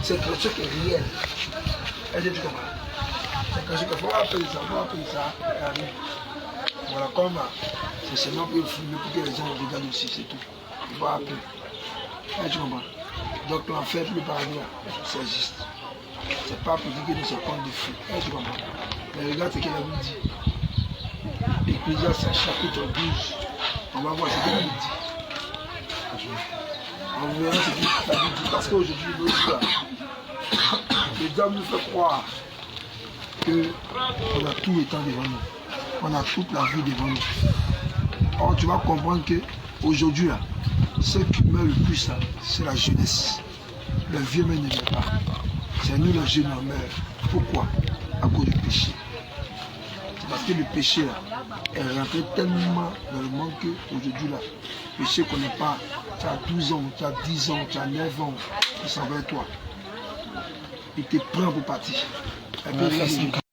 C'est quelque chose qui est réel. Est-ce que tu comprends? C'est quelque chose qu'il faut appeler ça, Regardez. Voilà, comme c'est seulement pour le filmer, pour que les gens regardent aussi, c'est tout. Il faut appeler. Est-ce que tu comprends? Donc l'enfer et le paradis, là, ça existe. C'est pas pour dire que c'est un conte de fées. Est-ce que tu comprends? Mais regarde ce que la Bible dit. Ecclésiaste chapitre 12. On va voir ce que la Bible dit. On verra ce que la Bible dit. Parce qu'aujourd'hui, le diable nous fait croire qu'on a tout le temps devant nous. On a toute la vie devant nous. Or, tu vas comprendre qu'aujourd'hui, ce qui meurt le plus, c'est la jeunesse. Le vieux ne meurt pas. C'est nous, les jeunes, on meurt. Pourquoi? À cause du péché. Parce que le péché là, est rentré tellement dans le monde qu'aujourd'hui, le péché qu'on n'est pas, tu as 12 ans, tu as 10 ans, tu as 9 ans, il s'en va toi. Il te prend pour partir.